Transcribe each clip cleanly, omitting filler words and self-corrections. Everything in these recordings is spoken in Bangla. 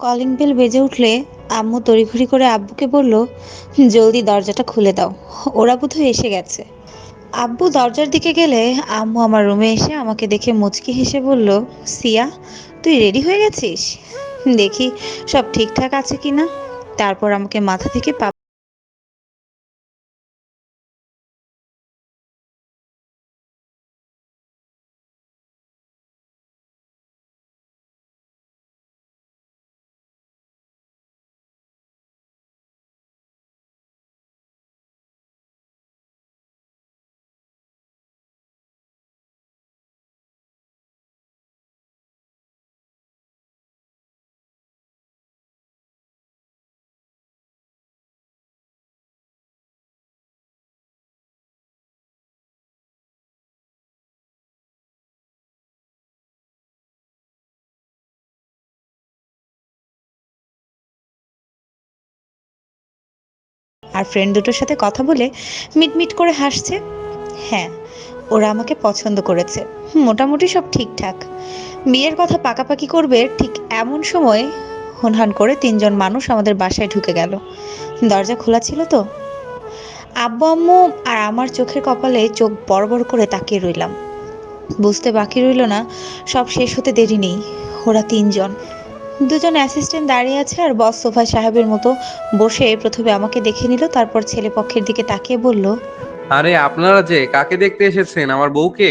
কলিং বেল বেজে উঠলে আম্মু তড়িঘড়ি করে আব্বুকে বলল, জলদি দরজাটা খুলে দাও, ওরা বোধহয় এসে গেছে। আব্বু দরজার দিকে গেলে আম্মু আমার রুমে এসে আমাকে দেখে মুচকি হেসে বলল, সিয়া, তুই রেডি হয়ে গেছিস? দেখি সব ঠিকঠাক আছে কিনা। তারপর আমাকে মাথা থেকে পা। আর ফ্রেন্ড দুটোর সাথে কথা বলে মিটমিট করে হাসছে। হ্যাঁ, ওরা আমাকে পছন্দ করেছে, মোটামুটি সব ঠিকঠাক। বিয়ের কথা পাকাপাকি করবে ঠিক এমন সময় হুনহান করে তিনজন মানুষ আমাদের বাসায় ঢুকে গেল। দরজা খোলা ছিল তো। আব্বু আম্মু আর আমার চোখের কপালে চোখ বড় বড় করে তাকিয়ে রইলাম। বুঝতে বাকি রইল না, সব শেষ হতে দেরি নেই। ওরা তিনজন, দুজন অ্যাসিস্ট্যান্ট দাঁড়িয়ে আছে আর বস সোফায় সাহেবের মতো বসে প্রথমে আমাকে দেখে নিল, তারপর ছেলে পক্ষের দিকে তাকিয়ে বলল, আরে আপনারা যে কাকে দেখতে এসেছেন, আমার বউকে?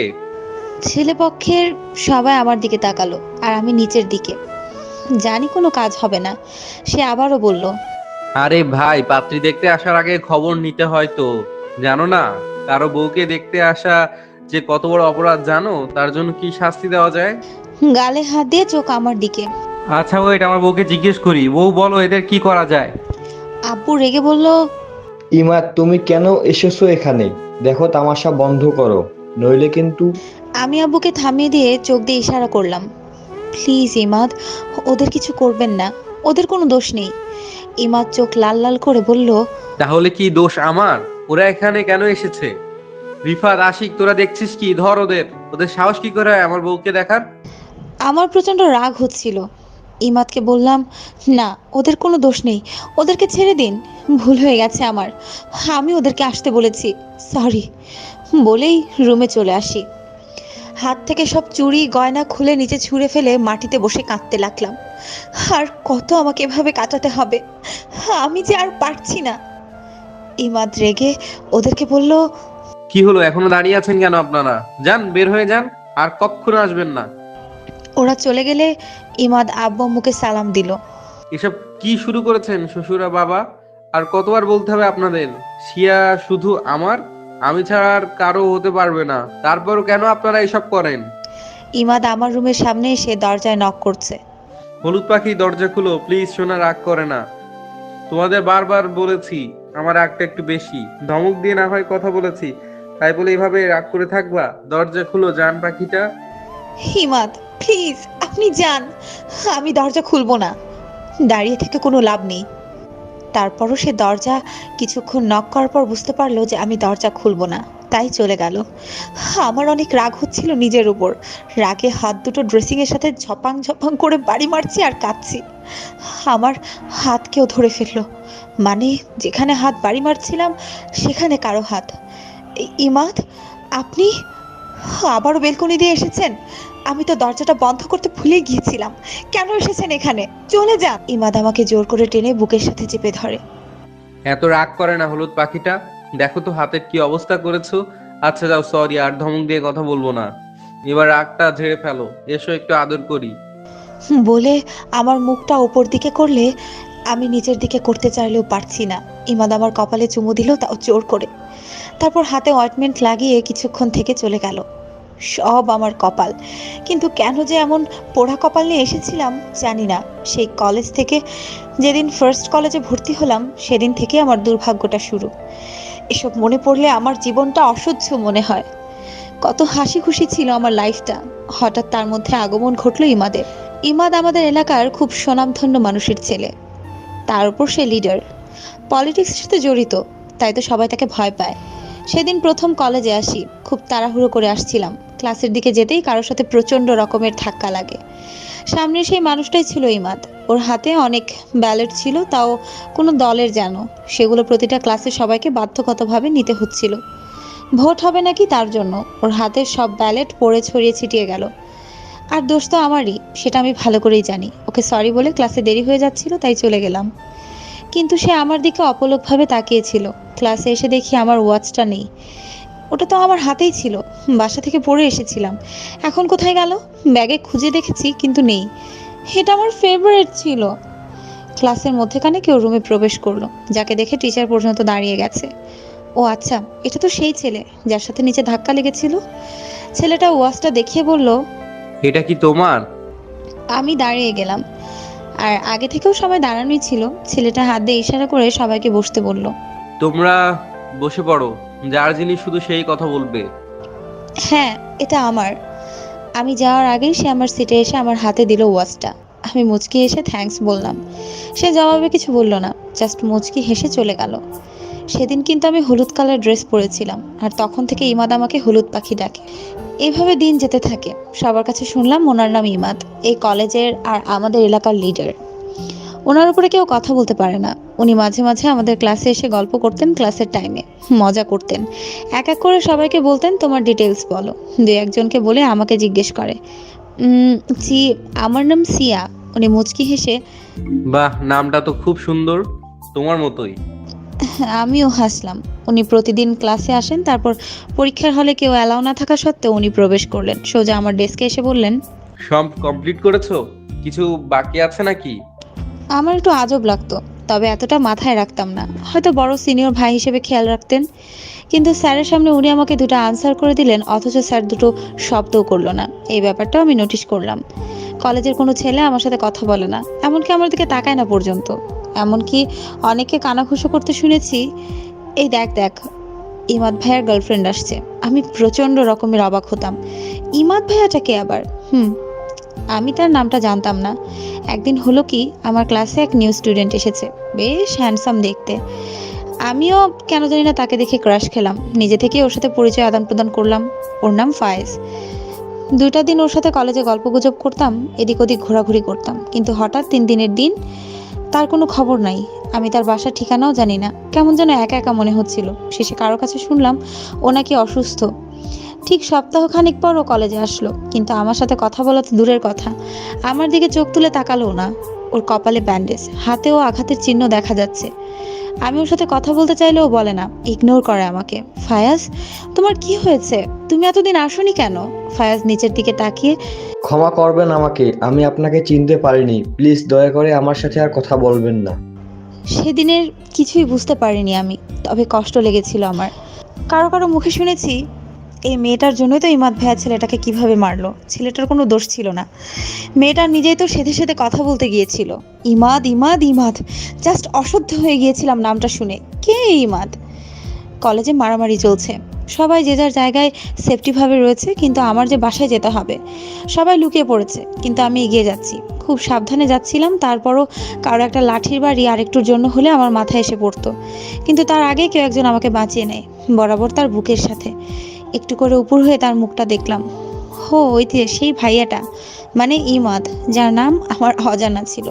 ছেলে পক্ষের সবাই আমার দিকে তাকালো আর আমি নিচের দিকে। জানি কোনো কাজ হবে না। সে আবারও বলল, আরে ভাই, পাত্রী দেখতে আসার আগে খবর নিতে হয় তো, জানো না? কারো বউকে দেখতে আসা যে কত বড় অপরাধ জানো? তার জন্য কি শাস্তি দেওয়া যায়? গালে হাত দিয়ে চোখ আমার দিকে। আচ্ছা ওয়েট, আমার বউকে জিজ্ঞেস করি। বউ বলো, এদের কি করা যায়? আব্বু রেগে বলল, ইমাদ, তুমি কেন এসেছো এখানে? দেখো, তামাশা বন্ধ করো, নইলে কিন্তু। আমি আব্বুকে থামিয়ে দিয়ে চোখ দিয়ে ইশারা করলাম, প্লিজ ইমাদ, ওদের কিছু করবেন না, ওদের কোনো দোষ নেই। ইমাদ চোখ লাল লাল করে বলল, তাহলে কি দোষ আমার? ওরা এখানে কেন এসেছে? রিফাত, আশিক, তোরা দেখছিস কি? ধর ওদের। ওদের সাহস কি করে হয় আমার বউকে দেখার? আমার প্রচণ্ড রাগ হচ্ছিল। ইমাদকে বললাম, না, ওদের কোনো দোষ নেই, ওদেরকে ছেড়ে দিন, ভুল হয়ে গেছে আমার, আমি ওদেরকে আসতে বলেছি, সরি বলেই রুমে চলে আসি। হাত থেকে সব চুড়ি গয়না খুলে নিচে ছুঁড়ে ফেলে মাটিতে বসে কাঁদতে লাগলাম। আর কত আমাকে এভাবে কাটাতে হবে, আমি যে আর পারছি না। ইমাদ রেগে ওদেরকে বলল, কি হলো, এখনো দাঁড়িয়ে আছেন কেন আপনারা? যান, বের হয়ে যান, আর কক্ষনো আসবেন না। ওরা চলে গেলে ইমাদ আব্বু আম্মুকে সালাম দিল। এসব কি শুরু করেছেন শ্বশুরা বাবা? আর কতবার বলতে হবে আপনাদের? শিয়া শুধু আমার, আমি ছাড়া আর কারো হতে পারবে না। তারপরও কেন আপনারা এসব করেন? ইমাদ আমার রুমের সামনে এসে দরজায় নক করছে। হলুদ পাখি, দরজা খুলো প্লিজ। সোনা, রাগ করে না। তোমাদের বারবার বলেছি আমার রাগটা একটু বেশি। ধমক দিয়ে না হয় কথা বলেছি, তাই বলে এভাবে রাগ করে থাকবা? দরজা খুলো জান পাখিটা। ইমাদ, প্লিজ আপনি যান, আমি দরজা খুলবো না। দাঁড়িয়ে থেকে কোনো লাভ নেই। তারপরও সে দরজা কিছুক্ষণ নক করার পর বুঝতে পারলো যে আমি দরজা খুলবো না, তাই চলে গেল। আমার অনেক রাগ হচ্ছিল নিজের উপর। রাগে হাত দুটো ড্রেসিংয়ের সাথে ঝপাং ঝপাং করে বাড়ি মারছি আর কাঁদছি। আমার হাত কেউ ধরে ফেললো, মানে যেখানে হাত বাড়ি মারছিলাম সেখানে কারো হাত। ইমাদ, আপনি আবারও বেলকনি দিয়ে এসেছেন? আমি তো দরজাটা বন্ধ করতে ভুলে গিয়েছিলাম। কেন এসেছেন এখানে? চলে যান। ইমাদ আমাকে জোর করে টেনে বুকের সাথে চেপে ধরে। এত রাগ করে না হলুদ পাখিটা। দেখো তো হাতের কি অবস্থা করেছো। আচ্ছা যাও, সরি, আর ধমক দিয়ে কথা বলবো না। এবার রাগটা ঝেড়ে ফেলো, এসো একটু আদর করি। বলে আমার মুখটা ওপর দিকে করলে আমি নিচের দিকে করতে চাইলেও পারছি না। ইমাদ আমার কপালে চুমু দিল, তাও জোর করে। তারপর হাতে অয়েন্টমেন্ট লাগিয়ে কিছুক্ষণ থেকে চলে গেল। সব আমার কপাল, কিন্তু কেন যে এমন পোড়া কপাল নিয়ে এসেছিলাম জানি না। সেই কলেজ থেকে, যেদিন ফার্স্ট কলেজে ভর্তি হলাম, সেদিন থেকে আমার দুর্ভাগ্যটা শুরু। এসব মনে পড়লে আমার জীবনটা অসহ্য মনে হয়। কত হাসি খুশি ছিল আমার লাইফটা, হঠাৎ তার মধ্যে আগমন ঘটলো ইমাদের। ইমাদ আমাদের এলাকার খুব স্বনামধন্য মানুষের ছেলে, তার উপর সে লিডার, পলিটিক্সের সাথে জড়িত, তাই তো সবাই তাকে ভয় পায়। সেদিন প্রথম কলেজে আসি, খুব তাড়াহুড়ো করে আসছিলাম। ক্লাসের দিকে যেতেই কারোর সাথে প্রচণ্ড রকমের ধাক্কা লাগে। সামনে সেই মানুষটাই ছিল ইমাদ। ও ওর হাতে অনেক ব্যালট ছিল, তাও কোনো দলের যেন। সেগুলো প্রতিটা ক্লাসে সবাইকে বাধ্যগতভাবে নিতে হচ্ছিল। ভোট হবে নাকি তার জন্য ওর হাতের সব ব্যালট পড়ে ছড়িয়ে ছিটিয়ে গেল। আর দোষ তো আমারই, সেটা আমি ভালো করেই জানি। ওকে সরি বলে ক্লাসে দেরি হয়ে যাচ্ছিল, তাই চলে গেলাম। কিন্তু সে আমার দিকে অপলকভাবে তাকিয়েছিল। ক্লাসে এসে দেখি আমার ওয়াচটা নেই। ওটা তো আমার হাতেই ছিল, বাসা থেকে পড়ে এসেছিলাম। এখন কোথায় গেল? ব্যাগে খুঁজে দেখেছি কিন্তু নেই। এটা আমার ফেভারিট ছিল। ক্লাসের মধ্যেখানে কেউ রুমে প্রবেশ করলো, যাকে দেখে টিচার পর্যন্ত দাঁড়িয়ে গেছে। ও আচ্ছা, এটা তো সেই ছেলে যার সাথে নিচে ধাক্কা লেগেছিল। ছেলেটা ওয়াচটা দেখিয়ে বলল। এটা কি তোমার? আমি দাঁড়িয়ে গেলাম, আর আগে থেকেও সবাই দাঁড়ানোই ছিল। ছেলেটা হাত দিয়ে ইশারা করে সবাইকে বসতে বলল। তোমরা বসে পড়ো, যার জিনিস শুধু সেই কথা বলবে। হ্যাঁ, এটা আমার। আমি যাওয়ার আগেই সে আমার সিটে এসে আমার হাতে দিল ওয়াচটা। আমি মুচকি এসে থ্যাঙ্কস বললাম। সে জবাবে কিছু বলল না, জাস্ট মুচকি হেসে চলে গেল। সেদিন কিন্তু আমি হলুদ কালার ড্রেস পরেছিলাম, আর তখন থেকে ইমাদ আমাকে হলুদ পাখি ডাকে। এভাবে দিন যেতে থাকে। সবার কাছে শুনলাম ওনার নাম ইমাদ, এই কলেজের আর আমাদের এলাকার লিডার। ওনার উপরে কেউ কথা বলতে পারে না। উনি মাঝে মাঝে আমাদের ক্লাসে এসে গল্প করতেন, ক্লাসের টাইমে মজা করতেন। এক এক করে সবাইকে বলতেন তোমার ডিটেলস বলো। দুই একজনকে বলে আমাকে জিজ্ঞেস করে, জি আমার নাম সিয়া। উনি মুচকি হেসে, বাহ, নামটা তো খুব সুন্দর, তোমার মতোই। আমিও হাসলাম। উনি প্রতিদিন ক্লাসে আসেন, তারপর পরীক্ষার হলে কেউ অ্যালাউ না থাকা সত্ত্বেও উনি প্রবেশ করলেন। সোজা আমার ডেস্কে এসে বললেন। সব কমপ্লিট করেছো? কিছু বাকি আছে নাকি? আমার একটু আজব লাগতো, তবে এতটা মাথায় রাখতাম না। হয়তো বড় সিনিয়র ভাই হিসেবে খেয়াল রাখতেন। কিন্তু স্যারের সামনে উনি আমাকে দুটো আনসার করে দিলেন, অথচ স্যার দুটো শব্দও করলো না। এই ব্যাপারটাও আমি নোটিশ করলাম। কলেজের কোনো ছেলে আমার সাথে কথা বলে না, এমনকি আমার দিকে তাকায় না পর্যন্ত। এমনকি অনেককে কানাঘুষো করতে শুনেছি। এই দেখ দেখ, ইমাদ ভাইয়ার গার্লফ্রেন্ড আসছে। আমি প্রচন্ড রকমের অবাক হতাম। ইমাদ ভাইয়াটা কে আবার? আমি তার নামটা জানতাম না। একদিন হলো কি, আমার ক্লাসে এক নিউ স্টুডেন্ট এসেছে, বেশ হ্যান্ডসাম দেখতে। আমিও কেন জানি না তাকে দেখে ক্রাশ খেলাম। নিজে থেকে ওর সাথে পরিচয় আদান প্রদান করলাম। ওর নাম ফায়েজ। দুইটা দিন ওর সাথে কলেজে গল্পগুজব করতাম, এদিক ওদিক ঘোরাঘুরি করতাম। কিন্তু হঠাৎ 3 দিনের দিন তার কোনো খবর নাই। আমি তার বাসার ঠিকানাও জানি না। কেমন যেন একা একা মনে হচ্ছিল। শেষে কারো কাছে শুনলাম ও নাকি অসুস্থ। ঠিক সপ্তাহখানেক পর ও কলেজে আসলো, কিন্তু আমার সাথে কথা বলা তো দূরের কথা, আমার দিকে চোখ তুলে তাকালোও না। ওর কপালে ব্যান্ডেজ, হাতেও আঘাতের চিহ্ন দেখা যাচ্ছে। আমি ওর সাথে কথা বলতে চাইলেও বলে না, ইগনোর করে আমাকে। ফায়াজ, তোমার কি হয়েছে? তুমি এতদিন আসোনি কেন? ফায়াজ নিচের দিকে তাকিয়ে, ক্ষমা করবেন আমাকে, আমি আপনাকে চিনতে পারিনি। প্লিজ দয়া করে আমার সাথে আর কথা বলবেন না। সেদিনের কিছুই বুঝতে পারিনি আমি, তবে কষ্ট লেগেছিল আমার। কারো কারো মুখে শুনেছি এই মেয়েটার জন্যই তো ইমাদ ভাইয়া ছেলেটাকে কিভাবে মারলো। ছেলেটার কোনো দোষ ছিল না। মেয়েটা নিজেই তো সেধে সেধে কথা বলতে গিয়েছিল। ইমাদ ইমাদ ইমাদ, জাস্ট অসহ্য হয়ে গিয়েছিলাম নামটা শুনে। কে এই ইমাদ? কলেজে মারামারি চলছে, সবাই যে যার জায়গায় সেফটিভাবে রয়েছে, কিন্তু আমার যে বাসায় যেতে হবে। সবাই লুকিয়ে পড়েছে, কিন্তু আমি এগিয়ে যাচ্ছি। খুব সাবধানে যাচ্ছিলাম, তারপরও কারো একটা লাঠির বাড়ি আর একটুর জন্য হলে আমার মাথায় এসে পড়তো। কিন্তু তার আগে কেউ একজন আমাকে বাঁচিয়ে নেয়, বরাবর তার বুকের সাথে। একটু করে উপর হয়ে তার মুখটা দেখলাম। হো, ওই যে সেই ভাইয়াটা, মানে ইমাদ, যার নাম আমার অজানা ছিল।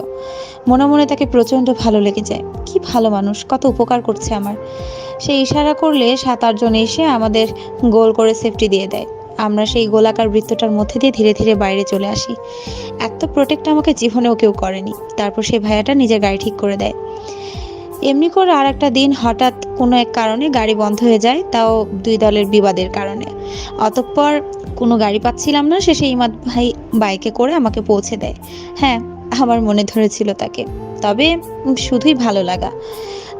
মনে মনে তাকে প্রচণ্ড ভালো লেগে যায়। কি ভালো মানুষ, কত উপকার করছে আমার। সে ইশারা করলে 7-8 জন এসে আমাদের গোল করে সেফটি দিয়ে দেয়। আমরা সেই গোলাকার বৃত্তটার মধ্যে দিয়ে ধীরে ধীরে বাইরে চলে আসি। এত প্রোটেক্ট আমাকে জীবনেও কেউ করেনি। তারপর সেই ভাইয়াটা নিজের গাড়ি ঠিক করে দেয়। এমনি করে আর একটা দিন হঠাৎ কোনো এক কারণে গাড়ি বন্ধ হয়ে যায়, তাও দুই দলের বিবাদের কারণে। অতঃপর কোনো গাড়ি পাচ্ছিলাম না, শেষে ইমাদ ভাই বাইকে করে আমাকে পৌঁছে দেয়। হ্যাঁ, আমার মনে ধরেছিল তাকে, তবে শুধুই ভালো লাগা।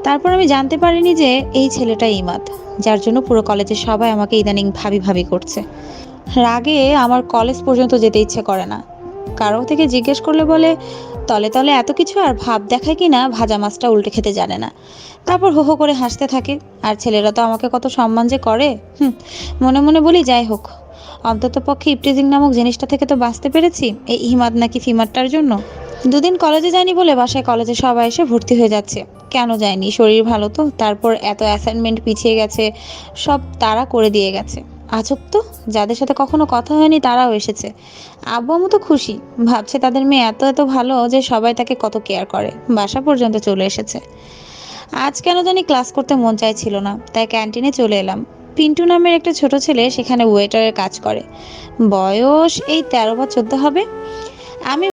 তারপর আমি জানতে পারিনি যে এই ছেলেটা ইমাদ, যার জন্য পুরো কলেজের সবাই আমাকে ইদানিং ভাবি ভাবি করছে। রাগে আমার কলেজ পর্যন্ত যেতে ইচ্ছে করে না। কারো থেকে জিজ্ঞেস করলে বলে তলে তলে এত কিছু আর ভাব দেখায় কিনা ভাজা মাছটা উল্টে খেতে জানে না। তারপর হো হো করে হাসতে থাকে। আর ছেলেরা তো আমাকে কত সম্মান যে করে। মনে মনে বলি, যাই হোক, অন্তত পক্ষে ইপটিজিং নামক জিনিসটা থেকে তো বাঁচতে পেরেছি, এই ইমাদ নাকি ফিমারটার জন্য। দুদিন কলেজে যায়নি বলে বাসায় কলেজে সবাই এসে ভর্তি হয়ে যাচ্ছে। কেন যায়নি? শরীর ভালো তো। তারপর এত অ্যাসাইনমেন্ট পিছিয়ে গেছে, সব তারা করে দিয়ে গেছে। আজব তো, যাদের সাথে কখনো কথা হয়নি তারাও এসেছে। আব্বু আম্মু তো খুশি, ভাবছে তাদের মেয়ে এত এত ভালো যে সবাই তাকে কত কেয়ার করে, বাসা পর্যন্ত চলে এসেছে। আজ কেন জানি ক্লাস করতে মন চাইছিল না, তাই ক্যান্টিনে চলে এলাম। পিন্টু নামের একটা ছোট ছেলে সেখানে ওয়েটারের কাজ করে। বয়স এই 13 বা 14 হবে। আমি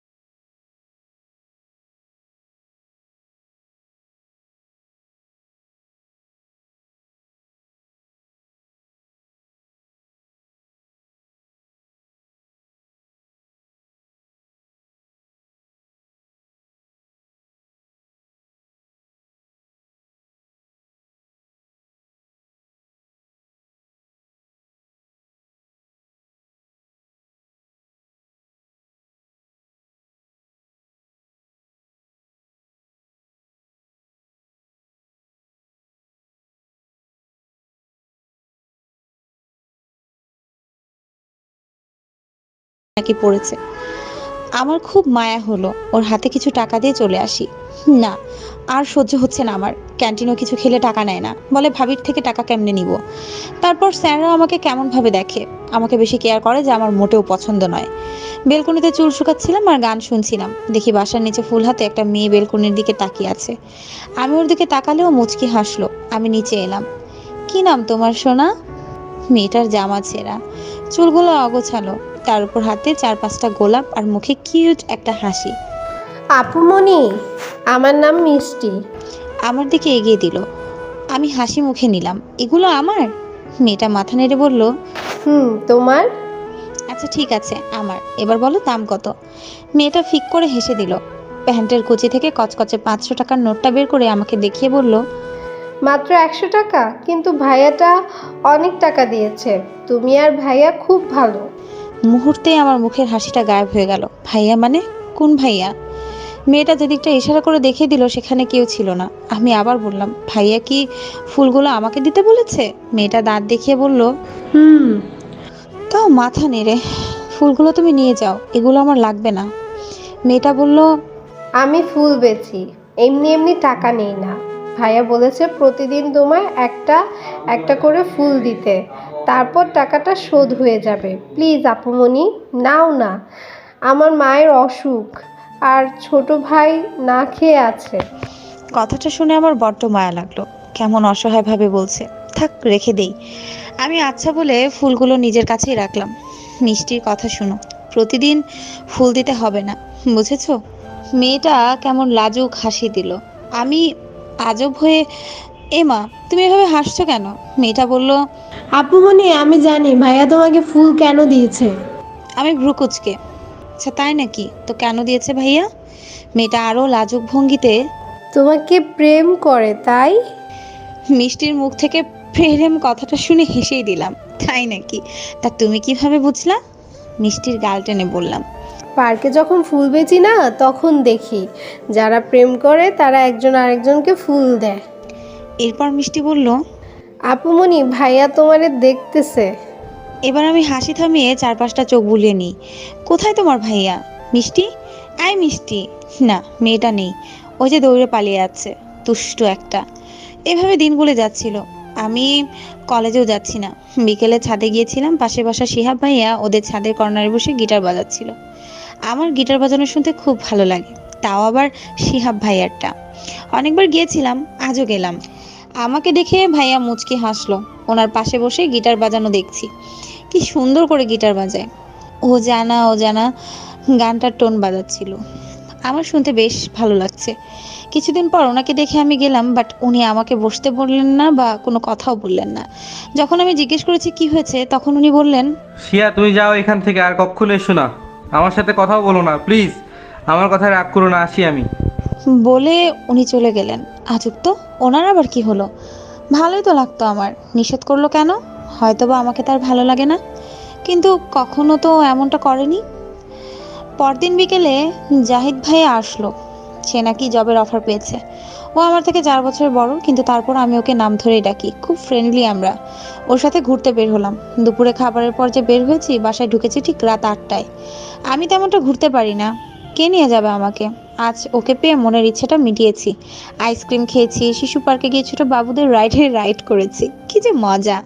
নাকি পড়েছে। আমার খুব মায়া হলো, ওর হাতে কিছু টাকা দিয়ে চলে আসি। না, আর সহ্য হচ্ছে না আমার। ক্যান্টিনও কিছু খেলে টাকা নেয় না, বলে ভাবির থেকে টাকা কেমনে নিব। তারপর স্যাররা আমাকে কেমন ভাবে দেখে, আমাকে বেশি কেয়ার করে যা আমার মোটেও পছন্দ নয়। বেলকনিতে চুল শুকাচ্ছিলাম আর গান শুনছিলাম, দেখি বাসার নিচে ফুল হাতে একটা মেয়ে বেলকনির দিকে তাকিয়ে আছে। আমি ওর দিকে তাকালেও মুচকি হাসলো। আমি নিচে এলাম। কি নাম তোমার সোনা? মেয়েটার জামা ছেঁড়া, চুলগুলো অগোছালো, তার উপর হাতে 4-5টা গোলাপ আর মুখে কিউট একটা হাসি। আপুমনি, আমার নাম মিষ্টি। আমার দিকে এগিয়ে দিল। আমি হাসি মুখে নিলাম। এগুলো আমার? মেয়েটা মাথা নেড়ে বলল, তোমার? আচ্ছা ঠিক আছে আমার। এবার বলো দাম কত? মেয়েটা ফিক করে হেসে দিল। প্যান্টের কুচি থেকে কচকচে 500 টাকার নোটটা বের করে আমাকে দেখিয়ে বলল, মাত্র 100 টাকা? কিন্তু ভাইয়াটা অনেক টাকা দিয়েছে। তুমি আর ভাইয়া খুব ভালো। মুহূর্তে আমার মুখের হাসিটা গায়েব হয়ে গেল। ভাইয়া মানে? কোন ভাইয়া? মেয়েটা যেদিকটা ইশারা করে দেখিয়ে দিল সেখানে কেউ ছিল না। আমি আবার বললাম, ভাইয়া কি ফুলগুলো আমাকে দিতে বলেছে? মেয়েটা দাঁত দেখিয়ে বলল, হুম। তাও মাথা নেড়ে, ফুলগুলো তুমি নিয়ে যাও, এগুলো আমার লাগবে না। মেয়েটা বলল, আমি ফুল বেচি, এমনি এমনি টাকা নেই না। ভাইয়া বলেছে প্রতিদিন তোমায় একটা একটা করে ফুল দিতে, তারপর টাকাটা শোধ হয়ে যাবে। প্লিজ আপুমনি, নাও না। আমার মায়ের অসুখ, আর ছোট ভাই না খেয়ে আছে। কথাটা শুনে আমার বড্ড মায়া লাগলো। কেমন অসহায়ভাবে বলছে। থাক, রেখে দেই। আমি আচ্ছা বলে ফুলগুলো নিজের কাছেই রাখলাম। মিষ্টির কথা শুনো, প্রতিদিন ফুল দিতে হবে না, বুঝেছো? মেয়েটা কেমন লাজুক হাসি দিল। আমি আজব হয়ে, এমা তুমি এভাবে হাসছো কেন? মেয়েটা বলল, আপুমনি, আমি জানি ভাইয়া তোমাকে ফুল কেন দিয়েছে। আমি ভ্রু কুঁচকে, আচ্ছা তাই নাকি, তো কেন দিয়েছে ভাইয়া? মেয়েটা আরো লাজুক ভঙ্গিতে, তোমাকে প্রেম করে তাই। মিষ্টির মুখ থেকে প্রেম কথাটা শুনে হেসেই দিলাম। তাই নাকি? তা তুমি কিভাবে বুঝলা? মিষ্টির গাল টেনে বললাম। পার্কে যখন ফুল বেচি না, তখন দেখি যারা প্রেম করে তারা একজন আরেকজনকে ফুল দেয়। এরপর মিষ্টি বলল, আপুমনি, ভাইয়া তোমারে দেখতেছে। এবার আমি হাসি থামিয়ে 4-5টা চোখ বুলিয়ে নিই। কোথায় তোমার ভাইয়া? মিষ্টি, আয় মিষ্টি। না, মেয়েটা নেই, ওই যে দৌড়ে পালিয়ে যাচ্ছে, দুষ্টু একটা। এভাবে দিনগুলো যাচ্ছিল। আমি কলেজেও যাচ্ছি না। বিকেলে ছাদে গিয়েছিলাম, পাশে বসা শিহাব ভাইয়া ওদের ছাদের কর্নারে বসে গিটার বাজাচ্ছিল। আমার গিটার বাজানো শুনতে খুব ভালো লাগে, তাও আবার শিহাব ভাইয়ারটা। অনেকবার গিয়েছিলাম, আজও গেলাম। আমাকে দেখে ভাইয়া মুচকি হাসলো। ওনার পাশে বসে গিটার বাজানো দেখছি। কি সুন্দর করে গিটার বাজায়। ও জানা ও জানা গানটার টোন বাজাচ্ছিল। আমার শুনতে বেশ ভালো লাগছে। কিছুদিন পর ওনাকে দেখে আমি গেলাম, বাট উনি আমাকে বসতে বললেন না বা কোনো কথাও বললেন না। যখন আমি জিজ্ঞেস করেছি কি হয়েছে, তখন উনি বললেন, শিয়া তুমি যাও এখান থেকে, আর কখনো এসো না, আমার সাথে কথাও বলো না প্লিজ, আমার কথায় রাগ করো না, আসি আমি। বলে উনি চলে গেলেন। আজব তো, ওনার আবার কি হলো? ভালোই তো লাগতো আমার, নিষেধ করলো কেন? হয়তোবা আমাকে তার ভালো লাগে না, কিন্তু কখনো তো এমনটা করেনি। পরদিন বিকেলে জাহিদ ভাইয়া আসলো। সে নাকি জবের অফার পেয়েছে। ও আমার থেকে 4 বছর বড়, কিন্তু তারপর আমি ওকে নাম ধরেই ডাকি, খুব ফ্রেন্ডলি আমরা। ওর সাথে ঘুরতে বের হলাম। দুপুরে খাবারের পর যে বের হয়েছি, বাসায় ঢুকেছি ঠিক রাত 8টায়। আমি তেমনটা ঘুরতে পারি না, কে নিয়ে যাবে আমাকে? আজ ওকে পেয়ে মনের ইচ্ছাটা মিটিয়েছি। আইসক্রিম খেয়েছি, শিশু পার্কে গিয়ে ছোট বাবুদের রাইড করেছি। কি যে মজা!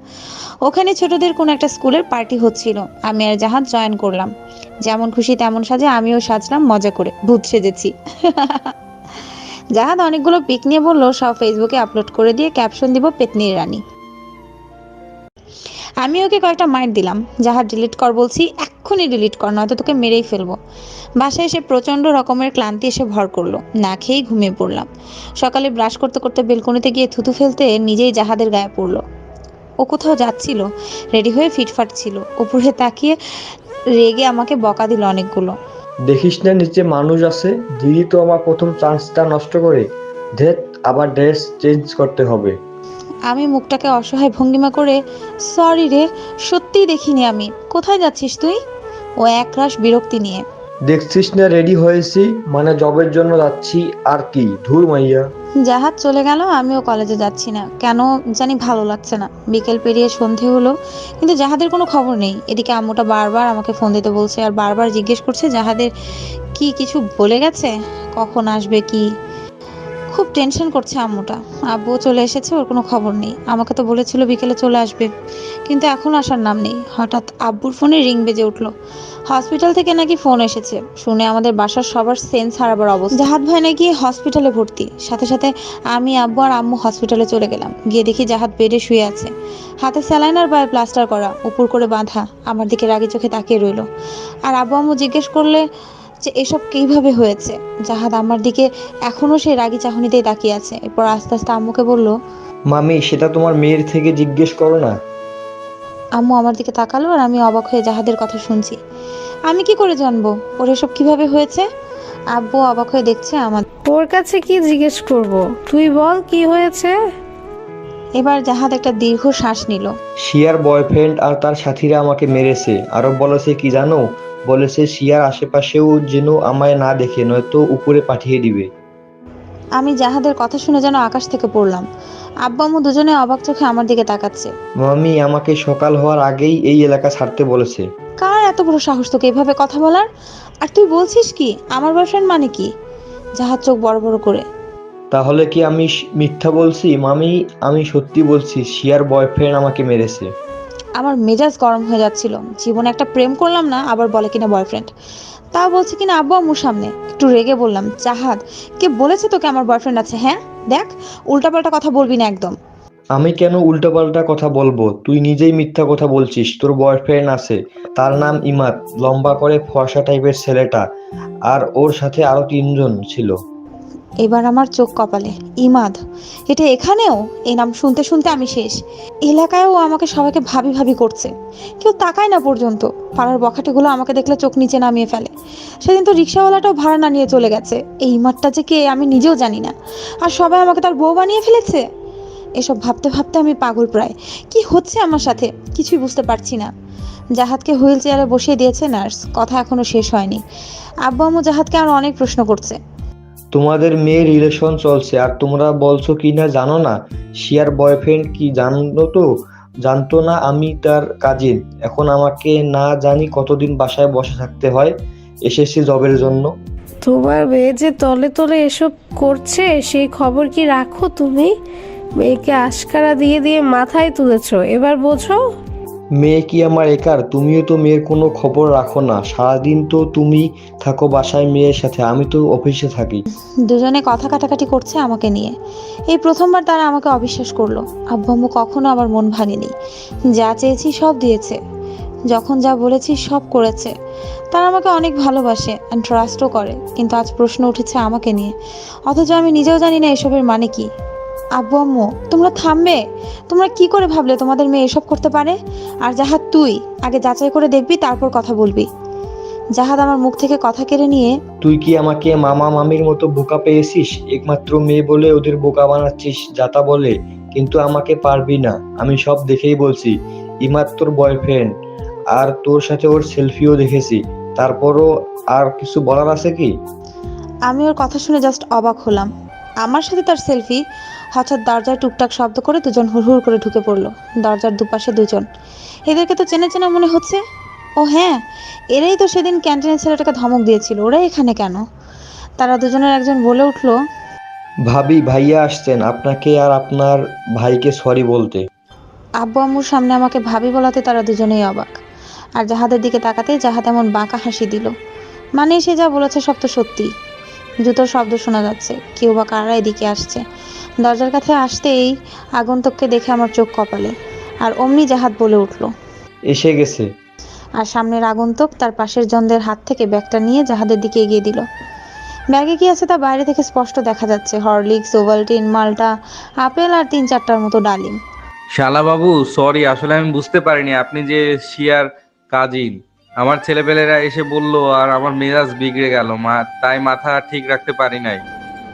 ওখানে ছোটদের কোনো একটা স্কুলের পার্টি হচ্ছিল, আমি আর জাহাজ জয়েন করলাম। যেমন খুশি তেমন সাজে আমিও সাজলাম মজা করে, ভূত সেজেছি। জাহাদ অনেকগুলো পিক নিয়ে বলল সব ফেসবুকে আপলোড করে দিয়ে ক্যাপশন দিব পেতনির রানী। আমি ওকে কয়েকটা মাইট দিলাম। জাহাজ ডিলিট কর বলছি, এক্ষুনি ডিলিট কর, নয়তো তোকে মেরেই ফেলবো। বাসায় এসে প্রচন্ড রকমের ক্লান্তি এসে ভর করলো, না খেয়েই ঘুমিয়ে পড়লাম। সকালে ব্রাশ করতে করতে বেলকনিতে গিয়ে থুতু ফেলতে নিজেই জাহাদের গায়ে পড়লো। ও কোথাও যাচ্ছিল, রেডি হয়ে ফিটফাট ছিল, উপরে তাকিয়ে রেগে আমাকে বকা দিল অনেকগুলো। দেখিস না নিচে মানুষ আছে, দিদি তো আমার প্রথম চান্সটা নষ্ট করে। ধেত, আবার ড্রেস চেঞ্জ করতে হবে। আমি মুখটাকে অসহায় ভঙ্গিমা করে, সরি রে, সত্যিই দেখিনি আমি। কোথায় যাচ্ছিস তুই? ও একরাশ বিরক্তি নিয়ে। দেখছিস না রেডি হয়েছি, মানে জবের জন্য যাচ্ছি আর কি। ধুর মাইয়া। জাহাজ চলে গেল, আমিও কলেজে যাচ্ছি না, কেন জানি ভালো লাগছে না। বিকেল পেরিয়ে সন্ধে হলো, কিন্তু জাহাদের কোনো খবর নেই। এদিকে আম্মুটা বারবার আমাকে ফোন দিতে বলছে আর বারবার জিজ্ঞেস করছে জাহাদের কি কিছু বলে গেছে, কখন আসবে কি। খুব টেনশন করছে আম্মুটা। আব্বুও চলে এসেছে, ওর কোনো খবর নেই। আমাকে তো বলেছিল বিকেলে চলে আসবে, কিন্তু এখন আসার নাম নেই। হঠাৎ আব্বুর ফোনে রিং বেজে উঠলো। হসপিটাল থেকে নাকি ফোন এসেছে। শুনে আমাদের বাসার সবার সেন্স হারাবার অবস্থা। জাহাদ ভাই নাকি হসপিটালে ভর্তি। সাথে সাথে আমি, আব্বু আর আম্মু হসপিটালে চলে গেলাম। গিয়ে দেখি জাহাদ বেডে শুয়ে আছে, হাতে স্যালাইন আর পায়ে প্লাস্টার করা, উপর করে বাঁধা। আমার দিকে রাগি চোখে তাকিয়ে রইলো। আর আব্বু আম্মু জিজ্ঞেস করলে যে এসব কিভাবে হয়েছে। জাহাদ আমার দিকে এখনো সেই রাগি চাহনিতেই তাকিয়ে আছে। এরপর আস্তে আস্তে আম্মুকে বলল, মামি, সেটা তোমার মেয়ের থেকে জিজ্ঞেস করো না। আম্মু আমার দিকে তাকালো আর আমি অবাক হয়ে জাহাদের কথা শুনছি। আমি কি করে জানবো ওর এসব কিভাবে হয়েছে? আব্বু অবাক হয়ে দেখছে আমার। ওর কাছে কি জিজ্ঞেস করব? তুই বল কি হয়েছে। এবার জাহাদ একটা দীর্ঘ শ্বাস নিল। শিয়ার বয়ফ্রেন্ড আর তার সাথীরা আমাকে মেরেছে। আরো বলেছে কি জানো? বলেছে শিয়ার আশেপাশেও যেন আমায় না দেখে, নয়তো উপরে পাঠিয়ে দিবে। আমি জাহাদের কথা শুনে যেন আকাশ থেকে পড়লাম। আব্বু আম্মু দুজনে অবাক চোখে আমার দিকে তাকাচ্ছে। মামি আমাকে সকাল হওয়ার আগেই এই এলাকা ছাড়তে বলেছে। কার এত বড় সাহস তোকে এভাবে কথা বলার? আর তুই বলছিস কি আমার বয়ফ্রেন্ড মানে কি? জাহাদ চোখ বড় বড় করে। তাহলে কি আমি মিথ্যা বলছি? মামি, আমি সত্যি বলছি, শিয়ার বয়ফ্রেন্ড আমাকে মেরেছে। আমার মেজাজ গরম হয়ে যাচ্ছিল। জীবনে একটা প্রেম করলাম না, আবার বলে কিনা বয়ফ্রেন্ড, তাও বলছে কিনা আব্বু আম্মুর সামনে। একটু রেগে বললাম, জাহাদ কে বলেছে তোকে আমার বয়ফ্রেন্ড আছে? হ্যাঁ দেখ, উল্টাপাল্টা কথা বলবি না একদম। আমি কেন উল্টোপাল্টা কথা বলবো? তুই নিজেই মিথ্যা কথা বলছিস। তোর বয়ফ্রেন্ড আছে, তার নাম ইমাদ, লম্বা করে ফর্সা টাইপের ছেলেটা, আর ওর সাথে আরো 3 জন ছিল। এবার আমার চোখ কপালে। ইমাদ? এটা এখানেও? এই নাম শুনতে শুনতে আমি শেষ। এলাকায়ও আমাকে সবাইকে ভাবি ভাবি করছে, কেউ তাকায় না পর্যন্ত। পাড়ার বখাটেগুলো আমাকে দেখলে চোখ নিচে নামিয়ে ফেলে। সেদিন তো রিক্সাওয়ালাটাও ভাড়া না নিয়ে চলে গেছে। এই ইমাদটা যে কে আমি নিজেও জানি না, আর সবাই আমাকে তার বউ বানিয়ে ফেলেছে। এসব ভাবতে ভাবতে আমি পাগল প্রায়। কি হচ্ছে আমার সাথে কিছুই বুঝতে পারছি না। জাহাদকে হুইল চেয়ারে বসিয়ে দিয়েছে নার্স। কথা এখনো শেষ হয়নি। আব্বু আম্মু জাহাদকে আরো অনেক প্রশ্ন করছে। তোমাদের মেয়ে রিলেশন চলছে আর তোমরা বলছো কি না জানো না? শিয়ার বয়ফ্রেন্ড কি জানো তো? জানতো না আমি তার কাজিন। এখন আমাকে না জানি কতদিন বাসায় বসে থাকতে হয়। এসেছি জবের জন্য। তোমার মেয়ে যে তলে তলে এসব করছে সেই খবর কি রাখো তুমি? মেয়েকে আশকারা দিয়ে দিয়ে মাথায় তুলেছো, এবার বোঝো। মেয়ে কি আমার একার? তুমিও তো মেয়ের কোনো খবর রাখো না। সারাদিন তো তুমি থাকো বাসায় মেয়ের সাথে, আমি তো অফিসে থাকি। দুজনে কথা কাটাকাটি করছে আমাকে নিয়ে। এই প্রথমবার তারা আমাকে অবিশ্বাস করলো। আব্বু আম্মু কখনো আমার মন ভাঙেনি। যা চেয়েছি সব দিয়েছে, যখন যা বলেছি সব করেছে। তারা আমাকে অনেক ভালোবাসে অ্যান্ড ট্রাস্টও করে। কিন্তু আজ প্রশ্ন উঠেছে আমাকে নিয়ে, অথচ আমি নিজেও জানি না এসবের মানে কি। আব্বু আম্মু তোমরা থামবে? তোমরা কি করে ভাবলে তোমাদের মেয়ে এসব করতে পারে? আর জাহাদ তুই আগে যাচাই করে দেখবি, তারপর কথা বলবি। জাহাদ আমার মুখ থেকে কথা কেড়ে নিয়ে, তুই কি আমাকে মামা মামির মতো বোকা পেয়েছিস? একমাত্র মেয়ে বলে ওদের বোকা বানাচ্ছিস যাতা বলে, কিন্তু আমাকে পারবি না। আমি সব দেখেই বলছি। ইমাদ তোর বয়ফ্রেন্ড, আর তোর সাথে ওর সেলফিও দেখেছি। তারপরও আর কিছু বলার আছে কি? আমি ওর কথা শুনে জাস্ট অবাক হলাম। আমার সাথে তার সেলফি? হঠাৎ দরজায় টুকটাক শব্দ করে দুজন হুড়হুড় করে ঢুকে পড়লো। দরজার দুপাশে দুজন। এদেরকে তো চেনা চেনা মনে হচ্ছে। ও হ্যাঁ, এরাই তো সেদিন ক্যান্টিনের ছেলেটাকে ধমক দিয়েছিল। ওরা এখানে কেন? তারা দুজনের একজন বলে উঠল, ভাবি, ভাইয়া আসছেন আপনাকে আর আপনার ভাইকে সরি বলতে। আব্বু আম্মুর সামনে আমাকে ভাবি বলাতে তারা দুজনেই অবাক। আর জাহাদের দিকে তাকাতেই জাহাদ এমন বাঁকা হাসি দিল। মানে সে যা বলেছে সব তো সত্যি। জুতোর শব্দ শোনা যাচ্ছে, কেউ বা কারা এদিকে আসছে। দরজার কাছে আসতেই আগন্তুককে দেখে আমার চোখ কপালে। আর অমনি জাহাদ বলে উঠল। এসে গেছে। আর সামনের আগন্তুক তার পাশের জনদের হাত থেকে ব্যাগটা নিয়ে জাহাদের দিকে এগিয়ে দিল। ব্যাগে কি আছে তা বাইরে থেকে স্পষ্ট দেখা যাচ্ছে। হরলিক্স, ওভালটিন, মাল্টা, আপেল আর 3-4টার মতো ডালিম। শালা বাবু, সরি, আসলে আমি বুঝতে পারিনি আপনি যে শিয়ার কাজিন। আমার ছেলেপেলেরা এসে বলল আর আমার মেজাজ বিগড়ে গেল, তাই মাথা ঠিক রাখতে পারি নাই।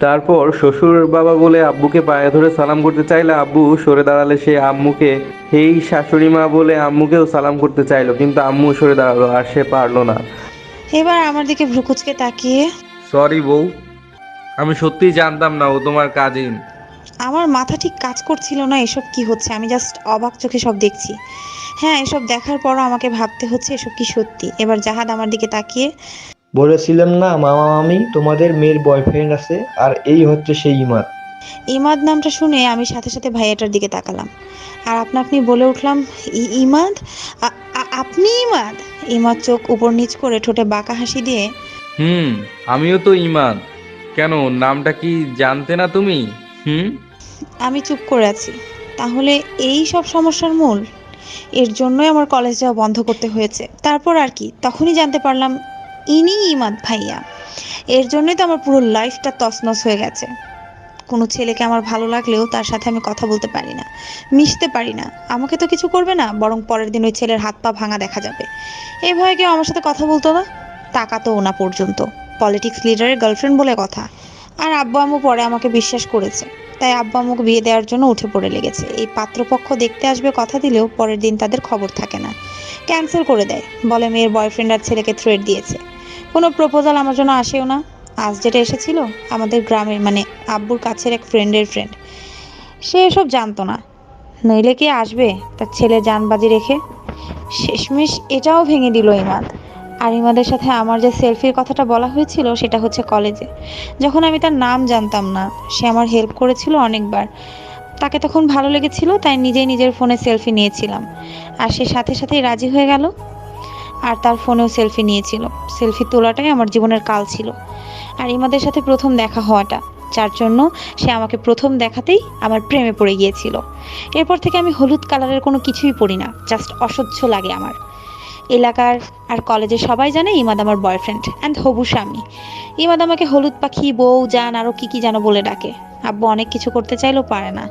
তারপর শ্বশুর বাবা বলে আব্বুকে পায়ে ধরে সালাম করতে চাইলে আব্বু সরে দাঁড়ালে সে আম্মুকে হেই শাশুড়ি মা বলে আম্মুকেও সালাম করতে চাইলো, কিন্তু আম্মু সরে দাঁড়ালো আর সে পারলো না। এবার আমার দিকে ভ্রুকুচকে তাকিয়ে, সরি বউ, আমি সত্যিই জানতাম না ও তোমার কাজিন। আমার মাথা ঠিক কাজ করছিল না। এসব কি হচ্ছে? আমি জাস্ট অবাক চোখে সব দেখছি। হ্যাঁ, এসব দেখার পরও আমাকে ভাবতে হচ্ছে এসব কি সত্যি। এবার জাহাদ আমার দিকে তাকিয়ে, বলেছিলাম না মামা মামি তোমাদের মেয়ের বয়ফ্রেন্ড আছে, আর এই হচ্ছে সেই ইমাদ। ইমাদ নামটা শুনে আমি সাথে সাথে ভাইয়াটার দিকে তাকালাম। আর আপনি বলে উঠলাম, ইমাদ? আপনি ইমাদ? ইমাদ চোখ উপর নিচ করে ঠোঁটে বাঁকা হাসি দিয়ে, আমিও তো ইমান। কেন, নামটা কি জানতে না তুমি? আমি চুপ করে আছি। তাহলে এই সব সমস্যার মূল? এর জন্যই আমার কলেজ যাওয়া বন্ধ করতে হয়েছে। তারপর আর কি, তখনই জানতে পারলাম ইনি ইমাদ ভাইয়া। এর জন্যই তো আমার পুরো লাইফটা তছনছ হয়ে গেছে। কোনো ছেলেকে আমার ভালো লাগলেও তার সাথে আমি কথা বলতে পারি না, মিশতে পারি না। আমাকে তো কিছু করবে না, বরং পরের দিন ওই ছেলের হাত পা ভাঙা দেখা যাবে। এই ভয়ে কেউ আমার সাথে কথা বলতো না, তাকাতোও না পর্যন্ত। পলিটিক্স লিডারের গার্লফ্রেন্ড বলে কথা। আর আব্বু আম্মু পরে আমাকে বিশ্বাস করেছে, তাই আব্বু আম্মুকে বিয়ে দেওয়ার জন্য উঠে পড়ে লেগেছে। এই পাত্রপক্ষ দেখতে আসবে কথা দিলেও পরের দিন তাদের খবর থাকে না, ক্যান্সেল করে দেয়। বলে মেয়ের বয়ফ্রেন্ড আর ছেলেকে থ্রেট দিয়েছে। কোনো প্রপোজাল আমার জন্য আসেও না। আজ যেটা এসেছিল আমাদের গ্রামের, মানে আব্বুর কাছের এক ফ্রেন্ডের ফ্রেন্ড, সে এসব জানতো না। নইলে কি আসবে তার ছেলে জানবাজি রেখে? শেষমেশ এটাও ভেঙে দিল ইমাদ। আর ইমাদের সাথে আমার যে সেলফির কথাটা বলা হয়েছিল সেটা হচ্ছে কলেজে, যখন আমি তার নাম জানতাম না। সে আমার হেল্প করেছিল অনেকবার। তাকে তখন ভালো লেগেছিল, তাই নিজেই নিজের ফোনে সেলফি নিয়েছিলাম। আর সে সাথে সাথেই রাজি হয়ে গেল। আর তার ফোনেও সেলফি নিয়েছিল। সেলফি তোলাটাই আমার জীবনের কাল ছিল। আর ইমাদের সাথে প্রথম দেখা হওয়াটা, যার জন্য সে আমাকে প্রথম দেখাতেই আমার প্রেমে পড়ে গিয়েছিল। এরপর থেকে আমি হলুদ কালারের কোনো কিছুই পরি না, জাস্ট অসহ্য লাগে আমার। এলাকার আর কলেজের সবাই জানে ইমাদ আমার বয়ফ্রেন্ড অ্যান্ড হবু স্বামী। ইমাদ আমাকে হলুদ পাখি, বউ, জান, আরও কি যেন বলে ডাকে। আব্বু অনেক কিছু করতে চাইলেও পারে না।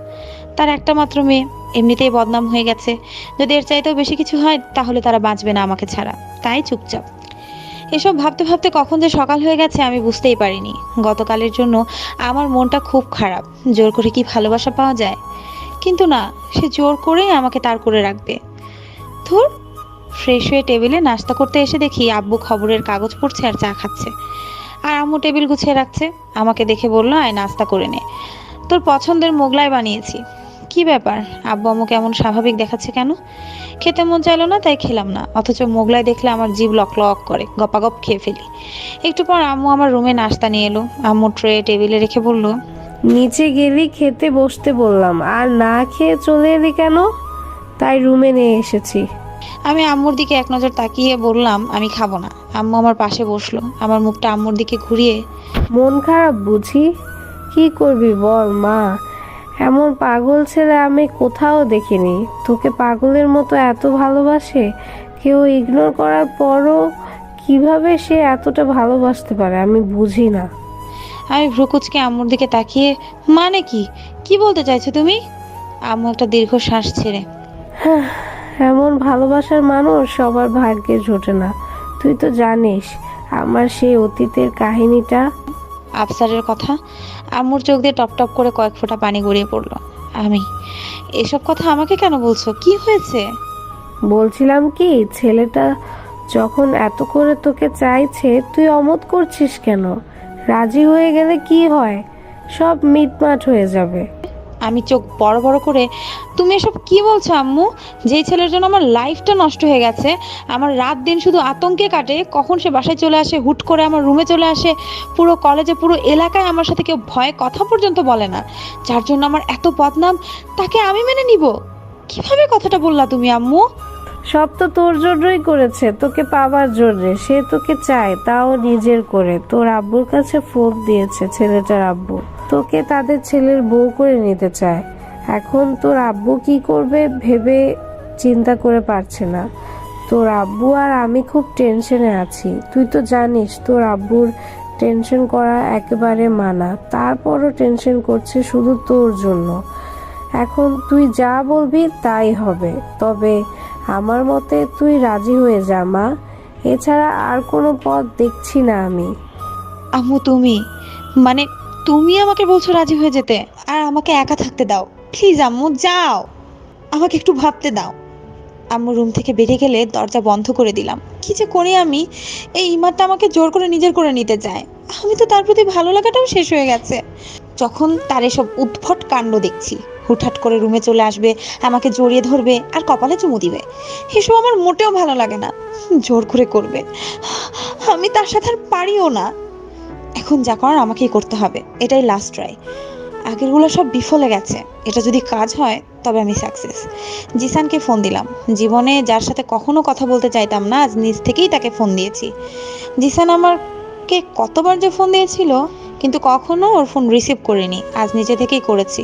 তার একটা মাত্র মেয়ে, এমনিতেই বদনাম হয়ে গেছে। যদি এর চাইতেও বেশি কিছু হয় তাহলে তারা বাঁচবে না আমাকে ছাড়া, তাই চুপচাপ। এসব ভাবতে ভাবতে কখন যে সকাল হয়ে গেছে আমি বুঝতেই পারিনি। গতকালের জন্য আমার মনটা খুব খারাপ। জোর করে কি ভালোবাসা পাওয়া যায়? কিন্তু না, সে জোর করেই আমাকে তার করে রাখবে। ধুর। ফ্রেশ হয়ে টেবিলে নাস্তা করতে এসে দেখি আব্বু খবরের কাগজ পড়ছে আর চা খাচ্ছে। আর আম্মু টেবিল গুছিয়ে রাখছে। আমাকে দেখে বলল, আয় নাস্তা করে নে, তোর পছন্দের মোগলাই বানিয়েছি। কি ব্যাপার, আব্বু আম্মু কেমন স্বাভাবিক দেখাচ্ছে কেন? খেতে মন চাইলো না তাই খেলাম না, অথচ মোগলাই দেখলে আমার জিভ লক লক করে, গপাগপ খেয়ে ফেলি। একটু পর আম্মু আমার রুমে নাস্তা নিয়ে এলো। আম্মু ট্রে টেবিলে রেখে বলল, নিচে গেলি খেতে বসতে বললাম, আর না খেয়ে চলে এলি কেন? তাই রুমে নিয়ে এসেছি। আমি আম্মুর দিকে এক নজর তাকিয়ে বললাম, আমি খাবো না। আম্মু আমার পাশে বসলো। আমার মুখটা আম্মুর দিকে ঘুরিয়ে, মন খারাপ বুঝি? কি করবি বল মা, এমন পাগল ছেলে আমি কোথাও দেখিনি। তোকে পাগলের মতো এত ভালোবাসে, কেউ ইগনোর করার পরও কিভাবে সে এতটা ভালোবাসতে পারে আমি বুঝি না। আমি ভ্রুকুচকে আম্মুর দিকে তাকিয়ে, মানে কি, কি বলতে চাইছো তুমি? আম্মু একটা দীর্ঘ শ্বাস ছেড়ে, এমন ভালোবাসার মানুষ সবার ভাগ্যে জোটে না। তুই তো জানিস আমার সেই অতীতের কাহিনীটা। আফসারের কথা। আম্মুর চোখ দিয়ে টপ টপ করে কয়েক ফোঁটা পানি গড়িয়ে পড়লো। আমি, এসব কথা আমাকে কেন বলছো? কি হয়েছে? বলছিলাম কি, ছেলেটা যখন এত করে তোকে চাইছে তুই অমত করছিস কেন? রাজি হয়ে গেলে কি হয়, সব মিটমাট হয়ে যাবে। আমি চোখ বড় বড় করে, তুমি এসব কি বলছো আম্মু? যেই ছেলের জন্য আমার লাইফটা নষ্ট হয়ে গেছে, আমার রাত দিন শুধু আতঙ্কে কাটে, কখন সে বাসায় চলে আসে, হুট করে আমার রুমে চলে আসে, পুরো কলেজে পুরো এলাকায় আমার সাথে কেউ ভয়ে কথা পর্যন্ত বলে না, যার জন্য আমার এত বদনাম, তাকে আমি মেনে নিব? কিভাবে কথাটা বললা তুমি আম্মু? সব তো তোর জন্যই করেছে, তোকে পাওয়ার জন্যে। সে তোকে চায়, তাও নিজের করে। তোর আব্বুর কাছে ফোন দিয়েছে ছেলেটার আব্বু, তোকে তাদের ছেলের বউ করে নিতে চায়। এখন তোর আব্বু কি করবে ভেবে চিন্তা করে পারছে না। তোর আব্বু আর আমি খুব টেনশনে আছি। তুই তো জানিস তোর আব্বুর টেনশন করা একেবারে মানা, তারপরও টেনশন করছে শুধু তোর জন্য। এখন তুই যা বলবি তাই হবে, তবে আমার মতে তুই রাজি হয়ে যা মা, এছাড়া আর কোনো পথ দেখছি না আমি। আম্মু মানে তুমি আমাকে বলছো রাজি হয়ে যেতে, আর আমাকে একা থাকতে দাও প্লিজ আম্মু, যাও, আমাকে একটু ভাবতে দাও। আম্মু রুম থেকে বেরিয়ে গেলে দরজা বন্ধ করে দিলাম। কি যে করি আমি, এই ইমারটা আমাকে জোর করে নিজের করে নিতে চায়। আমি তো তার প্রতি ভালো লাগাটাও শেষ হয়ে গেছে যখন তার এসব উদ্ভট কাণ্ড দেখছি। হুটহাট করে রুমে চলে আসবে, আমাকে জড়িয়ে ধরবে আর কপালে চুমু দিবে, এসব আমার মোটেও ভালো লাগে না। জোর করে করবে, আমি তার সাথে আর পারিও না। এখন যা করার আমাকেই করতে হবে, এটাই লাস্ট ট্রাই। আগেরগুলো সব বিফলে গেছে, এটা যদি কাজ হয় তবে আমি সাকসেস। জিসানকে ফোন দিলাম। জীবনে যার সাথে কখনো কথা বলতে চাইতাম না, আজ নিজ থেকেই তাকে ফোন দিয়েছি। জিসান আমাকে কতবার যে ফোন দিয়েছিল, কিন্তু কখনো ওর ফোন রিসিভ করিনি, আজ নিজে থেকেই করেছি।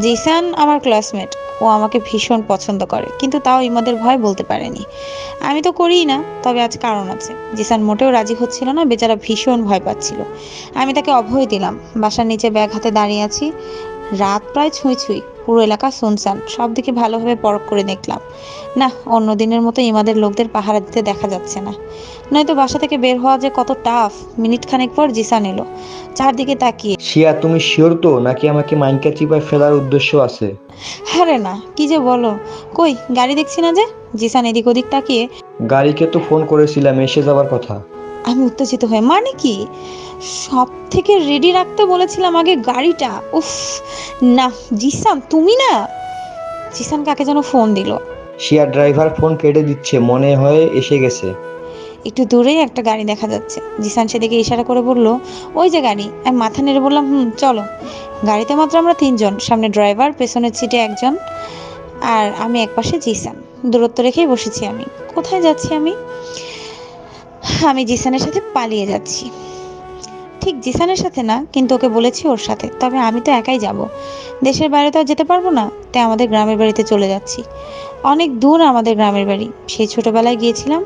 জিসান আমার ক্লাসমেট, ও আমাকে ভীষণ পছন্দ করে, কিন্তু তাও ইমাদের ভয় বলতে পারেনি। আমি তো করিই না, তবে আজ কারণ আছে। জিসান মোটেও রাজি হচ্ছিল না, বেচারা ভীষণ ভয় পাচ্ছিল। আমি তাকে অভয় দিলাম। বাসার নিচে ব্যাগ হাতে দাঁড়িয়ে আছি। রাত প্রায় ছুঁই ছুঁই, পুরো এলাকা শুনশান। সব দিকে ভালোভাবে পরখ করে দেখলাম, না, অন্য দিনের মতো ইমাদের লোকদের পাহারা দিতে দেখা যাচ্ছে না। নয়তো বাসা থেকে বের হওয়া যে কত টাফ। মিনিট খানেক পর জিসান এলো, চারদিকে তাকিয়ে, শিয়া তুমি শিওর তো, নাকি আমাকে মাইনকা চিপায় ফেলার উদ্দেশ্য আছে? আরে না, কি যে বলো, কই গাড়ি দেখছি না যে। জিসান এদিক ওদিক তাকিয়ে, গাড়িকে তো ফোন করেছিলাম এসে যাবার কথা। আমি উত্তেজিত হয়ে, মানে কি? সব থেকে রেডি রাখতে বলেছিলাম আগে গাড়িটা। উফ, না জিসান, তুমি না। জিসান কাকে যেন ফোন দিল। শিয়া ড্রাইভার ফোন কেটে দিচ্ছে, মনে হয় এসে গেছে। একটু দূরেই একটা গাড়ি দেখা যাচ্ছে। জিসান সেদিকে ইশারা করে বলল, ওই যে গাড়ি। আমি মাথা নেড়ে বললাম, চলো। গাড়িতে মাত্র আমরা তিনজন, সামনে ড্রাইভার, পেছনের সিটে একজন, আর আমি একপাশে জিসান। দূরত্ব রেখেই বসেছি আমি। কোথায় যাচ্ছি আমি? আমি জিসানের সাথে পালিয়ে যাচ্ছি। ঠিক জিসানের সাথে না, কিন্তু ওকে বলেছি ওর সাথে। তবে আমি তো একাই যাব, দেশের বাইরে তো আর যেতে পারবো না, তাই আমাদের গ্রামের বাড়িতে চলে যাচ্ছি। অনেক দূর আমাদের গ্রামের বাড়ি, সেই ছোটবেলায় গিয়েছিলাম,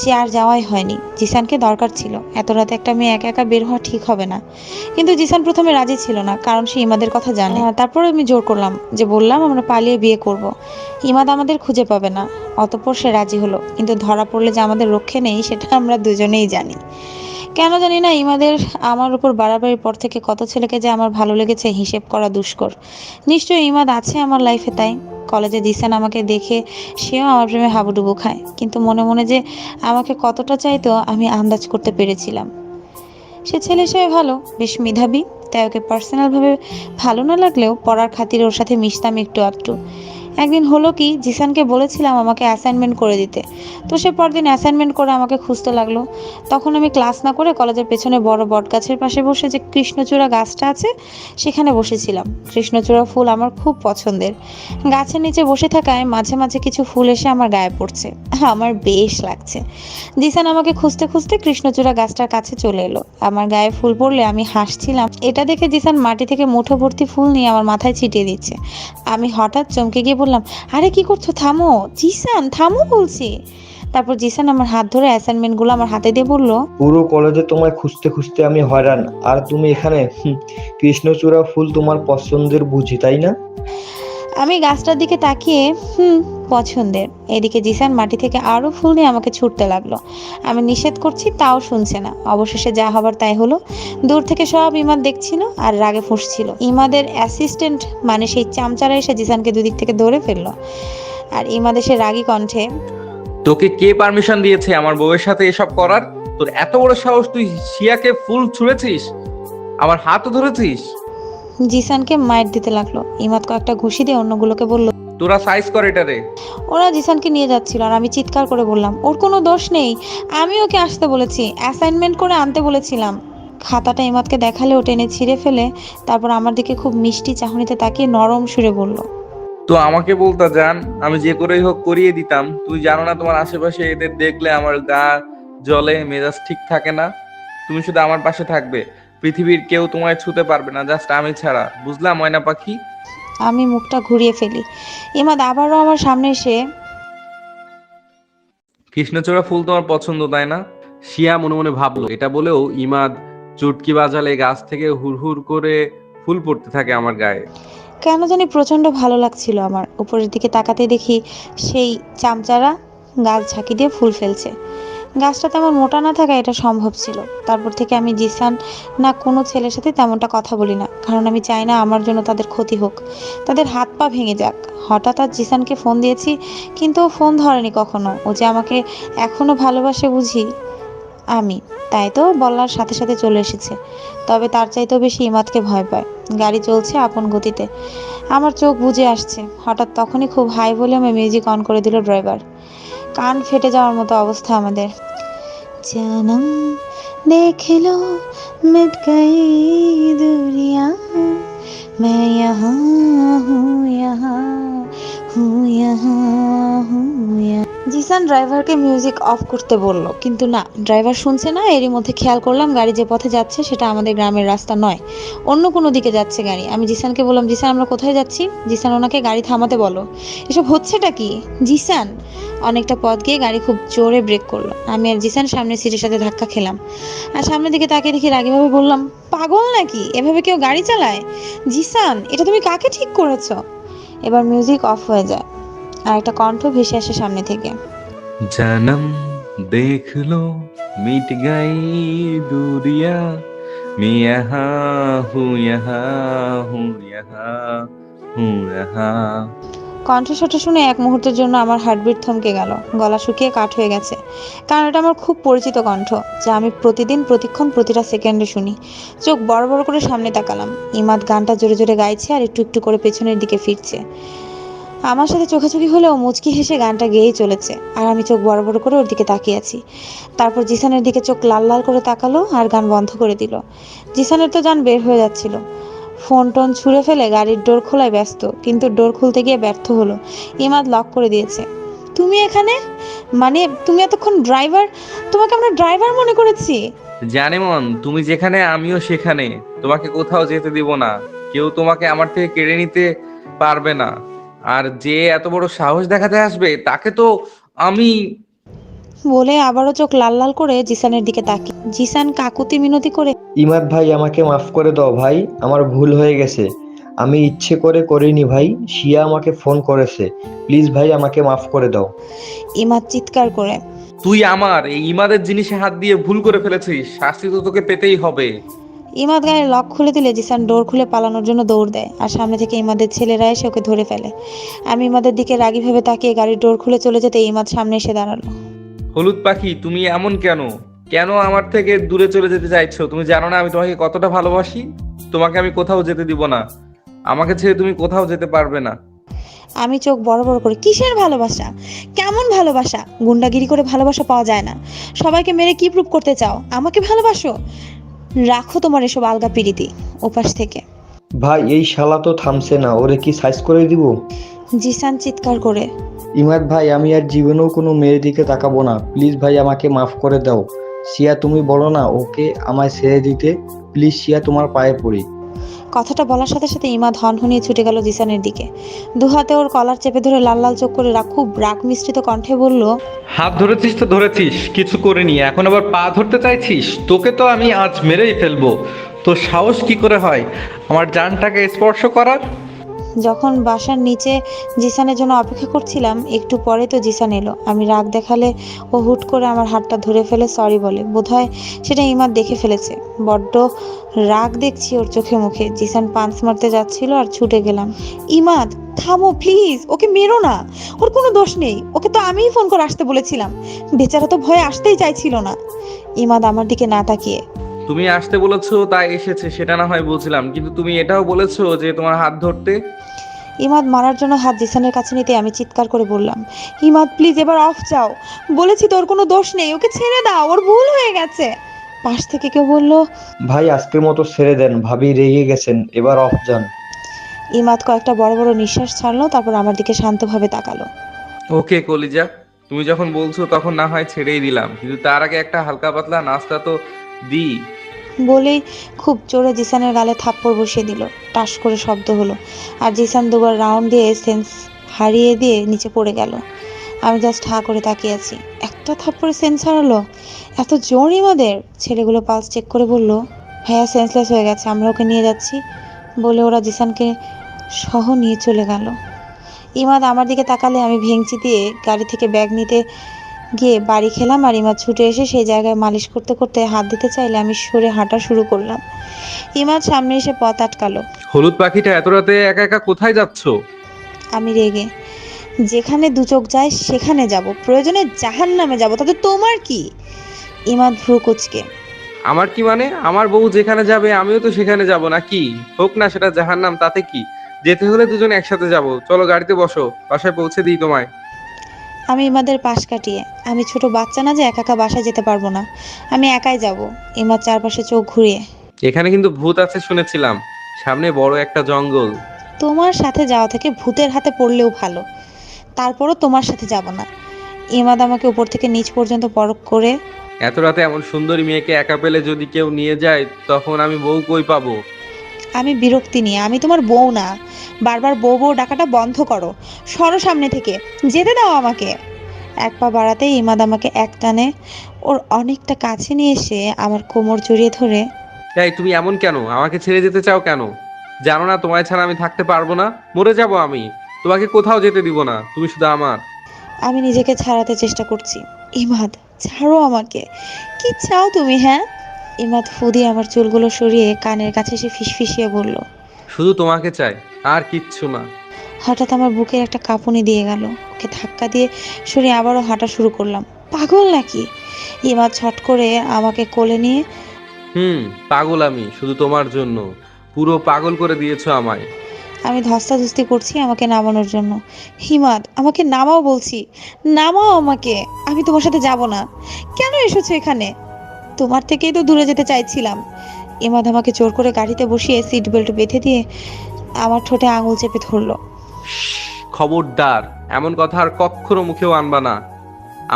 যে আর যাওয়াই হয়নি। জিসানকে দরকার ছিল, এত রাতে একটা মেয়ে একা একা বের হওয়া ঠিক হবে না। কিন্তু জিসান প্রথমে রাজি ছিল না, কারণ সে ইমাদের কথা জানে। তারপর আমি জোর করলাম, যে বললাম আমরা পালিয়ে বিয়ে করব, ইমাদ আমাদের খুঁজে পাবে না। অতঃপর সে রাজি হলো, কিন্তু ধরা পড়লে যে আমাদের রক্ষে নেই সেটা আমরা দুজনেই জানি। কেন জানি না, ইমাদের আমার উপর বাড়াবাড়ির পর থেকে কত ছেলেকে যে আমার ভালো লেগেছে হিসেব করা দুষ্কর। নিশ্চয়ই ইমাদ আছে আমার লাইফে, তাই কলেজে জিসান আমাকে দেখে সেও আমার প্রেমে হাবুডুবু খায়, কিন্তু মনে মনে যে আমাকে কতটা চাইতো আমি আন্দাজ করতে পেরেছিলাম। সে ছেলে হিসেবে ভালো, বেশ মেধাবী, তাই ওকে পার্সোনালভাবে ভালো না লাগলেও পড়ার খাতিরে ওর সাথে মিশতাম একটু আধটু। একদিন হলো কি, জিসানকে বলেছিলাম আমাকে অ্যাসাইনমেন্ট করে দিতে, তো সে পরদিন অ্যাসাইনমেন্ট করে আমাকে খুঁজতে লাগলো। তখন আমি ক্লাস না করে কলেজের পেছনে বড় বট গাছের পাশে বসে, যে কৃষ্ণচূড়া গাছটা আছে সেখানে বসেছিলাম। কৃষ্ণচূড়া ফুল আমার খুব পছন্দের। গাছের নিচে বসে থাকায় মাঝে মাঝে কিছু ফুল এসে আমার গায়ে পড়ছে, আমার বেশ লাগছে। জিসান আমাকে খুঁজতে খুঁজতে কৃষ্ণচূড়া গাছটার কাছে চলে এলো। আমার গায়ে ফুল পড়লে আমি হাসছিলাম, এটা দেখে জিসান মাটি থেকে মুঠো ভর্তি ফুল নিয়ে আমার মাথায় ছিটিয়ে দিচ্ছে। আমি হঠাৎ চমকে গিয়ে বললাম, আরে কি করছো, থামো জিসান, থামো বলছি। তারপর জিসান আমার হাত ধরে অ্যাসাইনমেন্টগুলো আমার হাতে দিয়ে বলল, পুরো কলেজে তোমায় খুঁজতে খুঁজতে আমি হয়রান, আর তুমি এখানে। কৃষ্ণচূড়া ফুল তোমার পছন্দের বুঝি, তাই না? আমি গাছটার দিকে তাকিয়ে, পছন্দের। এদিকে জিসান মাটি থেকে আরো ফুল নিয়ে আমাকে ছুটতে লাগলো। আমি নিষেধ করছি, তাও শুনছে না। অবশেষে যা হবার তাই হলো। দূর থেকে সব ইমাদ দেখছিল আর রাগে ফুঁসছিল। ইমাদের অ্যাসিস্ট্যান্ট মানে সেই চামচারা এসে জিসানকে দুদিক থেকে ধরে ফেললো, আর ইমাদ এসে রাগী কণ্ঠে, তোকে কে পারমিশন দিয়েছে আমার বউয়ের সাথে এসব করার? তোর এত বড় সাহস, তুই শিয়াকে ফুল ছুঁড়েছিস, আমার হাতও ধরেছিস? জিসানকে মাইর দিতে লাগলো। ইমাদ কয়েকটা ঘুষি দিয়ে অন্যগুলোকে বলল, তোরা সাইজ কর এটারে। ওরা জিসানকে নিয়ে যাচ্ছিল আর আমি চিৎকার করে বললাম, ওর কোনো দোষ নেই, আমি ওকে আসতে বলেছি, অ্যাসাইনমেন্ট করে আনতে বলেছিলাম। খাতাটা ইমাদকে দেখালে ও টেনে ছিঁড়ে ফেলে তারপর আমার দিকে খুব মিষ্টি চাহনিতে তাকিয়ে নরম সুরে বলল, তো আমাকে বলতা জান, আমি যে করেই হোক করিয়ে দিতাম। তুই জানো না তোমার আশেপাশে এদের দেখলে আমার গা জ্বলে, মেজাজ ঠিক থাকে না। তুমি শুধু আমার পাশে থাকবে, পৃথিবীর কেউ তোমায় ছুতে পারবে না, জাস্ট আমি ছাড়া, বুঝলাম ময়না পাখি? আমি মুখটা ঘুরিয়ে ফেলি। ইমাদ আবারও আমার সামনে এসে, কৃষ্ণচূড়া ফুল তোমার পছন্দ তাই না? শিয়া মনে মনে ভাবলো। এটা বলেও ইমাদ চুটকি বাজালে গাছ থেকে হুড়হুড় করে ফুল পড়তে থাকে আমার গায়ে। কেন জানি প্রচন্ড ভালো লাগছিল আমার। উপরের দিকে তাকাতে দেখি সেই চামচারা গাছ ঝাঁকি দিয়ে ফুল ফেলছে। গাছটা তেমন মোটা না থাকা এটা সম্ভব ছিল। তারপর থেকে আমি জিসান না কোনো ছেলের সাথে তেমনটা কথা বলি না, কারণ আমি চাই না আমার জন্য তাদের ক্ষতি হোক, তাদের হাত পা ভেঙে যাক। হঠাৎ আজ জিসানকে ফোন দিয়েছি, কিন্তু ও ফোন ধরেনি কখনো। ও যে আমাকে এখনো ভালোবাসে বুঝি আমি, তাই তো বলার সাথে সাথে চলে এসেছে। তবে তার চাইতেও বেশি ইমাদকে ভয় পায়। গাড়ি চলছে আপন গতিতে, আমার চোখ বুজে আসছে। হঠাৎ তখনই খুব হাই ভলিউমে মিউজিক অন করে দিল ড্রাইভার। কান ফেটে যাওয়ার মতো অবস্থা আমাদের। জানম দেখ লো মিট গই দুনিয়া मैं यहाँ हूँ यहाँ हूँ यहाँ हूँ यहाँ। জিসান ড্রাইভারকে মিউজিক অফ করতে বলল, কিন্তু না, ড্রাইভার শুনছে না। এরই মধ্যে খেয়াল করলাম গাড়ি যে পথে যাচ্ছে সেটা আমাদের গ্রামের রাস্তা নয়, অন্য কোনো দিকে যাচ্ছে গাড়ি। আমি জিসানকে বললাম, জিসান আমরা কোথায় যাচ্ছি? জিসান ওনাকে গাড়ি থামাতে বলো। এসব হচ্ছেটা কি জিসান? অনেকটা পথ গিয়ে গাড়ি খুব জোরে ব্রেক করলো। আমি আর জিসান সামনের সিটের সাথে ধাক্কা খেলাম আর সামনের দিকে তাকিয়ে দেখি রাগীভাবে বললাম, পাগল নাকি, এভাবে কেউ গাড়ি চালায়? জিসান, এটা তুমি কাকে ঠিক করেছো? এবার মিউজিক অফ হয়ে যায় আর একটা কণ্ঠ ভেসে আসে সামনে থেকে, জানম দেখ লো মিট গই দুরিয়া मैं यहाँ हूँ यहाँ हूँ यहाँ हूँ यहाँ। কণ্ঠস্বরটা শুনে এক মুহূর্তের জন্য আমার হার্টবিট থমকে গেল, গলা শুকিয়ে কাঠ হয়ে গেছে। কারণ এটা আমার খুব পরিচিত কণ্ঠ, যা আমি প্রতিদিন প্রতিক্ষণ প্রতিটা সেকেন্ডে শুনি। চোখ বড় বড় করে সামনে তাকালাম। ইমাদ গানটা জোরে জোরে গাইছে আর একটু একটু করে পেছনের দিকে ফিরছে। আমার সাথে চোখাচোখি হলেও মুচকি হেসে গানটা গেয়েই চলেছে, আর আমি চোখ বড় বড় করে ওর দিকে তাকিয়ে আছি। তারপর জিসানের দিকে চোখ লাল লাল করে তাকালো আর গান বন্ধ করে দিল। জিসানের তো জান বের হয়ে যাচ্ছিল। ফোন টোন ছুঁড়ে ফেলে গাড়ির ডোর খোলায় ব্যস্ত, কিন্তু ডোর খুলতে গিয়ে ব্যর্থ হলো। ইমাদ লক করে দিয়েছে। তুমি এখানে? মানে তুমি এতক্ষণ ড্রাইভার? তোমাকে আমরা ড্রাইভার মনে করেছি। জানি মন, তুমি যেখানে আমিও সেখানে, তোমাকে কোথাও যেতে দিব না। কেউ তোমাকে আমার থেকে কেড়ে নিতে পারবে না। আর যে এত বড় সাহস দেখাতে আসবে তাকে তো আমি। বলে আবারও চোখ লাল লাল করে জিসানের দিকে তাকিয়ে জিসান কাকুতি মিনতি করে, ইমাদ ভাই আমাকে মাফ করে দাও ভাই, আমার ভুল হয়ে গেছে, আমি ইচ্ছে করে করিনি ভাই, শিয়া আমাকে ফোন করেছে, প্লিজ ভাই আমাকে মাফ করে দাও। ইমাদ চিৎকার করে, তুই আমার এই ইমাদের জিনিসে হাত দিয়ে ভুল করে ফেলেছিস, শাস্তি তো তোকে পেতেই হবে। ইমাদ গাড়ির লক খুলে দিলে জিসান ডোর খুলে পালানোর জন্য দৌড় দেয় আর সামনে থেকে ইমাদের ছেলেরা এসে ওকে ধরে ফেলে। আমি ইমাদের দিকে রাগীভাবে তাকিয়ে গাড়ির ডোর খুলে চলে যেতে ইমাদ সামনে এসে দাঁড়ালো। হলুদ পাখি, তুমি এমন কেন? কেন আমার থেকে দূরে চলে যেতে চাইছো? তুমি জানো না আমি তোমাকে কতটা ভালোবাসি? তোমাকে আমি কোথাও যেতে দিব না, আমাকে ছেড়ে তুমি কোথাও যেতে পারবে না। আমি চোখ বড় বড় করে, কিসের ভালোবাসা? কেমন ভালোবাসা? গুন্ডাগিরি করে ভালোবাসা পাওয়া যায় না। সবাইকে মেরে কি প্রুভ করতে চাও? আমাকে ভালোবাসো? রাখো তোমার এসব আলগা পিরিতি। ওপাশ থেকে ভাই এই শালা তো থামছে না, ওরে কি সাইজ করে দিব? জিসান চিৎকার করে, ইমাদ ভাই আমি আর জীবনেও কোনো মেয়ের দিকে তাকাবো না, প্লিজ ভাই আমাকে মাফ করে দাও। শিয়া তুমি বলো না ওকে আমায় ছেড়ে দিতে, প্লিজ শিয়া তোমার পায়ে পড়ি। কথাটা বলার সাথে সাথে ইমাদ হনহনিয়ে ছুটে গেল জিসানের দিকে। দু হাতে ওর কলার চেপে ধরে লাল লাল চোখ করে খুব রাগ মিশ্রিত কণ্ঠে বলল, হাত ধরেছিস তো ধরেছিস, কিছু করিনি, এখন আবার পা ধরতে চাইছিস? তোকে তো আমি আজ মেরেই ফেলবো। তোর সাহস কি করে হয় আমার জানটাকে স্পর্শ করার? যখন বাসার নিচে জিসানের জন্য অপেক্ষা করছিলাম, একটু পরে তো জিসান এলো। আমি রাগ দেখালে ও হুট করে আমার হাতটা ধরে ফেলে সরি বলে। বোধহয় সেটা ইমাদ দেখে ফেলেছে। বড্ড রাগ দেখছি ওর চোখে মুখে। জিসান পাঞ্চ মারতে যাচ্ছিল আর ছুটে গেলাম। ইমাদ থামো প্লিজ, ওকে মেরো না, ওর কোনো দোষ নেই। ওকে তো আমিই ফোন করে আসতে বলেছিলাম, বেচারা তো ভয়ে আসতেই চাইছিল না। ইমাদ আমার দিকে না তাকিয়ে, তুমি আসতে বলেছো তাই এসেছে, সেটা না হয় বুঝলাম, কিন্তু তুমি এটাও বলেছো যে তোমার হাত ধরতে। ইমাদ মারার জন্য হাত জিসানের কাছে নিতে আমি চিৎকার করে বললাম, ইমাদ প্লিজ এবার অফ যাও, বলেছি তোর কোনো দোষ নেই, ওকে ছেড়ে দাও, ওর ভুল হয়ে গেছে। পাশ থেকে কেউ বলল, ভাই আজকের মতো ছেড়ে দেন, ভাবি রেগে গেছেন, এবার অফ যান। ইমাদ কয়েকটা বড় বড় নিঃশ্বাস ছাড়লো, তারপর আমার দিকে শান্তভাবে তাকালো। ওকে কলিজা, তুমি যখন বলছো তখন না হয় ছেড়েই দিলাম, কিন্তু তার আগে একটা হালকা পাতলা নাস্তা তো দি। বলেই খুব জোরে জিসানের গালে থাপ্পড় বসিয়ে দিল। টাস করে শব্দ হলো, আর জিসান দুবার রাউন্ড দিয়ে সেন্স হারিয়ে দিয়ে নিচে পড়ে গেল। আমি জাস্ট হা করে তাকিয়ে আছি। একটা থাপ্পড়ে সেন্স হারালো, এত জোর ইমাদের। ছেলেগুলো পালস চেক করে বলল, ভাইয়া সেন্সলেস হয়ে গেছে, আমরা ওকে নিয়ে যাচ্ছি, বলে ওরা জিসানকে সহ নিয়ে চলে গেল। ইমাদ আমার দিকে তাকালে আমি ভেঙচি দিয়ে গাড়ি থেকে ব্যাগ নিতে গিয়ে বাড়ি খেলাম, আর ইমাদ ছুটে এসে সেই জায়গায় মালিশ করতে করতে হাত দিতে চাইলে আমি সরে হাঁটা শুরু করলাম। ইমাদ সামনে এসে পথ আটকালো। হলুদ পাখিটা এত রাতে একা একা কোথায় যাচ্ছো? আমি রেগে, যেখানে দু চোখ যায় সেখানে যাব, প্রয়োজনে জাহান্নামে যাব, তাতে তোমার কি? ইমাদ ভ্রু কুচকে, আমার কি মানে? আমার বউ যেখানে যাবে আমিও তো সেখানে যাব, নাকি? হোক না সেটা জাহান্নাম, তাতে কি? যেতে হলে দুজন একসাথে যাব, চলো গাড়িতে বসো, বাসায় পৌঁছে দিই তোমায়। আমি ইমাদের পাশ কাটিয়ে, আমি ছোট বাচ্চা না যে একা একা বাসায় যেতে পারবো না, আমি একাই যাব। ইমাদ চারপাশে চোখ ঘুরিয়ে, এখানে কিন্তু ভূত আছে শুনেছিলাম, সামনে বড় একটা জঙ্গল। তোমার সাথে যাওয়া থেকে ভূতের হাতে পড়লেও ভালো, তারপরও তোমার সাথে যাব না। ইমাদ আমাকে উপর থেকে নিচ পর্যন্ত পরখ করে, এত রাতে এমন সুন্দরী মেয়েকে একা পেলে যদি কেউ নিয়ে যায় তখন আমি বউ কই পাবো? আমি বিরক্তি নিয়ে, আমি তোমার বউ না, বারবার বউ বউ ডাকাটা বন্ধ করো, সরো সামনে থেকে, যেতে দাও আমাকে। এক পা বাড়াতেই ইমাদ আমাকে এক টানে ওর অনেকটা কাছে নিয়ে এসে আমার কোমর জড়িয়ে ধরে, এই তুমি এমন কেন? আমাকে ছেড়ে যেতে চাও কেন? জানো না তোমায় ছাড়া আমি থাকতে পারবো না, মরে যাব আমি। তোমাকে কোথাও যেতে দিব না, তুমি শুধু আমার। আমি নিজেকে ছাড়াতে চেষ্টা করছি। ইমাদ ছাড়ো আমাকে, কি চাও তুমি? হ্যাঁ? ইমাদ ফু দিয়ে আমার চুলগুলো সরিয়ে কানের কাছে এসে ফিসফিসিয়ে বলল। শুধু তোমাকে চাই, আর কিচ্ছু না। হঠাৎ আমার বুকের একটা কাঁপুনি দিয়ে গেল, ওকে ধাক্কা দিয়ে সরিয়ে আবারও হাঁটা শুরু করলাম। পাগল নাকি? ইমাদ ছট করে আমাকে কোলে নিয়ে, পাগল আমি শুধু তোমার জন্য, পুরো পাগল করে দিয়েছো আমায়। আমি ধস্তাধস্তি করছি আমাকে নামানোর জন্য। হিমাদ আমাকে নামাও বলছি, নামাও আমাকে, আমি তোমার সাথে যাব না। কেন এসেছো এখানে? তোমার থেকেই তো দূরে যেতে চাইছিলাম। ইমাদ আমাকে জোর করে গাড়িতে বসিয়ে সিট বেল্ট বেঁধে দিয়ে আমার ঠোঁটে আঙুল চেপে ধরলো। খবরদার, এমন কথা আর কখনো মুখেও আনবা না।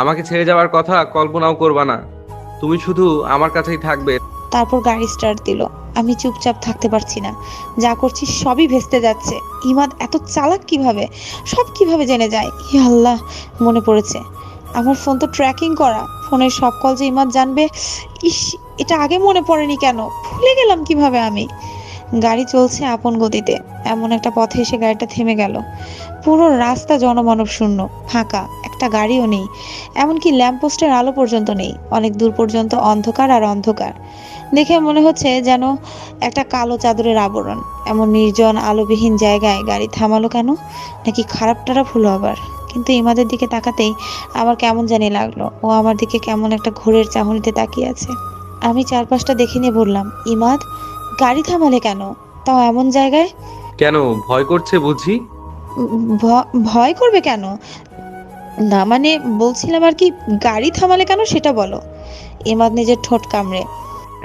আমাকে ছেড়ে যাওয়ার কথা কল্পনাও করবা না। তুমি শুধু আমার কাছেই থাকবে। তারপর গাড়ি স্টার্ট দিল। আমি চুপচাপ থাকতে পারছি না, যা করছি সবই ভেস্তে যাচ্ছে। ইমাদ এত চালাক কিভাবে, সব কিভাবে জেনে যায়? ই আল্লাহ, মনে পড়েছে আমার ফোন তো ট্র্যাকিং করা, ফোনের সব কল যে ইমাদ জানবে। ইস, এটা আগে মনে পড়েনি কেন, ভুলে গেলাম কিভাবে আমি। গাড়ি চলছে আপন গতিতে, এমন একটা পথে এসে গাড়িটা থেমে গেল। পুরো রাস্তা জনমানব শূন্য, ফাঁকা, একটা গাড়িও নেই, এমনকি ল্যাম্পপোস্টের আলো পর্যন্ত নেই। অনেক দূর পর্যন্ত অন্ধকার আর অন্ধকার। দেখে মনে হচ্ছে যেন একটা কালো চাদরের আবরণ। এমন নির্জন আলোবিহীন জায়গায় গাড়ি থামালো কেন? নাকি খারাপ টারাপ হলো আবার? কিন্তু ইমাদের দিকে তাকাতেই আমার কেমন জানি লাগলো, ও আমার দিকে কেমন একটা ঘোরের চাহনিতে তাকিয়ে আছে। আমি চারপাশটা দেখে নিয়ে বললাম, ইমাদ গাড়ি থামালে কেন, তাও এমন জায়গায়? কেন, ভয় করছে বুঝি? ভয় করবে কেন? না মানে বলছিলাম আর কি, গাড়ি থামালে কেন সেটা বলো। ইমাদ নিজের ঠোঁট কামড়ে,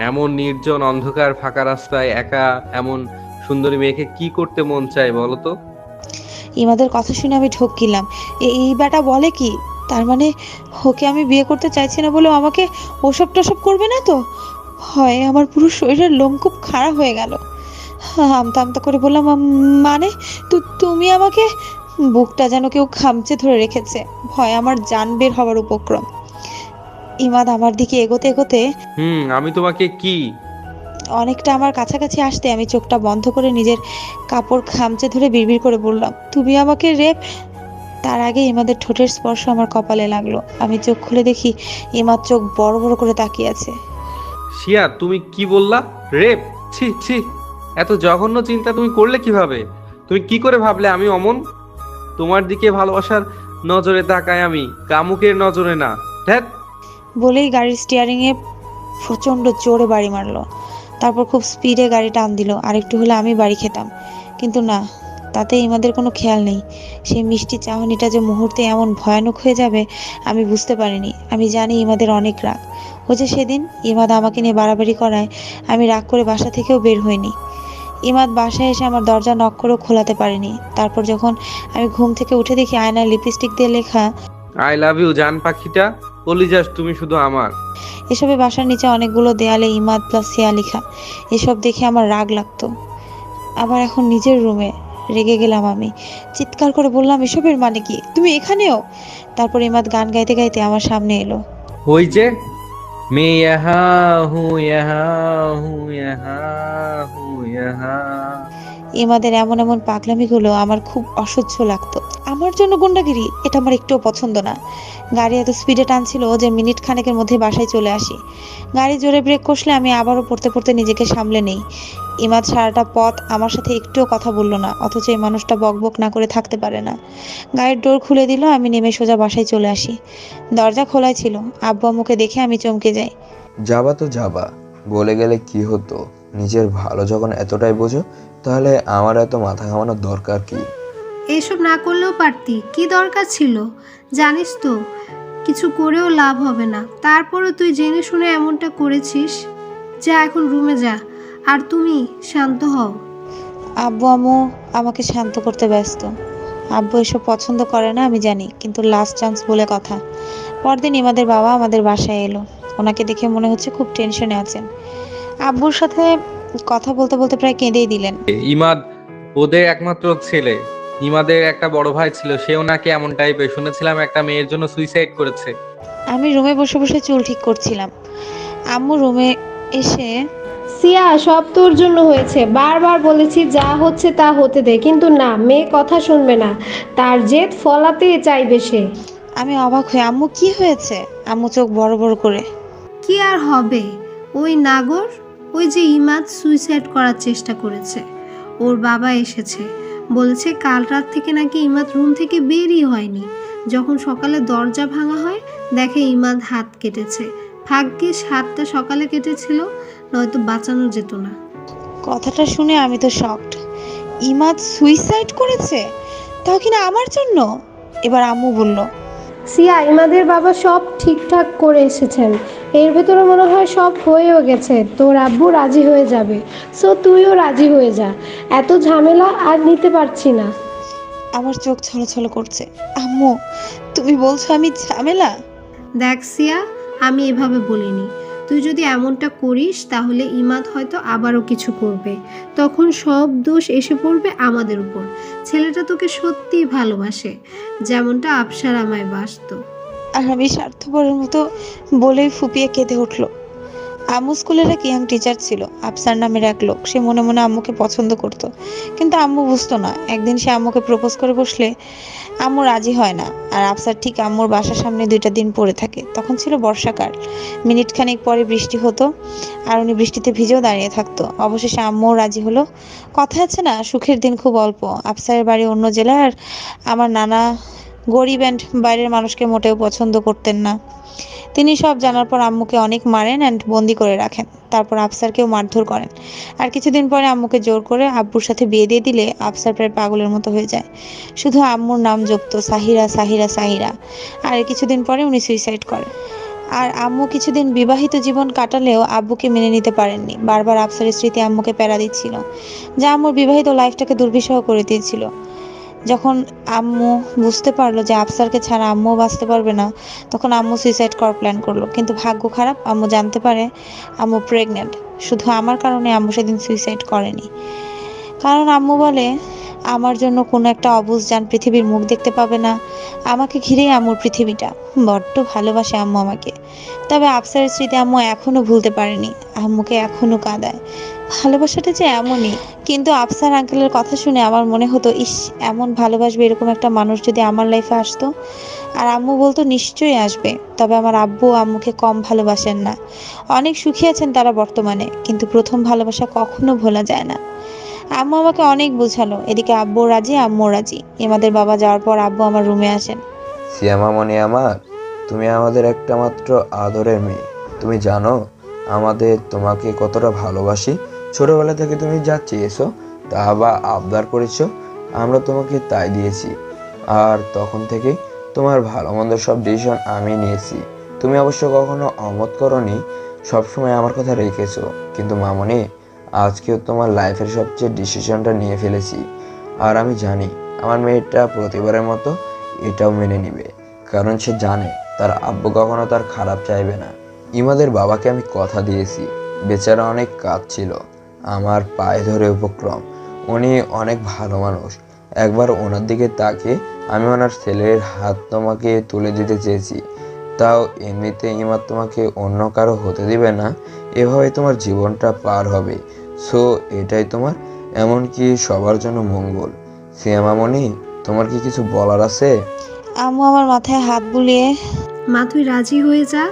এমন নির্জন অন্ধকার ফাঁকা রাস্তায় একা এমন সুন্দরী মেয়েকে কি করতে মন চায় বলো তো? ইমাদের কথা শুনে আমি ঠকিলাম। এই বেটা বলে কি? তার মানে ওকে আমি বিয়ে করতে চাইছি না বলেও আমাকে ওসব টসব করবে না তো? হয় আমার পুরো শরীরের লোম খুব খারাপ হয়ে গেল। আমতা আমতা করে বললাম, মানে তুমি আমাকে? বুকটা যেন কেউ খামচে ধরে রেখেছে, ভয় আমার জান বের হওয়ার উপক্রম। ইমাদ আমার দিকে এগোতে এগোতে আমি তোমাকে কি? অনেকটা আমার কাছাকাছি আসতে আমি চোখটা বন্ধ করে নিজের কাপড় খামচে ধরে বিড়বিড় করে বললাম, তুমি আমাকে রেপ। তার আগে ইমাদের ঠোঁটের স্পর্শ আমার কপালে লাগলো। আমি চোখ খুলে দেখি ইমাদ চোখ বড় বড় করে তাকিয়ে আছে। শিয়া, তুমি কি বললা? রেপ? ছি ছি, এত জঘন্য চিন্তা তুমি করলে কিভাবে? তুমি কি করে ভাবলে আমি অমন? তোমার দিকে ভালোবাসার নজরে তাকাই আমি, কামুকের নজরে না। ধ্যাৎ। বলেই গাড়ির স্টিয়ারিং এ প্রচণ্ড জোরে বাড়ি মারলো। তারপর খুব স্পিডে গাড়ি টান দিল। আরেকটু হলে আমি বাড়ি খেতাম, কিন্তু না, তাতে ইমাদের কোনো খেয়াল নেই। সেই মিষ্টি চাহনিটা যে মুহূর্তে এমন ভয়ানক হয়ে যাবে আমি বুঝতে পারিনি। আমি জানি ইমাদের অনেক রাগ। ওই যে সেদিন ইমাদ আমাকে নিয়ে বাড়াবাড়ি করায় আমি রাগ করে বাসা থেকেও বের হইনি। ইমাদ বাসায় এসে আমার দরজা নক করেও খোলাতে পারিনি। তারপর যখন আমি ঘুম থেকে উঠে দেখি আয়নায় লিপস্টিক দিয়ে লেখা আই লাভ ইউ জান পাখিটা, কলিজাস তুমি শুধু আমার। এসবে বাসার নিচে অনেকগুলো দেয়ালে ইমাদ প্লাস সিয়া লেখা। এসব দেখে আমার রাগ লাগতো। আবার এখন নিজের রুমে রেগে গেলাম। আমি চিৎকার করে বললাম, এসবের মানে কি? তুমি এখানেও? তারপর ইমাদ গান গাইতে গাইতে আমার সামনে এলো। ওই যে मैं यहाँ हूँ। ইমাদের এমন এমন পাগলামিগুলো আমার খুব অসহ্য লাগতো। আমার জন্য গুন্ডাগিরি, এটা আমার একটুও পছন্দ না। গাড়ি এত স্পিডে টানছিল যে মিনিট খানেকের মধ্যে বাসায় চলে আসি। গাড়ি জোরে ব্রেক কষলে আমি আবারও পড়তে পড়তে নিজেকে সামলে নেই। ইমাদ সারাটা পথ আমার সাথে একটুও কথা বললো না, অথচ এই মানুষটা বকবক না করে থাকতে পারে না। গাড়ির ডোর খুলে দিল, আমি নেমে সোজা বাসায় চলে আসি। দরজা খোলাই ছিল। আব্বু আম্মুকে দেখে আমি চমকে যাই। যাবা তো যাবা, বলে গেলে কি হতো? নিজের ভালো যখন এতটাই বোঝো, তাহলে আমার এত মাথা ঘামানোর দরকার কি? এইসব না করলেও পারতি, কি দরকার ছিল? জানিস তো কিছু করেও লাভ হবে না, তারপরও তুই জেনে শুনে এমনটা করেছিস। যা এখন রুমে যা, আর তুমি শান্ত হও। আব্বু আম্মু আমাকে শান্ত করতে ব্যস্ত। আব্বু এসব পছন্দ করে না আমি জানি, কিন্তু লাস্ট চান্স বলে কথা। পরদিন ইমাদের বাবা আমাদের বাসায় এলো। ওনাকে দেখে মনে হচ্ছে খুব টেনশনে আছেন। আব্বুর সাথে কথা বলতে বলতে প্রায় কেঁদেই দিলেন। ইমাদ ওদের একমাত্র ছেলে। ইমাদের একটা বড় ভাই ছিল, সেও নাকি এমন টাইপের। শুনেছিলাম একটা মেয়ের জন্য সুইসাইড করেছে। আমি রুমে বসে বসে চুল ঠিক করছিলাম। আম্মু রুমে এসে সিয়া, সব তোর জন্য হয়েছে। বারবার বলেছি যা হচ্ছে তা হতে দে, কিন্তু না, মেয়ে কথা শুনবে না। তার জেদ ফলাতে চাইবে সে। আমি অবাক হয়ে, আম্মু কি হয়েছে? আম্মু চোখ বড় বড় করে। কি আর হবে, ওই নাগর, ওই যে ইমাদ সুইসাইড করার চেষ্টা করেছে। ওর বাবা এসেছে, বলেছে কাল রাত থেকে নাকি ইমাদ রুম থেকে বেরই হয়নি। যখন সকালে দরজা ভাঙা হয়, দেখে ইমাদ হাত কেটেছে। ভাগ্যিস হাতটা সকালে কেটেছিল, নয়তো বাঁচানো যেত না। কথাটা শুনে আমি তো শকড। ইমাদ সুইসাইড করেছে, তাও কিনা আমার জন্য? এবার আম্মু বলল, সিয়া, ইমাদের বাবা সব ঠিকঠাক করে এসেছেন। এর ভেতরে মনে হয় সব হয়েও গেছে। তোর আব্বু রাজি হয়ে যাবে, সো তুইও রাজি হয়ে যা। এত ঝামেলা আর নিতে পারছি না। আমার চোখ ছলছল করছে। আম্মু, তুমি বলছো আমি ঝামেলা? দেখ সিয়া, আমি এভাবে বলিনি। তুই যদি এমনটা করিস তাহলে ইমাদ হয়তো আবারও কিছু করবে। তখন সব দোষ এসে পড়বে আমাদের উপর। ছেলেটা তোকে সত্যিই ভালোবাসে, যেমনটা আফসার আমায় বাসতো। আর আমি স্বার্থপরের মতো বলেই ফুপিয়ে কেঁদে উঠলো। আম্মু স্কুলের এক ইয়াং টিচার ছিল, আফসার নামের এক লোক। সে মনে মনে আম্মুকে পছন্দ করত, কিন্তু আম্মু বুঝতো না। একদিন সে আম্মুকে প্রপোজ করে বসলে আম্মু রাজি হয় না। আর আফসার ঠিক আম্মুর বাসার সামনে 2টা দিন পড়ে থাকে। তখন ছিল বর্ষাকাল। মিনিট খানেক পরে বৃষ্টি হতো, আর উনি বৃষ্টিতে ভিজেও দাঁড়িয়ে থাকতো। অবশেষে আম্মুও রাজি হলো। কথা আছে না, সুখের দিন খুব অল্প। আফসারের বাড়ি অন্য জেলায়, আর আমার নানা গরিব অ্যান্ড বাইরের মানুষকে মোটেও পছন্দ করতেন না। তিনি সব জানার পর আম্মুকে অনেক মারেন অ্যান্ড বন্দি করে রাখেন। তারপর আফসারকেও মারধর করেন। আর কিছুদিন পরে আম্মুকে জোর করে আব্বুর সাথে বিয়ে দিয়ে দিলে আফসার প্রায় পাগলের মতো হয়ে যায়। শুধু আম্মুর নাম জপতো, সাহিরা সাহিরা সাহিরা। আর কিছুদিন পরে উনি সুইসাইড করেন। আর আম্মু কিছুদিন বিবাহিত জীবন কাটালেও আব্বুকে মেনে নিতে পারেননি। বারবার আফসারের স্মৃতি আম্মুকে প্যারা দিচ্ছিল, যা আম্মুর বিবাহিত লাইফটাকে দুর্বিষহ করে দিয়েছিল। যখন আম্মু বুঝতে পারলো যে আফসারকে ছাড়া আম্মুও বাঁচতে পারবে না, তখন আম্মু সুইসাইড করার প্ল্যান করলো। কিন্তু ভাগ্য খারাপ, আম্মু জানতে পারে আম্মু প্রেগনেন্ট। শুধু আমার কারণে আম্মু সেদিন সুইসাইড করেনি। কারণ আম্মু বলে, আমার জন্য কোনো একটা অবুঝ জান পৃথিবীর মুখ দেখতে পাবে না। আমাকে ঘিরেই আম্মুর পৃথিবীটা। বড্ড ভালোবাসে আম্মু আমাকে। তবে আফসারের স্মৃতি আম্মু এখনো ভুলতে পারেনি। আম্মুকে এখনো কাঁদায়। ভালোবাসাটা যে এমনই। কিন্তু আফসার আঙ্কেলের কথা শুনে আমার মনে হতো, ইস, এমন ভালোবাসবে এরকম একটা মানুষ যদি আমার লাইফে আসতো। আর আম্মু বলতো নিশ্চয়ই আসবে। তবে আমার আব্বু আম্মুকে কম ভালোবাসেন না। অনেক সুখী আছেন তারা বর্তমানে, কিন্তু প্রথম ভালোবাসা কখনো ভোলা যায় না। আম্মু আমাকে অনেক বোঝালো। এদিকে আব্বু রাজি, আম্মু রাজি। এমাদের বাবা যাওয়ার পর আব্বু আমার রুমে আসেন। সিয়ামামণি আমার, তুমি আমাদের একটা মাত্র আদরের মেয়ে। তুমি জানো আমাদের তোমাকে কতটা ভালোবাসি। ছোটবেলা থেকে তুমি যা চেয়েছো তা বা আবদার করেছো, আমরা তোমাকে তাই দিয়েছি। আর তখন থেকেই তোমার ভালো মন্দ সব ডিসিশন আমি নিয়েছি। তুমি অবশ্য কখনো অমত করনি, সবসময় আমার কথা রেখেছো। কিন্তু মামনি, আজকেও তোমার লাইফের সবচেয়ে ডিসিশনটা নিয়ে ফেলেছি। আর আমি জানি আমার মেয়েটা প্রতিবারের মতো এটাও মেনে নিবে, কারণ সে জানে তার আব্বু কখনো তার খারাপ চাইবে না। ইমাদের বাবাকে আমি কথা দিয়েছি, বেচারা অনেক কাজ ছিল, আমার পায়ে ধরে উপক্রম। উনি অনেক ভালো মানুষ। একবার ওনার দিকে তাকিয়ে আমি ওনার ছেলের হাত তোমাকে তুলে দিতে চেয়েছি। তাও এমনিতে ইমাদ তোমাকে অন্য কারো হতে দিবে না, এভাবে তোমার জীবনটা পার হবে। সো এটাই তোমার, এমনকি সবার জন্য মঙ্গল। সিয়ামামণি, তোমার কি কিছু বলার আছে? আম্মু আমার মাথায় হাত বুলিয়ে, মা তুই রাজি হয়ে যা,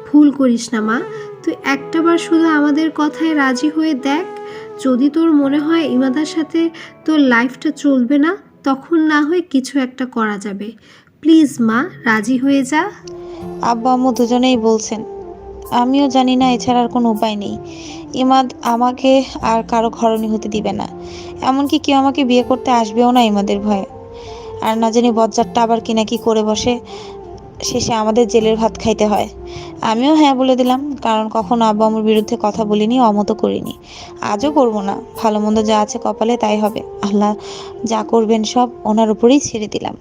ভুল করিস না মা। তুই একটাবার শুধু আমাদের কথায় রাজি হয়ে দেখ। যদি তোর মনে হয় ইমাদার সাথে তোর লাইফটা চলবে না, তখন না হয় কিছু একটা করা যাবে। প্লিজ মা, রাজি হয়ে যা। আব্বা আম্মু দুজনেই বলছেন। আমিও জানি না, এছাড়া আর কোনো উপায় নেই। ইমাদ আমাকে আর কারো ঘরণী হতে দিবে না, এমনকি কেউ আমাকে বিয়ে করতে আসবেও না ইমাদের ভয়ে। আর না জানি বজ্জাতটা আবার কি না কি করে বসে, শেষে আমাদের জেলের ভাত খাইতে হয়। আমিও হ্যাঁ বলে দিলাম, কারণ কখনো আব্বা আম্মুর বিরুদ্ধে কথা বলিনি, অমত করিনি, আজও করব না। ভালো মন্দ যা আছে কপালে তাই হবে, আল্লাহ যা করবেন সব ওনার উপরেই ছেড়ে দিলাম।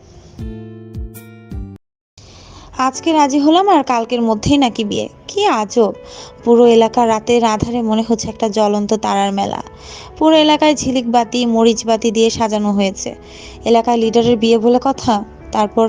আজকে রাজি হলাম আর কালকের মধ্যেই নাকি বিয়ে, কি আজব। পুরো এলাকা রাতের আধারে মনে হচ্ছে একটা জ্বলন্ত তারার মেলা। পুরো এলাকায় ঝিলিক বাতি মরিচ বাতি দিয়ে সাজানো হয়েছে। এলাকায় লিডারের বিয়ে বলে কথা। তারপর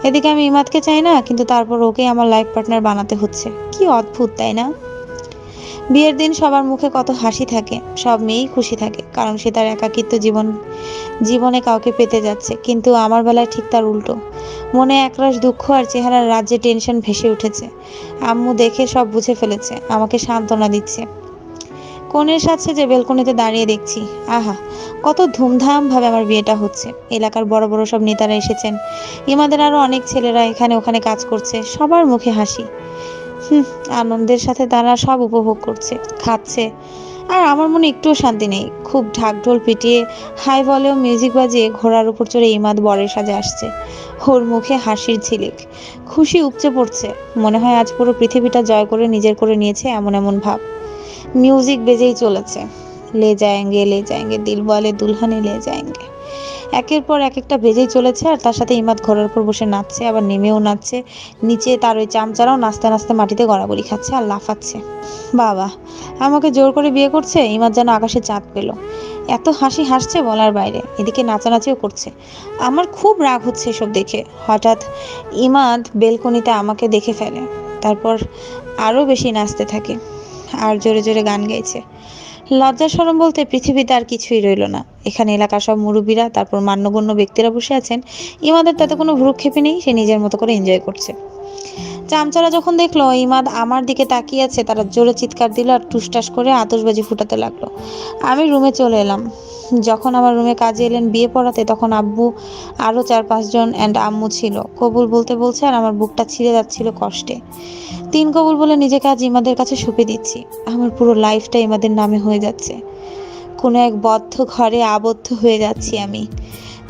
এদিকে আমি ইমাদকে চাই না, কিন্তু তারপর ওকে আমার লাইফ পার্টনার বানাতে হচ্ছে। কি অদ্ভুত, তাই না? বিয়ের দিন সবার মুখে কত হাসি থাকে, সব মেয়েই খুশি থাকে, কারণ সে তার একাকিত্ব জীবনে কাউকে পেতে যাচ্ছে। কিন্তু আমার বেলায় ঠিক তার উল্টো। মনে একরাশ দুঃখ আর চেহারার রাজ্যে টেনশন ভেসে উঠেছে। আম্মু দেখে সব বুঝে ফেলেছে, আমাকে সান্ত্বনা দিচ্ছে। কনের সাথে যে বেলকনিতে দাঁড়িয়ে দেখছি, আহা কত ধুমধাম ভাবে আমার বিয়েটা হচ্ছে। এলাকার বড় বড় সব নেতারা এসেছেন, ইমাদের আরো অনেক ছেলেরা এখানে ওখানে কাজ করছে, সবার মুখে হাসি। আনন্দের সাথে তারা সব উপভোগ করছে, খাচ্ছে। আর আমার মনে একটুও শান্তি নেই। খুব ঢাকঢোল পিটিয়ে হাই ভলিউম মিউজিক বাজিয়ে ঘোড়ার উপর চড়ে ইমাদ বরের সাজে আসছে। ওর মুখে হাসির ঝিলিক, খুশি উপচে পড়ছে। মনে হয় আজ পুরো পৃথিবীটা জয় করে নিজের করে নিয়েছে, এমন এমন ভাব। মিউজিক বেজেই চলেছে, লে যাएंगे দিল বলে দুলহানে লে যাएंगे। একের পর এক একটা বেজেই চলেছে, আর তার সাথে ইমাদ ঘোড়ার উপর বসে নাচছে, আবার নেমেও নাচছে। নিচে তার ওই চামচারাও নাচতে নাচতে মাটিতে গড়াগড়ি খাচ্ছে আর লাফাচ্ছে। বাবা, আমাকে জোর করে বিয়ে করছে। ইমাদ যেন আকাশে চাঁদ পেল, এত হাসি হাসছে বলার বাইরে। এদিকে নাচানাচিও করছে। আমার খুব রাগ হচ্ছে এসব দেখে। হঠাৎ ইমাদ বেলকনিতে আমাকে দেখে ফেলে, তারপর আরো বেশি নাচতে থাকে আর জোরে জোরে গান গাইছে। লজ্জা শরম বলতে পৃথিবীতে আর কিছুই রইল না। এখানে এলাকার সব মুরব্বীরা, তারপর মান্যগণ্য ব্যক্তিরা বসে আছেন। ইমাদের তাতে কোনো ভ্রুক্ষেপই নেই, সে নিজের মতো করে এনজয় করছে। চামচারা যখন দেখলো ইমাদ আমার দিকে তাকিয়ে আছে, তারা জোরে চিৎকার দিল আর টুসটাস করে আতশবাজি ফুটাতে লাগলো। আমি রুমে চলে এলাম। যখন আমার রুমে কাজে এলেন বিয়ে পড়াতে, তখন আব্বু আরো 4-5 জন অ্যান্ড আম্মু ছিল। কবুল বলতে বলছে আর আমার বুকটা ছিঁড়ে যাচ্ছিল কষ্টে। 3 কবুল বলে নিজেকে আজ ইমাদের কাছে সঁপে দিচ্ছি। আমার পুরো লাইফটা ইমাদের নামে হয়ে যাচ্ছে। কোনো এক বদ্ধ ঘরে আবদ্ধ হয়ে যাচ্ছি আমি।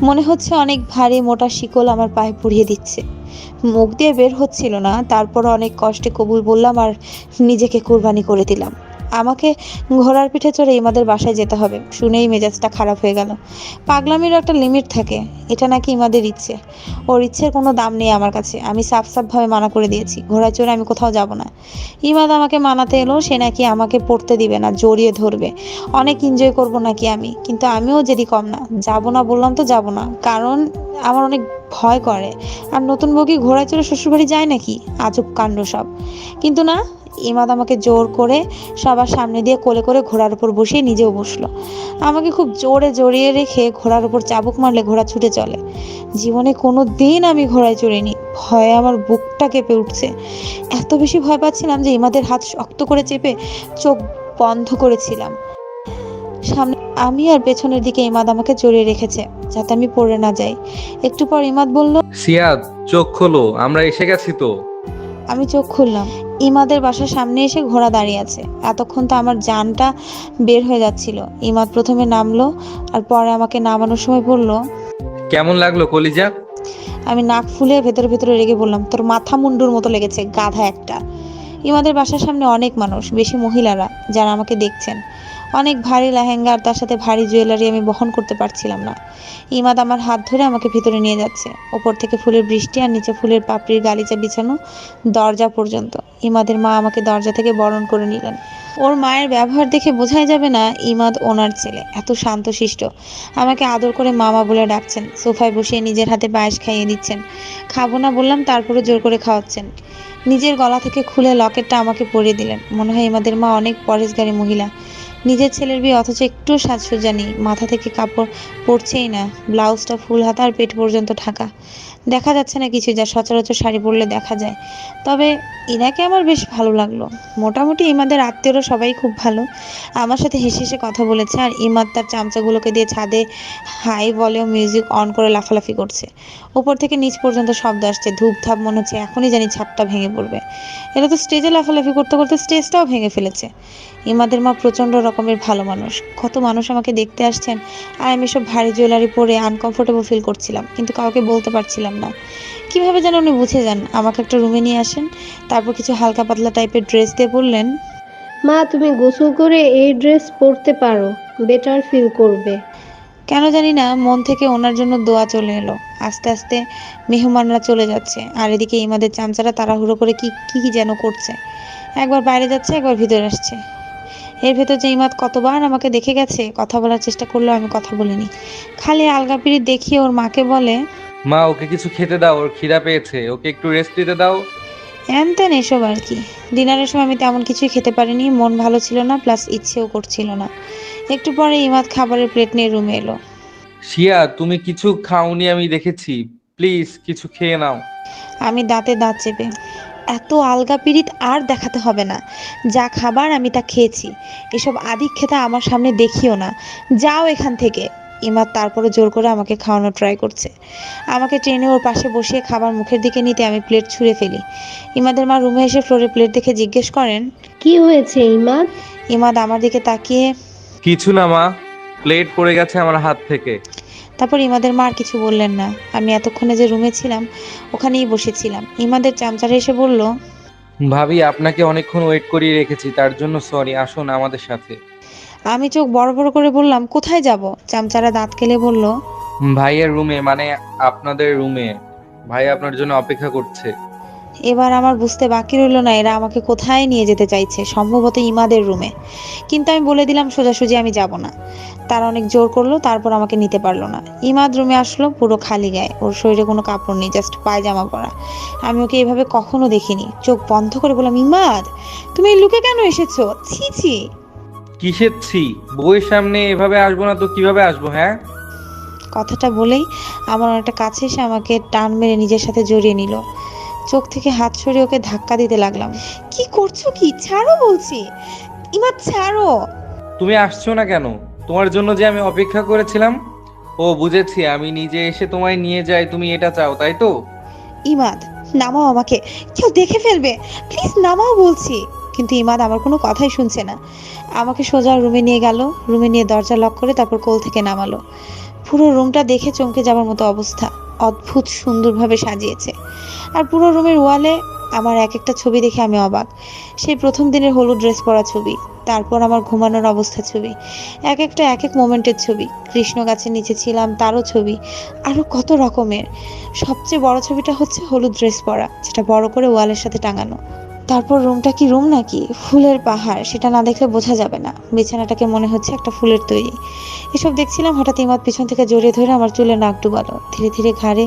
মনে হচ্ছে অনেক ভারী মোটা শিকল আমার পায়ে পুড়িয়ে দিচ্ছে। মুখ দিয়ে বের হচ্ছিল না, তারপর অনেক কষ্টে কবুল বললাম আর নিজেকে কুরবানি করে দিলাম। আমাকে ঘোড়ার পিঠে চড়ে ইমাদের বাসায় যেতে হবে। শুনেই মেজাজটা খারাপ হয়ে গেল। পাগলামির একটা লিমিট থাকে, এটা নাকি ইমাদের ইচ্ছে। ওর ইচ্ছের কোনো দাম নেই আমার কাছে। আমি সাফ ভাবে মানা করে দিয়েছি, ঘোড়ায় চড়ে আমি কোথাও যাব না। ইমাদ আমাকে মানাতে এলো, সে নাকি আমাকে পড়তে দিবে না, জড়িয়ে ধরবে, অনেক এনজয় করব নাকি আমি। কিন্তু আমিও জেদি কম না, যাব না বললাম তো যাব না, কারণ আমার অনেক ভয় করে। আর নতুন বউ কি ঘোড়ায় চড়ে শ্বশুরবাড়ি যায় নাকি? আজব কাণ্ড সব। কিন্তু না, ইমাদ আমাকে জোর করে সবার সামনে দিয়ে কোলে করে ঘোড়ার উপর বসিয়ে নিজেও বসলো। আমাকে খুব জোরে জড়িয়ে রেখে ঘোড়ার উপর চাবুক মারলে ঘোড়া ছুটে চলে। জীবনে কোনো দিন আমি ঘোড়ায় চড়িনি, ভয়ে আমার বুকটা কেঁপে উঠছে। এত বেশি ভয় পাচ্ছিলাম যে ইমাদের হাত শক্ত করে চেপে চোখ বন্ধ করেছিলাম। সামনে আমি আর পেছনের দিকে ইমাদ আমাকে জড়িয়ে রেখেছে যাতে আমি পড়ে না যাই। একটু পর ইমাদ বলল, সিয়াদ, চোখ খোলো, আমরা এসে গেছি তো। আমি চোখ খুললাম। ইমাদের বাসার সামনে এসে ঘোড়া দাঁড়িয়ে আছে। এতক্ষণ তো আমার জানটা বের হয়ে যাচ্ছিল। ইমাদ প্রথমে নামলো আর পরে আমাকে নামানোর সময় বলল, কেমন লাগলো কলিজা? আমি নাক ফুলে ভেতরে ভেতরে রেগে বললাম, তোর মাথা মুন্ডুর মতো লেগেছে, গাধা একটা। ইমাদের বাসার সামনে অনেক মানুষ, বেশি মহিলারা, যারা আমাকে দেখছেন। অনেক ভারী লেহেঙ্গা আর তার সাথে ভারী জুয়েলারি আমি বহন করতে পারছিলাম না। ইমাদ আমার হাত ধরে আমাকে ভিতরে নিয়ে যাচ্ছে, ওপর থেকে ফুলের বৃষ্টি আর নিচে ফুলের পাপড়ির গালিচা বিছানো দরজা পর্যন্ত। ইমাদের মা আমাকে দরজা থেকে বরণ করে নিলেন। ওর মায়ের ব্যবহার দেখে বোঝাই যাবে না ইমাদ ওনার ছেলে, এত শান্তশিষ্ট। আমাকে আদর করে মামা বলে ডাকছেন, সোফায় বসিয়ে নিজের হাতে পায়েস খাইয়ে দিচ্ছেন। খাবো না বললাম, তারপরে জোর করে খাওয়াচ্ছেন। নিজের গলা থেকে খুলে লকেটটা আমাকে পরিয়ে দিলেন। মনে হয় ইমাদের মা অনেক পরেশগারী মহিলা। নিজের ছেলের বিয়ে অথচ একটু সাজসজ্জা নেই, মাথা থেকে কাপড় পরছেই না, ব্লাউজটা ফুল হাতা আর পেট পর্যন্ত ঢাকা, দেখা যাচ্ছে না কিছু, যা সচরাচর শাড়ি পরলে দেখা যায়। তবে ইনাকে আমার বেশ ভালো লাগলো। মোটামুটি ইমাদের আত্মীয়রা সবাই খুব ভালো, আমার সাথে হেসে হেসে কথা বলেছে। আর ইমাদ তার চামচাগুলোকে দিয়ে ছাদে হাই ভলিউম মিউজিক অন করে লাফালাফি করছে। উপর থেকে নিচ পর্যন্ত শব্দ আসছে, ধূপধাপ, মনে হচ্ছে এখনই জানি ছাদটা ভেঙে পড়বে। এরা তো স্টেজে লাফালাফি করতে করতে স্টেজটাও ভেঙে ফেলেছে। ইমাদের মা প্রচন্ড রকমের ভালো মানুষ। কত মানুষ আমাকে দেখতে আসছেন আর আমি সব ভারী জুয়েলারি পরে আনকমফোর্টেবল ফিল করছিলাম, কিন্তু কাউকে বলতে পারছিলাম না। কিভাবে যেন উনি বুঝে যান। আমাকে একটা রুমে নিয়ে আসেন, তারপর কিছু হালকা পাতলা টাইপের ড্রেস দিয়ে বললেন, মা তুমি গোসল করে এই ড্রেস পরতে পারো, বেটার ফিল করবে। কেন জানি না মন থেকে ওনার জন্য দোয়া চলে এলো। আস্তে আস্তে মেহমানরা চলে যাচ্ছে আর এদিকে ইমাদের চামচারা তাড়াহুড়ো করে কি কি যেন করছে। একবার বাইরে যাচ্ছে, একবার ভিতরে আসছে। এর ভেতর যে ইমাদ কতবার আমাকে দেখে গেছে, কথা বলার চেষ্টা করলেও আমি কথা বলিনি। খালি আলগা পিড়ি দেখিয়ে ওর মাকে বলে, মা, ওকে কিছু খেতে দাও, ওর খিদা পেয়েছে, ওকে একটু রেস্ট দিতে দাও। তেন এসব আর কি। ডিনারের সময় আমি তেমন কিছুই খেতে পারিনি, মন ভালো ছিল না, প্লাস ইচ্ছেও করছিল না। একটু পরে ইমাদ খাবারের প্লেট নিয়ে রুমে এলো। শিয়া, তুমি কিছু খাওনি আমি দেখেছি, প্লিজ কিছু খেয়ে নাও। আমি দাঁতে দাঁত চেপে, এত আলগা পিরিত আর দেখাতে হবে না, যা খাবার আমি তা খেয়েছি, এসব আদিক্ষেতা আমার সামনে দেখিও না, যাও এখান থেকে। ইমাদ তারপরে জোর করে আমাকে খাওয়ানো ট্রাই করছে। আমাকে টেনে ওর পাশে বসিয়ে খাবার মুখের দিকে নিতে আমি প্লেট ছুঁড়ে ফেলি। ইমাদের মা রুমে এসে ফ্লোরে প্লেট দেখে জিজ্ঞেস করেন, কি হয়েছে ইমাদ? ইমাদ আমার দিকে তাকিয়ে, কিছু না মা, প্লেট পড়ে গেছে আমার হাত থেকে। তারপর ইমাদের মা আর কিছু বললেন না। আমি এতক্ষণে যে রুমে ছিলাম ওখানেই বসেছিলাম। ইমাদের চামচারা এসে বলল, ভাবি, আপনাকে অনেকক্ষণ ওয়েট করিয়ে রেখেছি, তার জন্য সরি, আসুন আমাদের সাথে। আমি চোখ বড় বড় করে বললাম, কোথায় যাব? চামচারা দাঁত কেলে বলল, ভাইয়ের রুমে, মানে আপনাদের রুমে। ভাই আপনার জন্য অপেক্ষা করছে। এবার আমার বুঝতে বাকি রইল না এরা আমাকে কোথায় নিয়ে যেতে চাইছে, সম্ভবত ইমাদের রুমে। কিন্তু আমি বলে দিলাম সোজাসুজি আমি যাব না। তারা অনেক জোর করলো, তারপর আমাকে নিতে পারলো না। ইমাদ রুমে আসলো পুরো খালি গায়ে, ওর শরীরে কোনো কাপড় নেই, জাস্ট পায়জামা পরা। আমি ওকে এভাবে কখনো দেখিনি। চোখ বন্ধ করে বললাম, ইমাদ তুমি এই লুকে কেন এসেছো? ছি ছি। কিসের ছি? বউয়ের সামনে এভাবে আসবো না তো কিভাবে আসবো? হ্যাঁ, কথাটা বলেই আমার অনেকটা কাছে এসে আমাকে টান মেরে নিজের সাথে জড়িয়ে নিল। চোখ থেকে হাত সরিয়ে ওকে ধাক্কা দিতে লাগলাম। কি করছো কি? ছাড়ো বলছি। ইমাদ ছাড়ো। তুমি আসছো না কেন? তোমার জন্য যে আমি অপেক্ষা করেছিলাম। ও বুঝেছি, আমি নিজে এসে তোমায় নিয়ে যাই, তুমি এটা চাও তাই তো? ইমাদ নামাও আমাকে, কেউ দেখে ফেলবে, প্লিজ নামাও বলছি। কিন্তু ইমাদ আমার কোনো কথাই শুনছে না। আমাকে সোজা রুমে নিয়ে গেল, রুমে নিয়ে দরজা লক করে তারপর কোল থেকে নামালো। পুরো রুমটা দেখে চমকে যাওয়ার মতো অবস্থা। অদ্ভুত সুন্দরভাবে সাজিয়েছে। আর পুরো রুমের ওয়ালে আমার এক একটা ছবি দেখে আমি অবাক। সেই প্রথম দিনের হলুদ ড্রেস পরা ছবি, তারপর আমার ঘুমানোর অবস্থা ছবি, এক একটা এক এক মোমেন্টের ছবি, কৃষ্ণ গাছের নিচে ছিলাম তারও ছবি, আরো কত রকমের। সবচেয়ে বড় ছবিটা হচ্ছে হলুদ ড্রেস পরা, যেটা বড় করে ওয়ালের সাথে টাঙানো। তারপর রুমটা কি রুম নাকি ফুলের পাহাড়, সেটা না দেখলে বোঝা যাবে না। বিছানাটাকে মনে হচ্ছে একটা ফুলের তৈরি। এসব দেখছিলাম, হঠাৎ ইমাদ পিছন থেকে জড়িয়ে ধরে আমার চুলে নাক ডুবালো, ধীরে ধীরে ঘাড়ে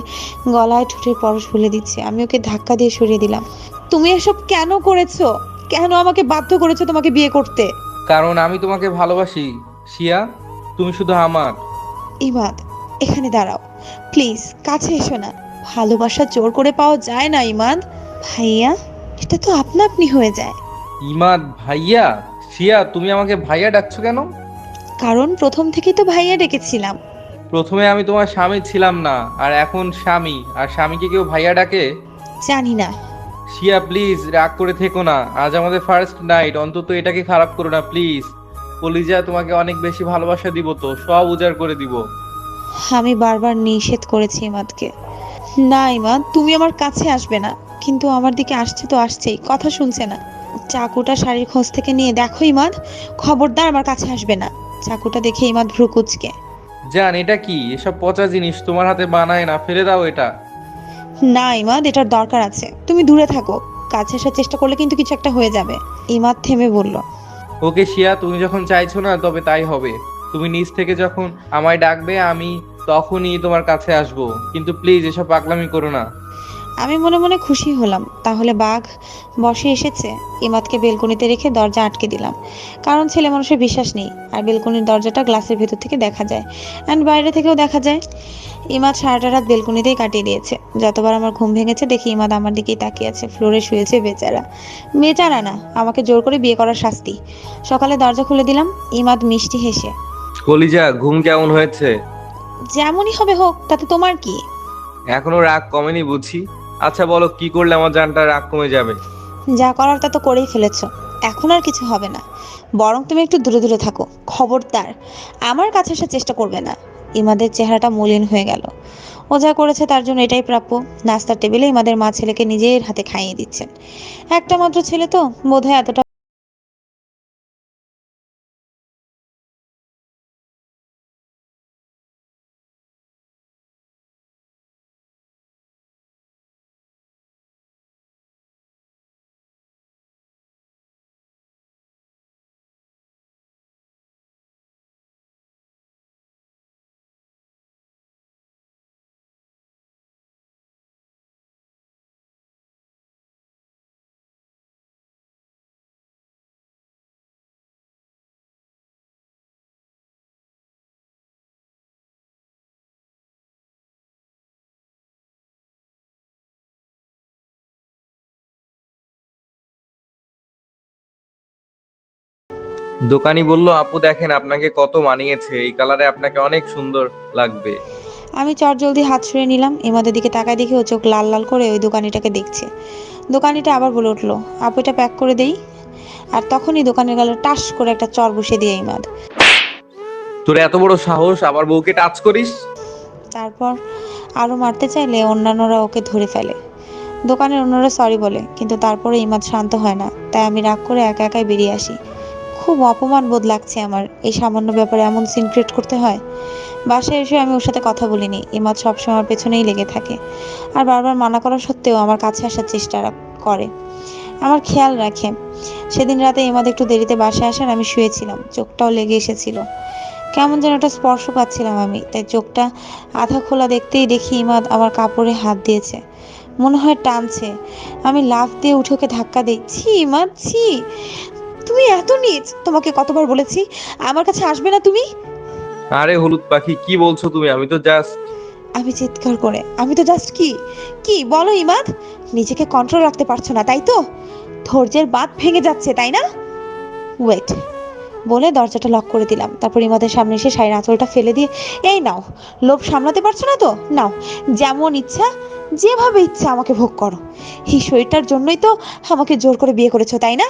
গলায় ঠোঁটের পরশ ভুলে দিচ্ছে। আমি ওকে ধাক্কা দিয়ে সরিয়ে দিলাম। তুমি এসব কেন করেছো? কেন আমাকে বাধ্য করেছো তোমাকে বিয়ে করতে? কারণ আমি তোমাকে ভালোবাসি শিয়া, তুমি শুধু আমার। ইমাদ, এখানে দাঁড়াও প্লিজ, কাছে এসো না। ভালোবাসা জোর করে পাওয়া যায় না ইমাদ। ভাইয়া, এটা তো আপনা আপনি হয়ে যায়। ইমাদ ভাইয়া? শিয়া, তুমি আমাকে ভাইয়া ডাকছো কেন? কারণ প্রথম থেকেই তো ভাইয়া ডেকেছিলাম। প্রথমে আমি তোমার স্বামী ছিলাম না, আর এখন স্বামী, আর স্বামীকে কেউ ভাইয়া ডাকে? জানি না। শিয়া প্লিজ রাগ করে থেকো না, আজ আমাদের ফার্স্ট নাইট, অন্তত এটাকে খারাপ করো না প্লিজ। কলিজা, তোমাকে অনেক বেশি ভালোবাসা দিব, তো সব উজাড় করে দিব। আমি বারবার নিষেধ করেছি ইমাদকে। না ইমাদ, তুমি আমার কাছে আসবে না। কিন্তু আমার দিকে আসছে তো আসছেই, কথা শুনছে না। চাকুটা শাড়ির খোঁজ থেকে নিয়ে দেখো ইমাদ, খবরদার আমার কাছে আসবে না। চাকুটা দেখে ইমাদ ভ্রু কুঁচকে। জান, এটা কি? এসব পচা জিনিস তোমার হাতে বানায় না, ফেলে দাও এটা। না ইমাদ, এটার দরকার আছে। তুমি দূরে থাকো, কাছে আসার চেষ্টা করলে কিন্তু কিছু একটা হয়ে যাবে। ইমাদ থেমে বলল। ওকে শিয়া, তুমি যখন চাইছো না তবে তাই হবে। তুমি নিজ থেকে যখন আমায় ডাকবে আমি তখনই তোমার কাছে আসবো, কিন্তু প্লিজ এসব পাগলামি করো না। আমি মনে মনে খুশি হলাম, তাহলে বাঘ বসে এসেছে। ইমাদকে বেলকনিতে রেখে দরজা আটকে দিলাম, কারণ ছেলে মানুষের বিশ্বাস নেই। আর বেলকনির দরজাটা গ্লাসের ভেতর থেকে দেখা যায়, অ্যান্ড বাইরে থেকেও দেখা যায়। ইমাদ সারাটা রাত বেলকনিতেই কাটিয়ে দিয়েছে। যতবার আমার ঘুম ভেঙেছে দেখি ইমাদ আমার দিকেই তাকিয়ে আছে, ফ্লোরে শুয়েছে বেচারা। বেচারা না, আমাকে জোর করে বিয়ে করার শাস্তি। সকালে দরজা খুলে দিলাম, ইমাদ মিষ্টি হেসে। কলিজা, ঘুম কেমন হয়েছে? যেমনই হবে হোক, তাতে তোমার কি? এখনো রাগ কমেনি বুঝি? আচ্ছা বলো, কি করলে আমার জানটা রাগ কমে যাবে? যা করার তা তো করেই ফেলেছো, এখন আর কিছু হবে না। বরং তুমি একটু দূরে দূরে থাকো, খবরদার আমার কাছে আসার চেষ্টা করবে না। ইমাদের চেহারাটা মলিন হয়ে গেল। ও যা করেছে তার জন্য এটাই প্রাপ্য। নাস্তার টেবিলে ইমাদের মা ছেলেকে নিজের হাতে খাইয়ে দিচ্ছেন। একটা মাত্র ছেলে তো, বোধহয় এতটা। দোকানি বলল, আপু দেখেন আপনাকে কত মানিয়েছে, এই কালারে আপনাকে অনেক সুন্দর লাগবে। আমি চটজলদি হাত সরিয়ে নিলাম। ইমাদের দিকে তাকায় দেখি ও চোখ লাল লাল করে ওই দোকানিটাকে দেখছে। দোকানিটা আবার বলে উঠলো, আপু এটা প্যাক করে দেই। আর তখনই দোকানের গালে টাস করে একটা চর বসিয়ে দিয়ে ইমাদ। তোর এত বড় সাহস, আবার বউকে টাচ করিস? তারপর আরো মারতে চাইলে অন্যান্যরা ওকে ধরে ফেলে। দোকানের অন্যরা সরি বলে, কিন্তু তারপরে ইমাদ শান্ত হয় না। তাই আমি রাগ করে একা একাই বেরিয়ে আসি। খুব অপমান বোধ লাগছে আমার, এই সামান্য ব্যাপারে এমন সিন ক্রিয়েট করতে হয়। বাসায় এসে আমি ওর সাথে কথা বলিনি। ইমাদ সবসময় আমার পেছনেই লেগে থাকে, আর বারবার মানা করা সত্ত্বেও আমার কাছে আসার চেষ্টা করে, আমার খেয়াল রাখে। সেদিন রাতে ইমাদ একটু দেরিতে বাসায় আসার আমি শুয়েছিলাম, চোখটাও লেগে এসেছিল। কেমন যেন একটা স্পর্শ পাচ্ছিলাম আমি, তাই চোখটা আধা খোলা দেখতেই দেখি ইমাদ আমার কাপড়ে হাত দিয়েছে, মনে হয় টানছে। আমি লাফ দিয়ে উঠে ওকে ধাক্কা দিই। ছি ইমাদ, ছি, তুমি এত নীচ! তোমাকে কতবার বলেছি আমার কাছে আসবে না তুমি। আরে হলুদ পাখি, কি বলছো তুমি? আমি তো জাস্ট। আমি চিৎকার করে, আমি তো জাস্ট কি কি বলো ইমাদ? নিজেকে কন্ট্রোল রাখতে পারছো না তাই তো? ধৈর্যের বাঁধ ভেঙে যাচ্ছে তাই না? ওয়েট বলে দরজাটা লক করে দিলাম। তারপর ইমাদের সামনে এসে শাড়ির আঁচলটা ফেলে দিয়ে, এই নাও, লোভ সামলাতে পারছো না তো নাও, যেমন ইচ্ছা যেভাবে ইচ্ছা আমাকে ভোগ করো। এই শরীরটার জন্যই তো আমাকে জোর করে বিয়ে করেছো তাই না?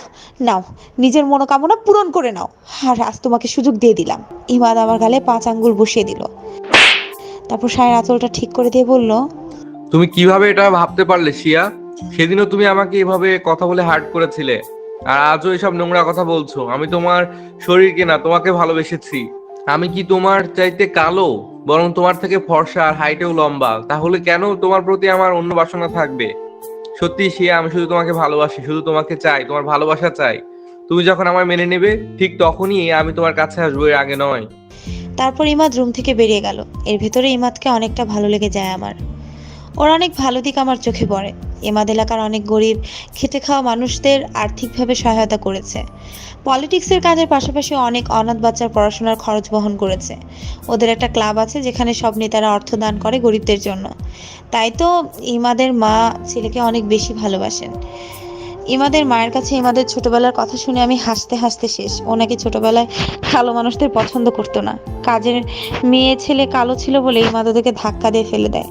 নাও, নিজের মনোকামনা পূরণ করে নাও। আর আজ তোমাকে সুযোগ দিয়ে দিলাম। ইমাদ আমার গালে 5 আঙ্গুল বসিয়ে দিল, তারপর শাড়ির আঁচলটা ঠিক করে দিয়ে বলল, তুমি কিভাবে এটা ভাবতে পারলে শিয়া? সেদিনও তুমি আমাকে এভাবে কথা বলে হার্ট করেছিলে, আর আজও এসব নোংরা কথা বলছো। আমি তোমার শরীরকে না, তোমাকে ভালোবেসেছি। আমি কি তোমার চাইতে কালো? বরং তোমার থেকে ফর্সা আর হাইটেও লম্বা। তাহলে কেন তোমার প্রতি আমার অন্য বাসনা থাকবে? সত্যি শিয়া, আমি শুধু তোমাকে ভালোবাসি, শুধু তোমাকে চাই, তোমার ভালোবাসা চাই। তুমি যখন আমায় মেনে নেবে ঠিক তখনই আমি তোমার কাছে আসবো, এর আগে নয়। তারপর ইমাদ রুম থেকে বেরিয়ে গেল। এর ভেতরে ইমাদকে অনেকটা ভালো লেগে যায় আমার। ওর অনেক ভালো দিক আমার চোখে পড়ে। ইমাদ এলাকার অনেক গরিব খেটে খাওয়া মানুষদের আর্থিকভাবে সহায়তা করেছে। পলিটিক্সের কাজের পাশাপাশি অনেক অনাথ বাচ্চার পড়াশোনার খরচ বহন করেছে। ওদের একটা ক্লাব আছে যেখানে সব নেতারা অর্থ দান করে গরিবদের জন্য। তাই তো ইমাদের মা ছেলেকে অনেক বেশি ভালোবাসেন। ইমাদের মায়ের কাছে ইমাদের ছোটবেলার কথা শুনে আমি হাসতে হাসতে শেষ। ও নাকি ছোটবেলায় কালো মানুষদের পছন্দ করতো না। কাজের মেয়ে ছেলে কালো ছিল বলে ইমাদ ওদেরকে ধাক্কা দিয়ে ফেলে দেয়।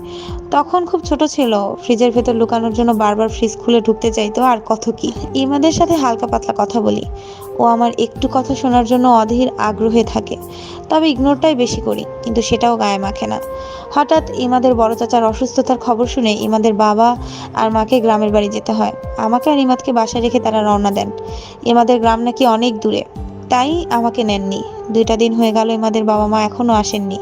তখন খুব ছোট ছিল, ফ্রিজের ভেতর লুকানোর জন্য বারবার ফ্রিজ খুলে ঢুকতে চাইতো। আর কত কি। ইমাদের সাথে হালকা পাতলা কথা বলি। ও আমার একটু কথা শোনার জন্য অধীর আগ্রহে থাকে, তবে ইগনোরটাই বেশি করি, কিন্তু সেটাও গায়ে মাখে না। হঠাৎ ইমাদের বড় চাচার অসুস্থতার খবর শুনে ইমাদের বাবা আর মাকে গ্রামের বাড়ি যেতে হয়। আমাকে আর ইমাদকে বাসায় রেখে তারা রওনা দেন। ইমাদের গ্রাম নাকি অনেক দূরে, তাই আমাকে নেননি। 2টা দিন হয়ে গেল ইমাদের বাবা মা এখনো আসেননি।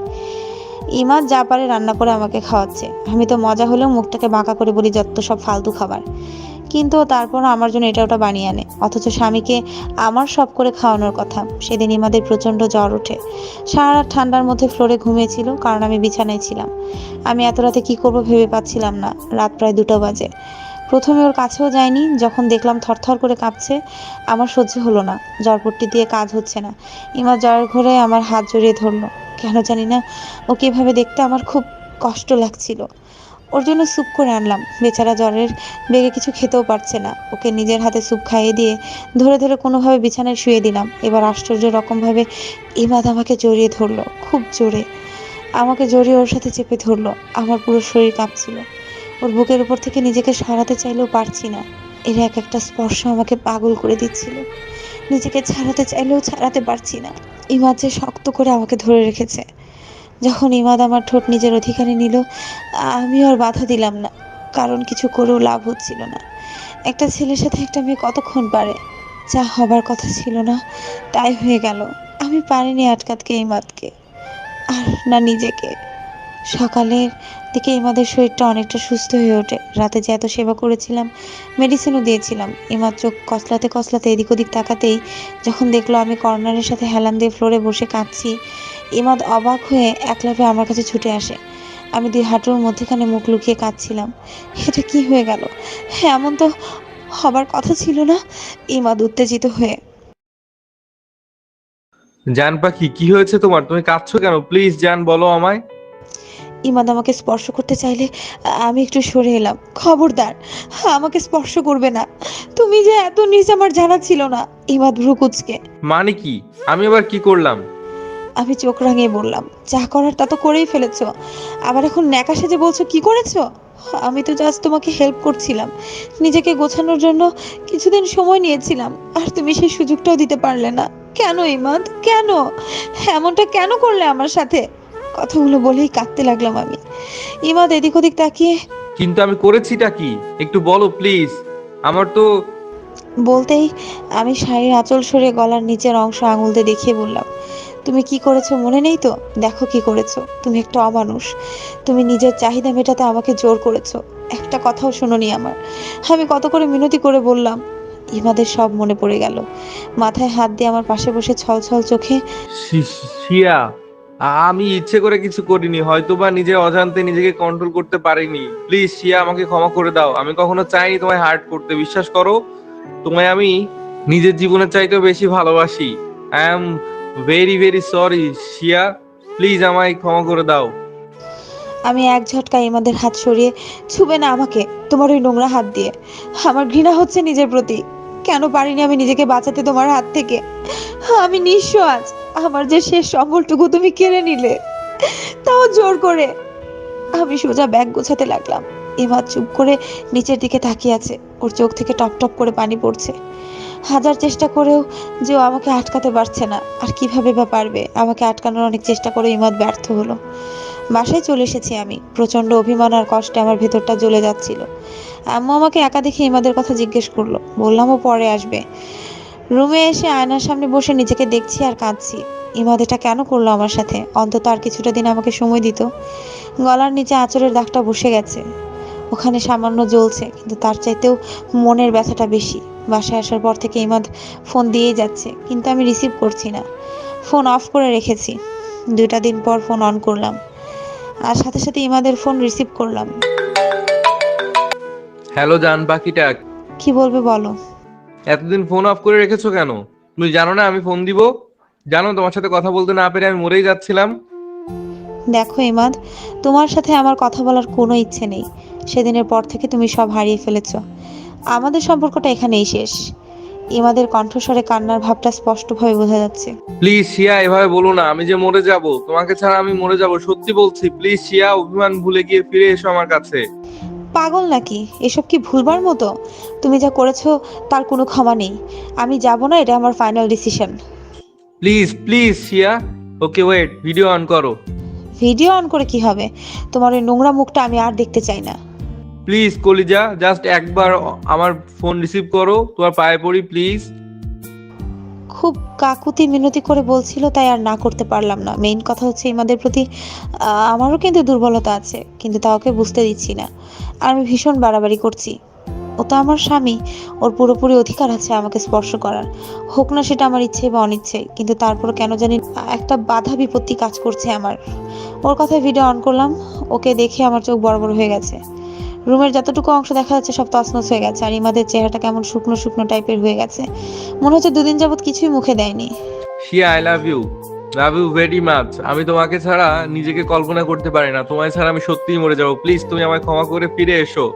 ইমাদ যা পারে রান্না করে আমাকে খাওয়াচ্ছে। আমি তো মজা হলেও মুখটাকে বাঁকা করে বলি যত সব ফালতু খাবার, কিন্তু তারপর আমার জন্য এটা ওটা বানিয়ে আনে। অথচ স্বামীকে আমার সব করে খাওয়ানোর কথা। সেদিন ইমাদের প্রচন্ড জ্বর ওঠে। সারা রাত ঠান্ডার মধ্যে ফ্লোরে ঘুমিয়েছিল, কারণ আমি বিছানায় ছিলাম। আমি এত রাতে কি করবো ভেবে পাচ্ছিলাম না। রাত প্রায় 2টা বাজে। প্রথমে ওর কাছেও যায়নি। যখন দেখলাম থরথর করে কাঁপছে, আমার সহ্য হলো না। জ্বরপট্টি দিয়ে কাজ হচ্ছে না। ইমাদ জ্বরের ঘরে আমার হাত জড়িয়ে ধরলো। কেন জানি না ওকে এভাবে দেখতে আমার খুব কষ্ট লাগছিল। ওর জন্য স্যুপ করে আনলাম। বেচারা জ্বরের বেগে কিছু খেতেও পারছে না। ওকে নিজের হাতে স্যুপ খাইয়ে দিয়ে ধরে ধরে কোনোভাবে বিছানায় শুয়ে দিলাম। এবার আশ্চর্য রকমভাবে ইমাদ আমাকে জড়িয়ে ধরলো, খুব জোরে। আমাকে জড়িয়ে ওর সাথে চেপে ধরলো। আমার পুরো শরীর কাঁপছিল। ওর বুকের উপর থেকে নিজেকে সরাতে চাইলেও পারছি না। এর এক একটা স্পর্শ আমাকে পাগল করে দিচ্ছিল। নিজেকে ছাড়াতে চাইলেও ছাড়াতে পারছি না। ইমাদ যে শক্ত করে আমাকে ধরে রেখেছে। যখন ইমাদ আমার ঠোঁট নিজের অধিকারে নিল, আমি আর বাধা দিলাম না, কারণ কিছু করেও লাভ হচ্ছিল না। একটা ছেলের সাথে একটা মেয়ে কতক্ষণ পারে? যা হবার কথা ছিল না তাই হয়ে গেল। আমি পারিনি আটকাতে ইমাদকে, আর না নিজেকে। সকালের দিকে ইমাদের শরীরটা অনেকটা সুস্থ হয়ে ওঠে। রাতে যে এত সেবা করেছিলাম, মেডিসিনও দিয়েছিলাম। ইমাদ চোখ কসলাতে কসলাতে এদিক ওদিক তাকাতেই যখন দেখলো আমি কর্নারের সাথে হেলান দিয়ে ফ্লোরে বসে কাঁদছি, ইমাদ অবাক হয়ে একলাফে আমার কাছে ছুটে আসে। আমি 2 হাঁটুর মধ্যেখানে মুখ লুকিয়ে কাঁদছিলাম। এটা কি হয়ে গেল? হ্যাঁ, এমন তো হবার কথা ছিল না। ইমাদ উত্তেজিত হয়ে, জান পাখি, কি হয়েছে তোমার? তুমি কাঁদছো কেন? প্লিজ জান, বলো আমায়। ইমাদ আমাকে স্পর্শ করতে চাইলে আমি একটু সরে এলাম। খবরদার, আমাকে স্পর্শ করবে না। তুমি যে এত নিজ আমার জানা ছিল না। ইমাদ ভ্রু কুঁচকে। মানে কি? আমি আবার কি করলাম? আমি চোখ রাঙিয়ে বললাম, যা করার তা তো করেই ফেলেছো। আবার এখন ন্যাকা সেজে বলছো কি করেছো? আমি তো জাস্ট তোমাকে হেল্প করছিলাম। নিজেকে গোছানোর জন্য কিছুদিন সময় নিয়েছিলাম, আর তুমি সেই সুযোগটাও দিতে পারলে না। কেন ইমাদ, কেন এমনটা কেন করলে আমার সাথে? কথাগুলো বলেই কাঁদতে লাগলাম আমি। ইমাদ এদিক ওদিক তাকিয়ে কিন্তু আমি করেছিটা কি? একটু বলো প্লিজ। আমার তো বলতেই আমি শাড়ির আঁচল সরে গলার নিচের অংশ আঙুল দিয়ে দেখিয়ে বললাম, তুমি কি করেছো মনে নেই তো? দেখো কি করেছো। তুমি একটা অমানুষ। তুমি নিজের চাহিদা মেটাতে আমাকে জোর করেছো। একটা কথাও শোনোনি আমার। আমি কত করে মিনতি করে বললাম। ইমাদের সব মনে পড়ে গেল। মাথায় হাত দিয়ে আমার পাশে বসে ছলছল চোখে, শিয়া, আমি ইচ্ছে করে কিছু করিনি, হয়তোবা নিজের অজান্তে নিজেকে কন্ট্রোল করতে পারিনি। প্লিজ শিয়া, আমাকে ক্ষমা করে দাও। আমি কখনো চাইনি তোমায় হার্ট করতে, বিশ্বাস করো। তোমায় আমি নিজের জীবনের চাইতেও বেশি ভালোবাসি। I am very very sorry Shiya, please আমায় ক্ষমা করে দাও। আমি এক ঝটকা ইমাদের হাত সরিয়ে, ছুবে না আমাকে তোমার ওই নোংরা হাত দিয়ে। আমার ঘৃণা হচ্ছে নিজের প্রতি। কেন পারিনি আমি নিজেকে বাঁচাতে তোমার হাত থেকে? আমি নিঃস্ব আজ। আমার যে শেষ সম্বলটুকু তুমি কেড়ে নিলে, তাও জোর করে। আমি সোজা ব্যাগ গোছাতে লাগলাম। ইমাদ চুপ করে নিচের দিকে তাকিয়ে আছে। ওর চোখ থেকে টপ টপ করে পানি পড়ছে। হাজার চেষ্টা করেও যে ও আমাকে আটকাতে পারছে না। আর কিভাবে বা পারবে? আমাকে আটকানোর অনেক চেষ্টা করে ইমাদ ব্যর্থ হলো। বাসায় চলে এসেছি আমি। প্রচন্ড অভিমান আর কষ্টে আমার ভেতরটা জ্বলে যাচ্ছিল। আম্মু আমাকে একা দেখে ইমাদের কথা জিজ্ঞেস করলো। বললাম ও পরে আসবে। রুমে এসে আয়নার সামনে বসে নিজেকে দেখছি আর কাঁদছি। ইমাদ এটা কেন করলো আমার সাথে? অন্তত আর কিছুটা দিন আমাকে সময় দিত। গলার নিচে আঁচড়ের দাগটা বসে গেছে, ওখানে সামান্য জ্বলছে, কিন্তু তার চাইতেও মনের ব্যথাটা বেশি। বাসায় আসার পর থেকে ইমাদ ফোন দিয়েই যাচ্ছে, কিন্তু আমি রিসিভ করছি না। ফোন অফ করে রেখেছি। 2টা দিন পর ফোন অন করলাম আর সাথে সাথে ইমাদের ফোন রিসিভ করলাম। হ্যালো জান পাখিটা, কি বলবে বলো? এতদিন ফোন অফ করে রেখেছো কেন? তুমি জানো না আমি ফোন দিব? জানো তোমার সাথে কথা বলতে না পেরে আমি মরেই যাচ্ছিলাম। দেখো ইমাদ, তোমার সাথে আমার কথা বলার কোনো ইচ্ছে নেই। সেদিনের পর থেকে তুমি সব হারিয়ে ফেলেছো। আমাদের সম্পর্কটা এখানেই শেষ। ইমাদের কণ্ঠস্বরে কান্নার ভাবটা স্পষ্টভাবে বোঝা যাচ্ছে। প্লিজ শিয়া, এভাবে বলো না। আমি যে মরে যাব, তোমাকে ছাড়া আমি মরে যাব, সত্যি বলছি। প্লিজ শিয়া, অভিমান ভুলে গিয়ে ফিরে এসো আমার কাছে। পাগল নাকি? এসব কি ভুলবার মতো? তুমি যা করেছো তার কোনো ক্ষমা নেই। আমি যাব না, এটা আমার final decision. Please please Shiya. Okay wait, video on করো। ভিডিও অন করে কি হবে? তোমার ওই নোংরা মুখটা আমি আর দেখতে চাই না। প্লিজ কলিজা, জাস্ট একবার আমার ফোন রিসিভ করো, তোমার পায়ে পড়ি প্লিজ। খুব কাকুতি মিনতি করে বলছিল, তাই আর না করতে পারলাম না। মেইন কথা হচ্ছে ইমাদের প্রতি আমারও কিন্তু দুর্বলতা আছে, কিন্তু তা ওকে বুঝতে দিচ্ছি না। আর আমি ভীষণ বাড়াবাড়ি করছি। ও তো আমার স্বামী, ওর পুরোপুরি অধিকার আছে আমাকে স্পর্শ করার, হোক না সেটা আমার ইচ্ছে বা অনিচ্ছে। কিন্তু তারপর কেন জানি একটা বাধা বিপত্তি কাজ করছে আমার। ওর কথায় ভিডিও অন করলাম। ওকে দেখে আমার চোখ বড় বড় হয়ে গেছে। রুমের যতটুকু অংশ দেখা যাচ্ছে সব তছনছ হয়ে গেছে, আর ইমাদের চেহারাটা কেমন শুকনো শুকনো টাইপের হয়ে গেছে। মনে হচ্ছে 2 দিন যাবত কিছুই মুখে দেয়নি। শিয়া, I love you very much. আমি তোমাকে ছাড়া নিজেকে কল্পনা করতে পারি না। তোমায় ছাড়া আমি সত্যিই মরে যাবো। প্লিজ তুমি আমায় ক্ষমা করে ফিরে এসো।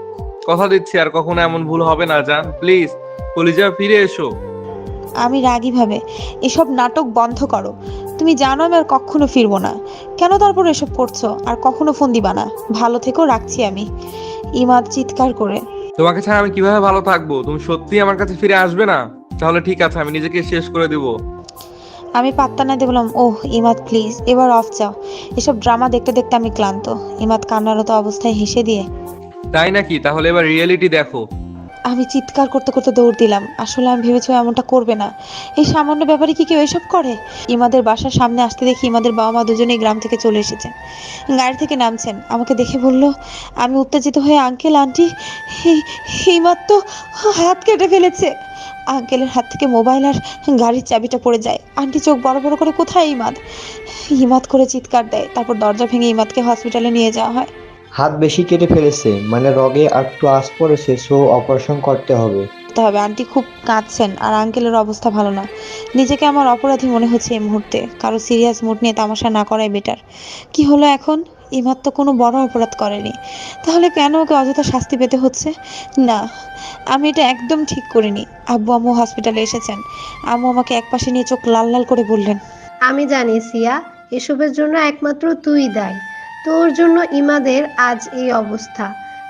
কথা দিচ্ছি আর কখনো এমন ভুল হবে না জান। প্লিজ কলিজা, ফিরে এসো। আমি রাগী ভাবে, এসব নাটক বন্ধ করো। তুমি জানো আমি আর কখনো ফিরবো না। কেন তারপর এসব করছো? আর কখনো ফোন দিবা না। ভালো থেকো, রাখছি আমি। ইমাদ চিৎকার করে। তোমাকে ছাড়া আমি কিভাবে ভালো থাকবো? তুমি সত্যি আমার কাছে ফিরে আসবে না? তাহলে ঠিক আছে, আমি নিজেকে শেষ করে দিব। আমি পাত্তা না দিয়ে বললাম, ওহ ইমাদ প্লিজ এবার অফ যাও। এসব ড্রামা দেখতে দেখতে আমি ক্লান্ত। ইমাদ কান্নারত অবস্থায় হেসে দিয়ে, তাই নাকি? তাহলে এবার রিয়েলিটি দেখো। আমি চিৎকার করতে করতে দৌড় দিলাম। আসলে আমি ভেবেছিলাম এমনটা করবে না। এই সামান্য ব্যাপারে কি কেউ এসব করে? ইমাদের বাসার সামনে আসতে দেখি ইমাদের বাবা মা দুজনেই গ্রাম থেকে চলে এসেছেন। গাড়ি থেকে নামছেন, আমাকে দেখে বলল। আমি উত্তেজিত হয়ে, আঙ্কেল আন্টি, ইমাদ তো হাত কেটে ফেলেছে। আঙ্কেলের হাত থেকে মোবাইল আর গাড়ির চাবিটা পড়ে যায়। আন্টি চোখ বড় বড় করে, কোথায় ইমাদ? ইমাদ করে চিৎকার দেয়। তারপর দরজা ভেঙে ইমাদকে হসপিটালে নিয়ে যাওয়া হয়। হাত বেশি কেটে ফেলেছে, মানে রগে একটু আঁচ পড়েছে, সো অপারেশন করতে হবে। হবে। আন্টি খুব কাঁদছেন আর আঙ্কেলের অবস্থা ভালো না। নিজেকে আমার অপরাধী মনে হচ্ছে এই মুহূর্তে। কারো সিরিয়াস মুড নিয়ে তামাশা না করাই বেটার। কি হলো এখন? ইমাদ তো কোনো বড় অপরাধ করেনি, তাহলে কেন ওকে অযথা শাস্তি পেতে হচ্ছে? না, আমি এটা একদম ঠিক করিনি। আব্বু আম্মু হসপিটালে এসেছেন। আম্মু আমাকে একপাশে নিয়ে চোখ লাল লাল করে বললেন, আমি জানি সিয়া, এসবের জন্য একমাত্র তুই দায়ী। তোর জন্য ইমাদের আজ এই অবস্থা।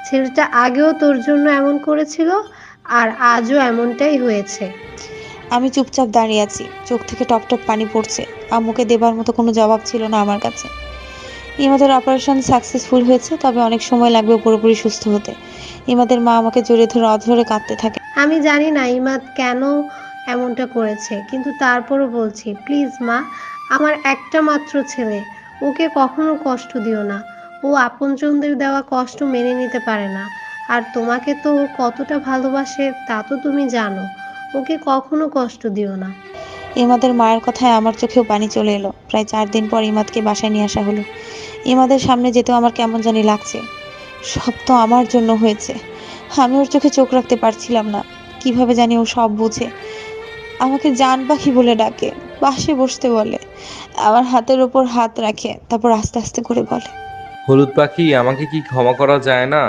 ছেলেটা আগেও তোর জন্য এমন করেছিল, আর আজও এমনটাই হয়েছে। আমি চুপচাপ দাঁড়িয়ে আছি, চোখ থেকে টপ টপ পানি পড়ছে। আম্মুকে দেবার মতো কোনো জবাব ছিল না আমার কাছে। ইমাদের অপারেশন সাকসেসফুল হয়েছে, তবে অনেক সময় লাগবে পুরোপুরি সুস্থ হতে। ইমাদের মা আমাকে জড়িয়ে ধরে অধরে কাঁদতে থাকে। আমি জানি না ইমাদ কেন এমনটা করেছে, কিন্তু তারপরও বলছি, প্লিজ মা, আমার একটা মাত্র ছেলে, ওকে কখনো কষ্ট দিও না। ও আপনজনদের দেওয়া কষ্ট মেনে নিতে পারে না। আর তোমাকে তো ও কতটা ভালোবাসে তা তো তুমি জানো। ওকে কখনো কষ্ট দিও না। ইমাদের মায়ের কথায় আমার চোখেও পানি চলে এলো। প্রায় 4 দিন পর ইমাদকে বাসায় নিয়ে আসা হলো। ইমাদের সামনে যেতেও আমার কেমন জানি লাগছে। সব তো আমার জন্য হয়েছে। আমি ওর চোখে চোখ রাখতে পারছিলাম না। কিভাবে জানি ও সব বুঝে। আমাকে জান পাখি বলে ডাকে, পাশে বসতে বলে, আমার হাতের ওপর হাত রাখে, তারপর আস্তে আস্তে করে বলে, হলুদ পাখি, আমাকে কি ক্ষমা করা যায় না?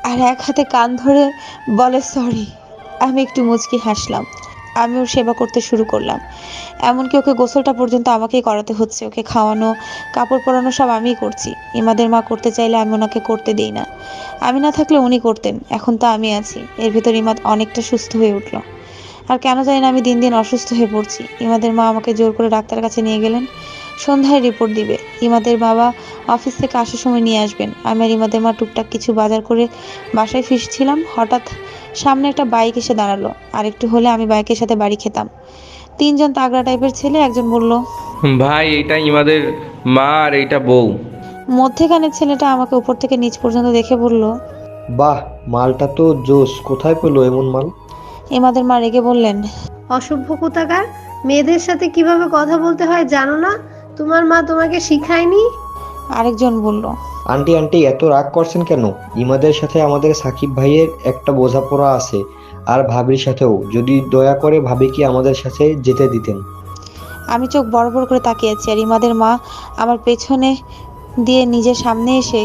আর এক হাতে কান ধরে বলে সরি। আমি একটু মুচকি হাসলাম। আমি ওর সেবা করতে শুরু করলাম। এমনকি ওকে গোসলটা পর্যন্ত আমাকেই করাতে হচ্ছে। ওকে খাওয়ানো, কাপড় পরানো সব আমিই করছি। ইমাদের মা করতে চাইলে আমি ওনাকে করতে দিই না। আমি না থাকলে উনি করতেন। এখন তো আমি আছি। এর ভেতর ইমাদ অনেকটা সুস্থ হয়ে উঠল। আর কেন জানি না আমি দিন দিন অসুস্থ হয়ে পড়ছি। ইমাদের মা আমাকে জোর করে ডাক্তারের কাছে নিয়ে গেলেন। সন্ধ্যায় রিপোর্ট দিবে। ইমাদের বাবা অফিস থেকে আসার সময় নিয়ে আসবেন। আমি আর ইমাদের মা টুকটাক কিছু বাজার করে বাসায় ফিরছিলাম, হঠাৎ সামনে একটা বাইক এসে দাঁড়ালো। আর একটু হলে আমি বাইকের সাথে বাড়ি খেতাম। তিনজন তাগড়া টাইপের ছেলে। একজন বলল, ভাই এটা ইমাদের মা আর এইটা বউ। মধ্যেখানের ছেলেটা আমাকে উপর থেকে নিচ পর্যন্ত দেখে বলল, বাহ, মালটা তো জোস, কোথায় পেলো এমন মাল? ইমাদের মা রেগে বললেন, অসভ্য কোথাকার, মেয়েদের সাথে কিভাবে কথা বলতে হয় জানো না? তোমার মা তোমাকে শিখায়নি? আরেকজন বলল, আন্টি আন্টি এত রাগ করছেন কেন? ইমাদের সাথে আমাদের সাকিব ভাইয়ের একটা বোঝাপড়া আছে, আর ভাবির সাথেও। যদি দয়া করে ভাবিকে আমাদের সাথে যেতে দিতেন। আমি চোখ বড় বড় করে তাকিয়ে আছি, আর ইমাদের মা আমার পেছনে দিয়ে নিজের সামনে এসে,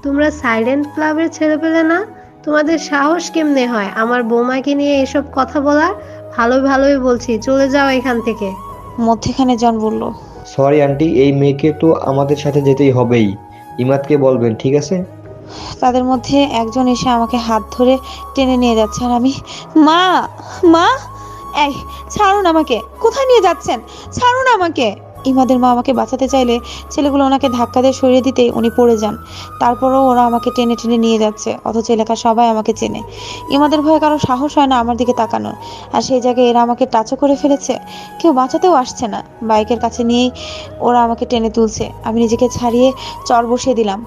তোমরা সাইলেন্ট ক্লাবের ছেলেপেলে না? তোমাদের সাহস কেমনে হয় আমার বৌমাকে নিয়ে এসব কথা বলার? ভালোই ভালোই বলছি, চলে যাও এখান থেকে। মধ্যেখানে জন বলল, সরি আন্টি, এই মেয়েকে তো আমাদের সাথে যেতেই হবেই। ইমাদকে বলবেন, ঠিক আছে? তাদের মধ্যে একজন এসে আমাকে হাত ধরে টেনে নিয়ে যাচ্ছে, আর আমি, মা, মা, এই ছাড়ুন আমাকে, কোথায় নিয়ে যাচ্ছেন, ছাড়ুন আমাকে। ইমাদের মা আমাকে বাঁচাতে চাইলে ছেলেগুলো ওনাকে ধাক্কা দিয়ে সরিয়ে দিতে উনি পড়ে যান। তারপরও ওরা আমাকে টেনে টেনে নিয়ে যাচ্ছে, অথচ এলাকার সবাই আমাকে চেনে। ইমাদের ভয়ে কারো সাহস হয় না আমার দিকে তাকানোর, আর সেই জায়গায় এরা আমাকে টাচও করে ফেলেছে। কেউ বাঁচাতেও আসছে না। বাইকের কাছে নিয়েই ওরা আমাকে টেনে তুলছে। আমি নিজেকে ছাড়িয়ে চর বসিয়ে দিলাম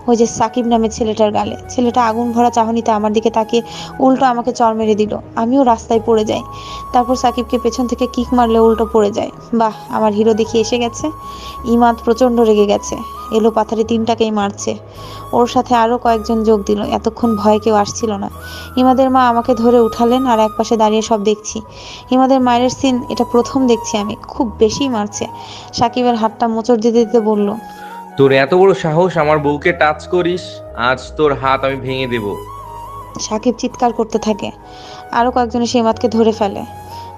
ওই যে সাকিব নামের ছেলেটার গালে। ছেলেটা আগুন ভরা চাহনিতে আমার দিকে তাকিয়ে উল্টো আমাকে চড় মেরে দিল। আমিও রাস্তায় পড়ে যাই। তারপর সাকিবকে পেছন থেকে কিক মারলে উল্টো পড়ে যায়। বাহ, আমার হিরো দেখি এসে গেছে। ইমাদ প্রচন্ড রেগে গেছে, এলো পাথারে তিনটাকেই মারছে। ওর সাথে আরো কয়েকজন যোগ দিল। এতক্ষণ ভয়ে কেউ আসছিল না। ইমাদের মা আমাকে ধরে উঠালেন, আর একপাশে দাঁড়িয়ে সব দেখছি। ইমাদের মায়ের সিন এটা প্রথম দেখছি আমি। খুব বেশি মারছে। সাকিবের হাতটা মোচড় দিতে দিতে বলল, তোর এত বড় সাহস আমার বউকে টাচ করিস, আজ তোর হাত আমি ভেঙে দেব। সাকিব চিৎকার করতে থাকে। আরো কয়েকজন এসে ইমাদকে ধরে ফেলে।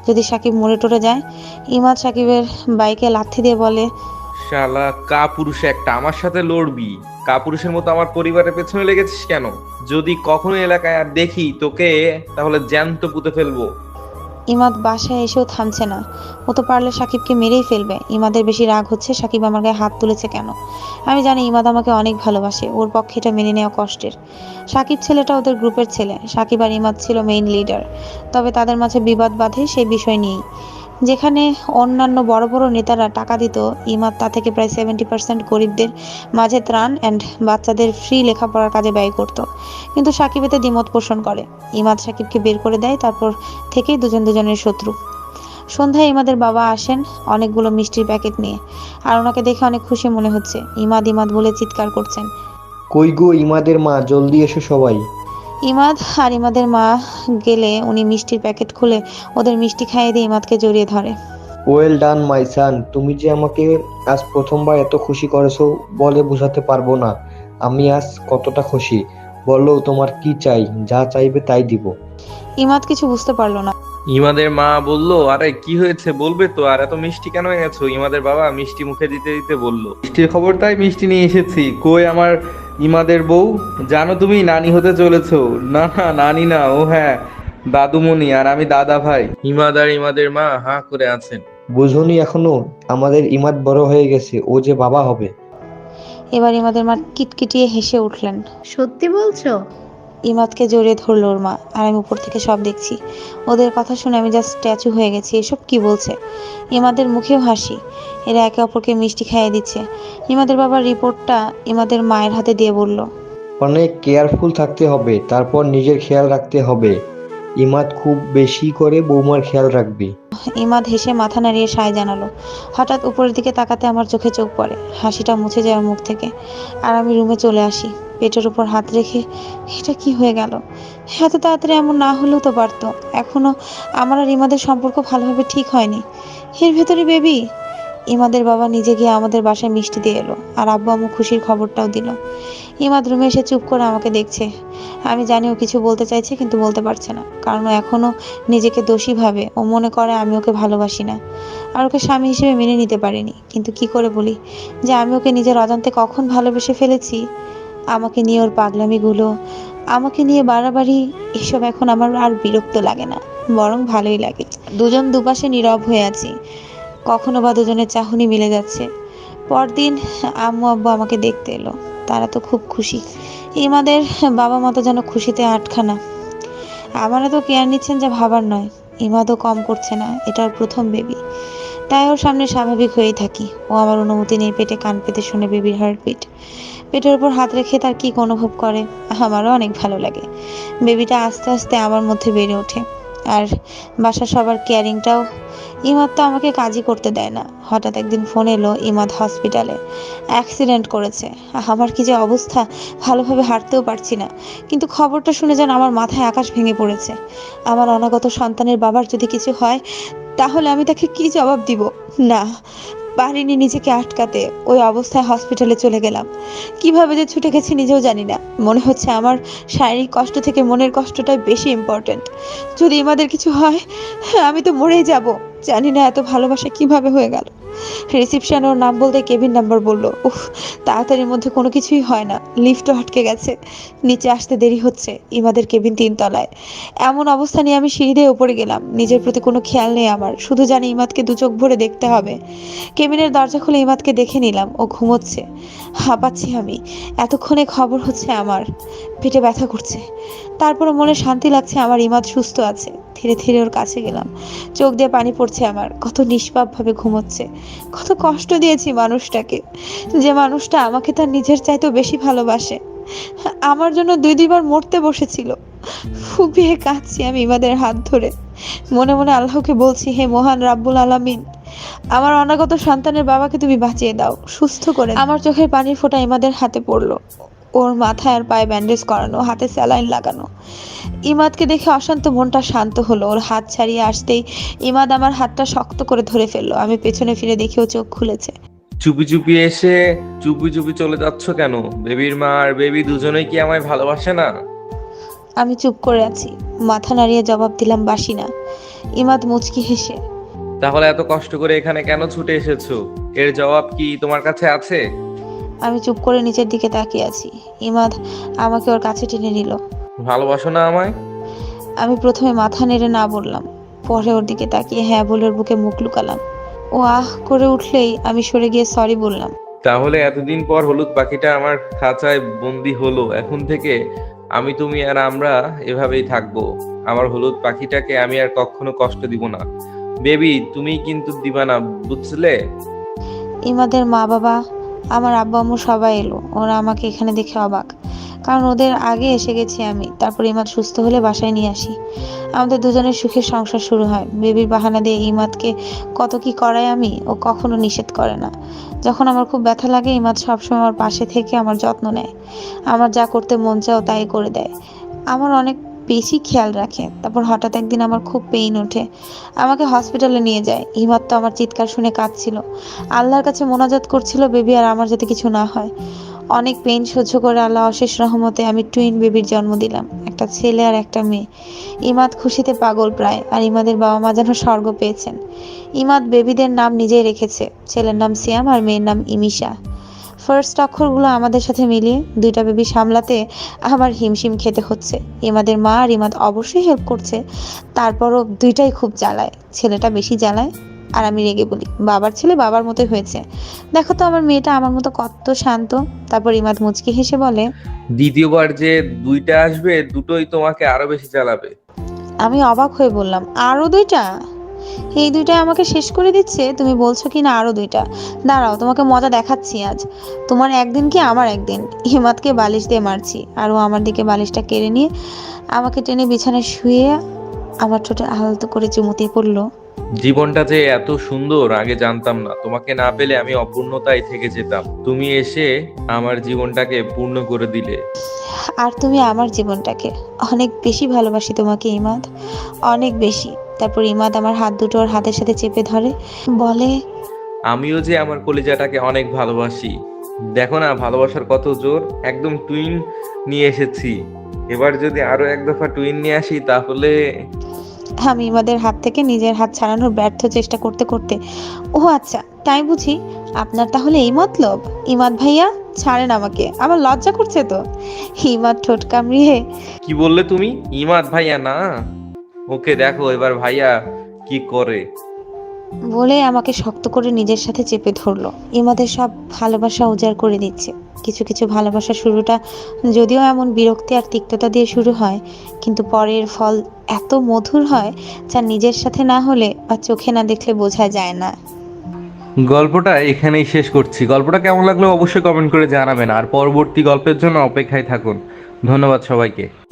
যদি সাকিব মরে টরে যায়। ইমাদ সাকিবের বাইকে লাথি দিয়ে বলে, শালা কাপুরুষ একটা, আমার সাথে লড়বি? কাপুরুষের মতো আমার পরিবারের পেছনে লেগেছিস কেন? যদি কখনো এলাকায় আর দেখি তোকে, তাহলে জ্যান্ত পুঁতে ফেলবো। ইমাদ বাসায় এসেও থামছে না। ও তো পারলে সাকিবকে মেরেই ফেলবে। ইমাদের বেশি রাগ হচ্ছে সাকিব আমার গায়ে হাত তুলেছে কেন। আমি জানি ইমাদ আমাকে অনেক ভালোবাসে, ওর পক্ষে এটা মেনে নেওয়া কষ্টের। সাকিব ছেলেটা ওদের গ্রুপের ছেলে। সাকিব আর ইমাদ ছিল মেইন লিডার। তবে তাদের মাঝে বিবাদ বাঁধে সেই বিষয় নিয়েই। যেখানে অন্যান্য বড় বড় নেতারা টাকা দিত, ইমাদ তা থেকে প্রায় 70% গরিবদের মাঝে ত্রাণ অ্যান্ড বাচ্চাদের ফ্রি লেখাপড়ার কাজে ব্যয় করত। কিন্তু সাকিব এতে দ্বিমত পোষণ করে। ইমাদ সাকিবকে বের করে দেয়, তারপর থেকেই দুজন দুজনের শত্রু। সন্ধ্যায় ইমাদের বাবা আসেন অনেকগুলো মিষ্টির প্যাকেট নিয়ে, আর ওনাকে দেখে অনেক খুশি মনে হচ্ছে। ইমাদ ইমাদ বলে চিৎকার করছেন। কই গো ইমাদের মা, জলদি এসো সবাই। ইমাদ আর ইমাদের মা গেলে উনি মিষ্টির প্যাকেট খুলে ওদের মিষ্টি খাইয়ে দিয়ে ইমাদকে জড়িয়ে ধরে। ওয়েল ডান মাই সান, তুমি যে আমাকে আজ প্রথমবার এত খুশি করেছো বলে বোঝাতে পারবো না আমি আজ কতটা খুশি। বলো তোমার কি চাই, যা চাইবে তাই দিব। ইমাদ কিছু বুঝতে পারলো না। ইমাদের মা বলল, আরে কি হয়েছে বলবে তো, আর এত মিষ্টি কেন এনেছো? ইমাদের বাবা মিষ্টি মুখে দিতে দিতে বলল, মিষ্টির খবর তাই মিষ্টি নিয়ে এসেছি। কই আমার ইমাদের বউ? জানো তুমি নানি হতে চলেছো? না না, নানি না, ও হ্যাঁ দাদুমণি, আর আমি দাদা ভাই। ইমাদ আর ইমাদের মা হাঁ করে আছেন। বুঝোনি এখনো? আমাদের ইমাদ বড় হয়ে গেছে, ও যে বাবা হবে। এবার ইমাদের মা কিটকিটিয়ে হেসে উঠলেন। সত্যি বলছো? ইমাদকে জড়িয়ে ধরলো ওর মা, আর আমি উপর থেকে সব দেখছি। ওদের কথা শুনে আমি জাস্ট স্ট্যাচু হয়ে গেছি। এসব কি বলছে? ইমাদের মুখেও হাসি। এরা একে অপরকে মিষ্টি খাইয়ে দিচ্ছে। ইমাদের বাবার রিপোর্টটা ইমাদের মায়ের হাতে দিয়ে বলল, অনেক কেয়ারফুল থাকতে হবে, তারপর নিজের খেয়াল রাখতে হবে। ইমাদ খুব বেশি করে বৌমার খেয়াল রাখবি। ইমাদ হেসে মাথা নাড়িয়ে সায় জানালো। হঠাৎ উপরের দিকে তাকাতে আমার চোখে চোখ পড়ে। হাসিটা মুছে যায় ওর মুখ থেকে, আর আমি রুমে চলে আসি পেটের উপর হাত রেখে। এটা কি হয়ে গেল? এত তাড়াতাড়ি এমন না হলেও তো পারতো। এখনো আমার আর ইমাদের সম্পর্ক ভালোভাবে ঠিক হয়নি। এর ভেতরে বেবি। ইমাদের বাবা নিজে গিয়ে আমাদের বাসায় মিষ্টি দিয়ে এলো, আর আব্বু আম্মু খুশির খবরটাও দিল। ইমাদ রুমে এসে চুপ করে আমাকে দেখছে। আমি জানি ও কিছু বলতে চাইছে, কিন্তু বলতে পারছে না, কারণ ও এখনো নিজেকে দোষী ভাবে। ও মনে করে আমি ওকে ভালোবাসি না, আর ওকে স্বামী হিসেবে মেনে নিতে পারিনি। কিন্তু কি করে বলি যে আমি ওকে নিজের অজান্তে কখন ভালোবেসে ফেলেছি? আমাকে নিয়ে ওর পাগলামিগুলো, আমাকে নিয়ে বাড়াবাড়ি, এসব এখন আমার আর বিরক্ত লাগে না, বরং ভালোই লাগে। দুজন দুপাশে নীরব হয়ে আছি। কখনো বা দুজনের চাহনি মিলে যাচ্ছে। পরদিন আম্মু আব্বু আমাকে দেখতে এলো। তারা তো খুব খুশি। ইমাদের বাবা মা তো যেন খুশিতে আটখানা। আমারও তো কেয়ার নিচ্ছেন যা ভাবার নয়। ইমাদও কম করছে না, এটা ওর প্রথম বেবি, তাই ওর সামনে স্বাভাবিক হয়েই থাকি। ও আমার অনুমতি নেই পেটে কান পেতে শুনে বেবির হার্টবিট। পেটের উপর হাত রেখে তার কি অনুভব করে আমারও অনেক ভালো লাগে। বেবিটা আস্তে আস্তে আমার মধ্যে বেড়ে ওঠে। আর বাসার সবার কেয়ারিংটাও। ইমাদ তো আমাকে কাজই করতে দেয় না। হঠাৎ একদিন ফোন এলো, ইমাদ হসপিটালে, অ্যাক্সিডেন্ট করেছে। আমার কি যে অবস্থা, ভালোভাবে হাঁটতেও পারছি না। কিন্তু খবরটা শুনে যেন আমার মাথায় আকাশ ভেঙে পড়েছে। আমার অনাগত সন্তানের বাবার যদি কিছু হয়, তাহলে আমি তাকে কি জবাব দিব? না, পারিনি নিজেকে আটকাতে। ওই অবস্থায় হসপিটালে চলে গেলাম। কিভাবে যে ছুটে গেছি নিজেও জানি না। মনে হচ্ছে আমার শারীরিক কষ্ট থেকে মনের কষ্টটাই বেশি ইম্পর্ট্যান্ট। যদি আমাদের কিছু হয়, আমি তো মরেই যাব। জানি না এত ভালোবাসা কিভাবে হয়ে গেল। রিসিপশন ওর নাম বলতে কেবিন নাম্বার বললো। উফ, তাড়াতাড়ির মধ্যে কোনো কিছুই হয় না। লিফটও আটকে গেছে, নিচে আসতে দেরি হচ্ছে। ইমাদের কেবিন 3 তলায়। এমন অবস্থা নিয়ে আমি সিঁড়ি দিয়ে উপরে গেলাম। নিজের প্রতি কোনো খেয়াল নেই আমার, শুধু জানি ইমাদকে 2 চোখ ভরে দেখতে হবে। কেবিনের দরজা খুলে ইমাদকে দেখে নিলাম, ও ঘুমোচ্ছে। হাঁপাচ্ছি আমি। এতক্ষণে খবর হচ্ছে আমার। পেটে ব্যথা করছে, তারপরে মনে শান্তি লাগছে আমার ইমাদ সুস্থ আছে। ধীরে ধীরে ওর কাছে গেলাম। চোখ দিয়ে পানি পড়ছে আমার। কত নিষ্পাপ ভাবে ঘুমোচ্ছে। কত কষ্ট দিয়েছি মানুষটাকে, যে মানুষটা আমাকে তার নিজের চাইতেও বেশি ভালোবাসে। আমার জন্য 2 বার মরতে বসেছিল। ফুপিয়ে কাঁদছি আমি ইমাদের হাত ধরে। মনে মনে আল্লাহকে বলছি, হে মহান রাব্বুল আলামিন, আমার অনাগত সন্তানের বাবাকে তুমি বাঁচিয়ে দাও, সুস্থ করে দাও। আমার চোখের পানির ফোঁটা ইমাদের হাতে পড়লো। ওর মাথায় আর পায়ে ব্যান্ডেজ করানো, হাতে স্যালাইন লাগানো। ইমাদকে দেখে অশান্ত মনটা শান্ত হলো। ওর হাত ছাড়িয়ে আসতেই ইমাদ আমার হাতটা শক্ত করে ধরে ফেললো। আমি পেছনে ফিরে দেখি ও চোখ খুলেছে। চুপি চুপি এসে চুপি চুপি চলে যাচ্ছ কেন? বেবির মা আর বেবি দুজনেই কি আমায় ভালোবাসে না? আমি চুপ করে আছি, মাথা নাড়িয়ে জবাব দিলাম, বাসি না। ইমাদ মুচকি হেসে, তাহলে এত কষ্ট করে এখানে কেন ছুটে এসেছো? এর জবাব কি তোমার কাছে আছে? আমি চুপ করে নিচের দিকে তাকিয়ে আছি। ইমাদ আমাকে ওর কাছে টেনে নিল। ভালোবাসো না আমায়? আমি প্রথমে মাথা নেড়ে না বললাম, পরে ওর দিকে তাকিয়ে হ্যাঁ বলে ওর বুকে মুখ লুকালাম। ও আহ করে উঠলেই আমি সরে গিয়ে সরি বললাম। তাহলে এতদিন পর হলুদ পাখিটা আমার খাঁচায় বন্দি হলো। এখন থেকে আমি, তুমি আর আমরা এভাবেই থাকবো। আমার হলুদ পাখিটাকে আমি আর কখনো কষ্ট দিব না। বেবি, তুমি কিন্তু দিবা না, বুঝলে? ইমাদের মা বাবা, আমার আব্বু আম্মু সবাই এলো। ওরা আমাকে এখানে দেখে অবাক, কারণ ওদের আগে এসে গেছি আমি। তারপর ইমাদ সুস্থ হলে বাসায় নিয়ে আসি। আমাদের দুজনের সুখের সংসার শুরু হয়। বেবির বাহানা দিয়ে ইমাদকে কত কি করাই আমি, ও কখনো নিষেধ করে না। যখন আমার খুব ব্যথা লাগে, ইমাদ সবসময় আমার পাশে থেকে আমার যত্ন নেয়। আমার যা করতে মন চাও তাই করে দেয়। আমার অনেক বেশি খেয়াল রাখে। তারপর হঠাৎ একদিন আমার খুব পেইন ওঠে, আমাকে হসপিটালে নিয়ে যায়। ইমাদ তো আমার চিৎকার শুনে কাঁদছিল, আল্লাহর কাছে মোনাজাত করছিল বেবি আর আমার যাতে কিছু না হয়। অনেক পেইন সহ্য করে আল্লাহ অশেষ রহমতে আমি টুইন বেবির জন্ম দিলাম, একটা ছেলে আর একটা মেয়ে। ইমাদ খুশিতে পাগল প্রায়, আর ইমাদের বাবা মা যেন স্বর্গ পেয়েছেন। ইমাদ বেবিদের নাম নিজেই রেখেছে, ছেলের নাম সিয়াম আর মেয়ের নাম ইমিশা। ফার্স্ট অক্ষরগুলো আমাদের সাথে মিলিয়ে 2টা বেবি সামলাতে আমার হিমশিম খেতে হচ্ছে। ইমাদের মা আর ইমাদ অবশ্যই হেল্প করছে, তারপরও 2টাই খুব জ্বালায়। ছেলেটা বেশি জ্বালায়, আর আমি রেগে বলি, বাবার ছেলে বাবার মতোই হয়েছে, দেখো তো আমার মেয়েটা আমার মতো কত শান্ত। তারপর ইমাদ মুচকি হেসে বলে, দ্বিতীয়বার যে 2টা আসবে, দুটোই তোমাকে আরো বেশি জ্বালাবে। আমি অবাক হয়ে বললাম, আরো 2টা? এই 2টা আমাকে শেষ করে দিচ্ছে? তুমি বলছো কি না আরো 2টা? দাঁড়াও, তোমাকে মজা দেখাচ্ছি আজ। তোমার একদিন কি আমার একদিন। হিমাদকে বালিশ দিয়ে মারছি, আর ও আমার দিকে বালিশটা কেড়ে নিয়ে আমাকে টেনে বিছানায় শুয়ে আমার ঠোঁটে আলতো করে চুমুতে পড়লো। জীবনটা যে এত সুন্দর আগে জানতাম না। তোমাকে না পেলে আমি অপূর্ণতায় থেকে যেতাম। তুমি এসে আমার জীবনটাকে পূর্ণ করে দিলে। আর তুমি আমার জীবনটাকে। অনেক বেশি ভালোবাসি তোমাকে ইমাদ, অনেক বেশি। তারপর ইমাদ আমার হাত দুটো ওর হাতের সাথে চেপে ধরে, বলে, আমিও যে আমার কলিজাটাকে অনেক ভালোবাসি। দেখো না ভালোবাসার কত জোর। একদম টুইন নিয়ে এসেছি। এবার যদি আরো এক দফা টুইন নিয়ে আসি তাহলে। আমি ইমাদের হাত থেকে নিজের হাত ছাড়ানোর ব্যর্থ চেষ্টা করতে করতে, ও আচ্ছা তাই বুঝি, আপনার তাহলে এই মতলব? ইমাদ ভাইয়া ছাড়েন আমাকে, আমার লজ্জা করছে তো। ইমাদ ঠোঁট কামড়িয়ে, কি বললে তুমি? ইমাদ ভাইয়া না? ওকে দেখো এবার ভাইয়া কি করে। বলে আমাকে শক্ত করে নিজের সাথে চেপে ধরলো। ইমাদের সব ভালোবাসা উজাড় করে দিচ্ছে। কিছু কিছু ভালোবাসা শুরুটা যদিও এমন বিরক্তি আর তিক্ততা দিয়ে শুরু হয়, কিন্তু পরের ফল এত মধুর হয় যা নিজের সাথে না হলে বা চোখে না দেখলে বোঝা যায় না। গল্পটা এখানেই শেষ করছি। গল্পটা কেমন লাগলো অবশ্যই কমেন্ট করে জানাবেন, আর পরবর্তী গল্পের জন্য অপেক্ষায় থাকুন। ধন্যবাদ সবাইকে।